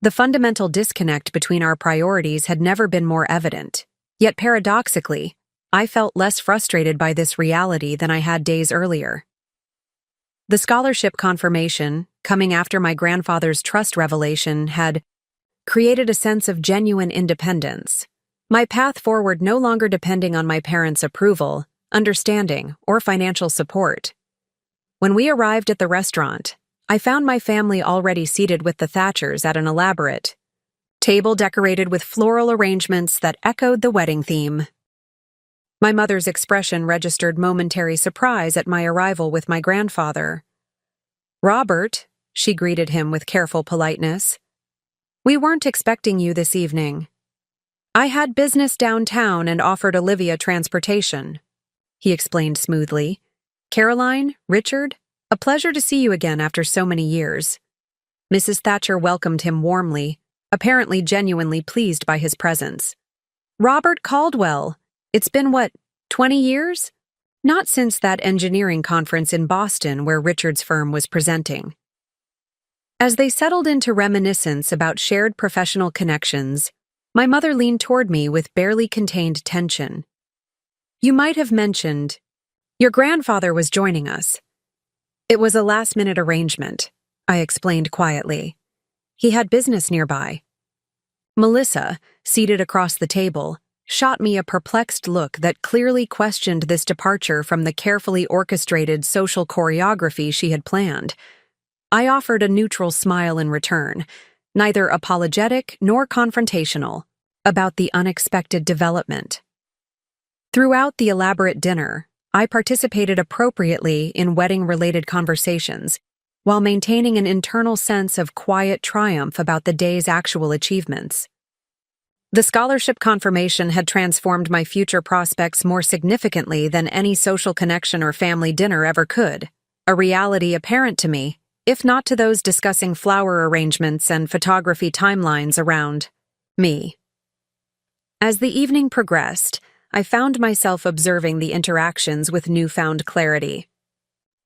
The fundamental disconnect between our priorities had never been more evident, yet paradoxically, I felt less frustrated by this reality than I had days earlier. The scholarship confirmation, coming after my grandfather's trust revelation, had created a sense of genuine independence, my path forward no longer depending on my parents' approval, understanding, or financial support. When we arrived at the restaurant, I found my family already seated with the Thatchers at an elaborate table decorated with floral arrangements that echoed the wedding theme. My mother's expression registered momentary surprise at my arrival with my grandfather. "Robert," she greeted him with careful politeness, "we weren't expecting you this evening. I had business downtown and offered Olivia transportation," he explained smoothly. "Caroline, Richard, a pleasure to see you again after so many years." Mrs. Thatcher welcomed him warmly, apparently genuinely pleased by his presence. "Robert Caldwell, it's been 20 years? Not since that engineering conference in Boston where Richard's firm was presenting." As they settled into reminiscence about shared professional connections, my mother leaned toward me with barely contained tension. "You might have mentioned, your grandfather was joining us." "It was a last-minute arrangement," I explained quietly. "He had business nearby." Melissa, seated across the table, shot me a perplexed look that clearly questioned this departure from the carefully orchestrated social choreography she had planned. I offered a neutral smile in return, neither apologetic nor confrontational, about the unexpected development. Throughout the elaborate dinner, I participated appropriately in wedding-related conversations, while maintaining an internal sense of quiet triumph about the day's actual achievements. The scholarship confirmation had transformed my future prospects more significantly than any social connection or family dinner ever could, a reality apparent to me, if not to those discussing flower arrangements and photography timelines around me. As the evening progressed, I found myself observing the interactions with newfound clarity.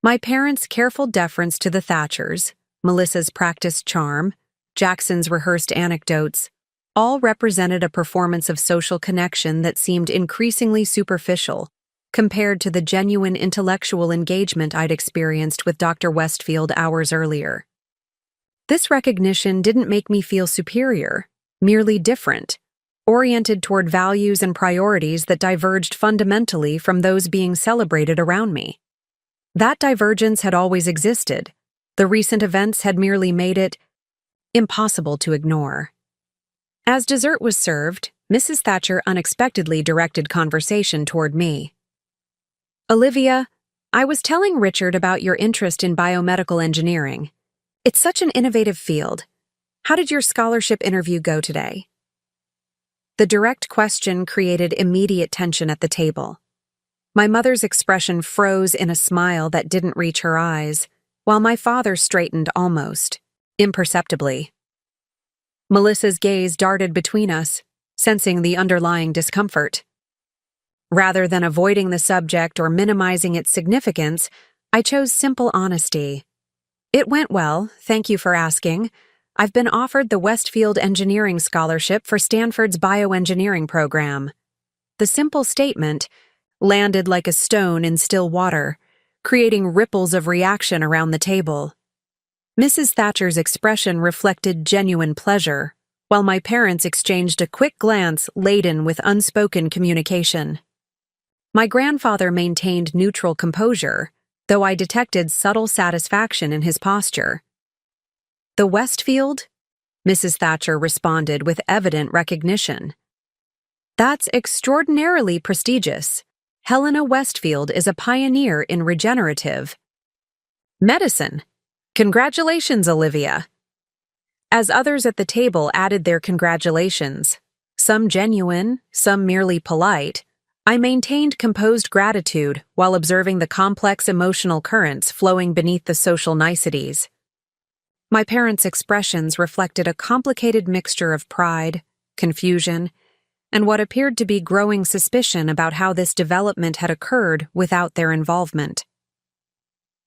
My parents' careful deference to the Thatchers, Melissa's practiced charm, Jackson's rehearsed anecdotes, all represented a performance of social connection that seemed increasingly superficial compared to the genuine intellectual engagement I'd experienced with Dr. Westfield hours earlier. This recognition didn't make me feel superior, merely different, oriented toward values and priorities that diverged fundamentally from those being celebrated around me. That divergence had always existed. The recent events had merely made it impossible to ignore. As dessert was served, Mrs. Thatcher unexpectedly directed conversation toward me. "Olivia, I was telling Richard about your interest in biomedical engineering. It's such an innovative field. How did your scholarship interview go today?" The direct question created immediate tension at the table. My mother's expression froze in a smile that didn't reach her eyes, while my father straightened almost imperceptibly. Melissa's gaze darted between us, sensing the underlying discomfort. Rather than avoiding the subject or minimizing its significance, I chose simple honesty. "It went well, thank you for asking. I've been offered the Westfield Engineering Scholarship for Stanford's bioengineering program." The simple statement landed like a stone in still water, creating ripples of reaction around the table. Mrs. Thatcher's expression reflected genuine pleasure, while my parents exchanged a quick glance laden with unspoken communication. My grandfather maintained neutral composure, though I detected subtle satisfaction in his posture. "The Westfield?" Mrs. Thatcher responded with evident recognition. "That's extraordinarily prestigious. Helena Westfield is a pioneer in regenerative medicine. Congratulations, Olivia. As others at the table added their congratulations, some genuine, some merely polite, I maintained composed gratitude while observing the complex emotional currents flowing beneath the social niceties. My parents' expressions reflected a complicated mixture of pride, confusion, and what appeared to be growing suspicion about how this development had occurred without their involvement.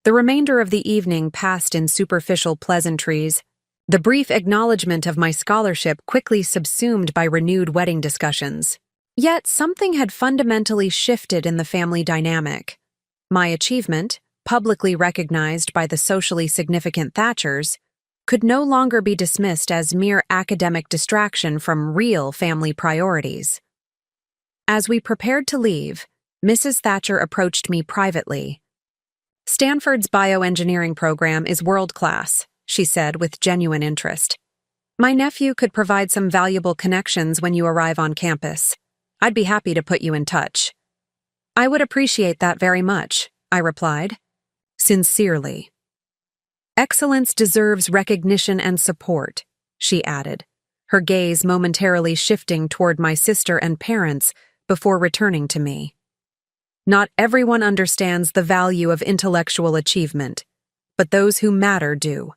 The remainder of the evening passed in superficial pleasantries, the brief acknowledgement of my scholarship quickly subsumed by renewed wedding discussions. Yet something had fundamentally shifted in the family dynamic. My achievement, publicly recognized by the socially significant Thatchers, could no longer be dismissed as mere academic distraction from real family priorities. As we prepared to leave, Mrs. Thatcher approached me privately. "Stanford's bioengineering program is world-class," she said with genuine interest. "My nephew could provide some valuable connections when you arrive on campus. I'd be happy to put you in touch." "I would appreciate that very much," I replied. "Sincerely." "Excellence deserves recognition and support," she added, her gaze momentarily shifting toward my sister and parents before returning to me. "Not everyone understands the value of intellectual achievement, but those who matter do."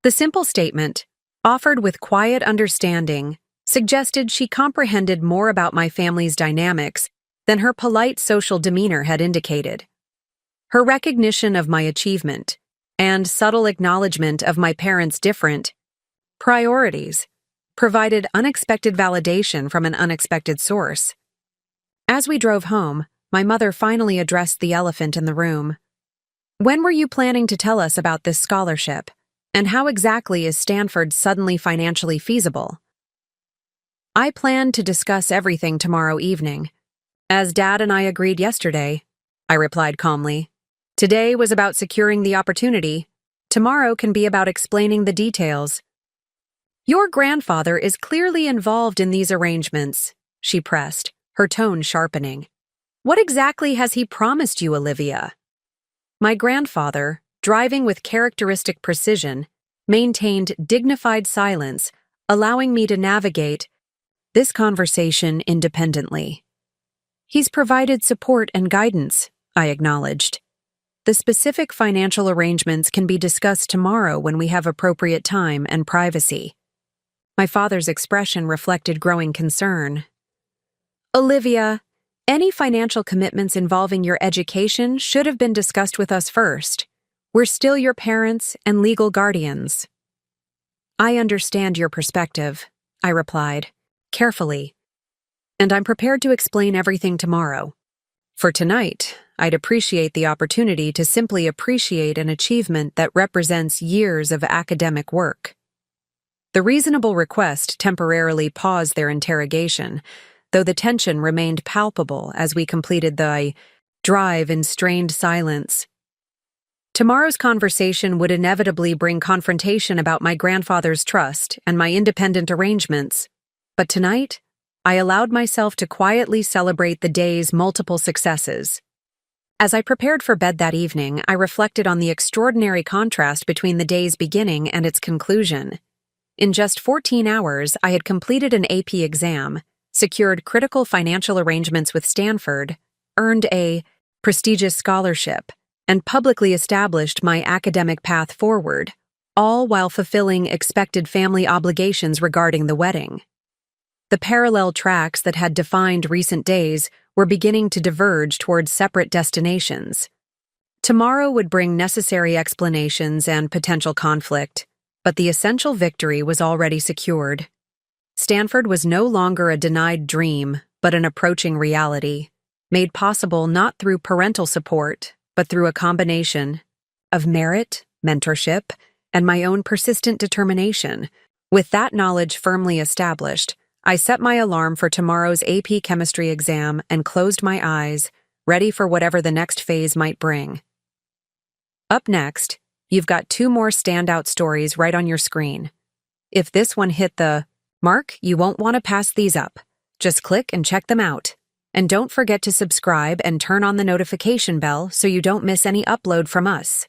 The simple statement, offered with quiet understanding, suggested she comprehended more about my family's dynamics than her polite social demeanor had indicated. Her recognition of my achievement and subtle acknowledgement of my parents' different priorities provided unexpected validation from an unexpected source. As we drove home, my mother finally addressed the elephant in the room. "When were you planning to tell us about this scholarship? And how exactly is Stanford suddenly financially feasible?" "I plan to discuss everything tomorrow evening. As Dad and I agreed yesterday," I replied calmly. "Today was about securing the opportunity. Tomorrow can be about explaining the details." "Your grandfather is clearly involved in these arrangements," she pressed, her tone sharpening. "What exactly has he promised you, Olivia?" My grandfather, driving with characteristic precision, maintained dignified silence, allowing me to navigate this conversation independently. "He's provided support and guidance," I acknowledged. "The specific financial arrangements can be discussed tomorrow when we have appropriate time and privacy." My father's expression reflected growing concern. "Olivia, any financial commitments involving your education should have been discussed with us first. We're still your parents and legal guardians." "I understand your perspective," I replied, carefully, "and I'm prepared to explain everything tomorrow. For tonight, I'd appreciate the opportunity to simply appreciate an achievement that represents years of academic work." The reasonable request temporarily paused their interrogation, though the tension remained palpable as we completed the drive in strained silence. Tomorrow's conversation would inevitably bring confrontation about my grandfather's trust and my independent arrangements, but tonight, I allowed myself to quietly celebrate the day's multiple successes. As I prepared for bed that evening, I reflected on the extraordinary contrast between the day's beginning and its conclusion. In just 14 hours, I had completed an AP exam, secured critical financial arrangements with Stanford, earned a prestigious scholarship, and publicly established my academic path forward, all while fulfilling expected family obligations regarding the wedding. The parallel tracks that had defined recent days were beginning to diverge towards separate destinations. Tomorrow would bring necessary explanations and potential conflict, but the essential victory was already secured. Stanford was no longer a denied dream, but an approaching reality, made possible not through parental support, but through a combination of merit, mentorship, and my own persistent determination. With that knowledge firmly established, I set my alarm for tomorrow's AP chemistry exam and closed my eyes, ready for whatever the next phase might bring. Up next, you've got 2 more standout stories right on your screen. If this one hit the mark, you won't want to pass these up. Just click and check them out. And don't forget to subscribe and turn on the notification bell so you don't miss any upload from us.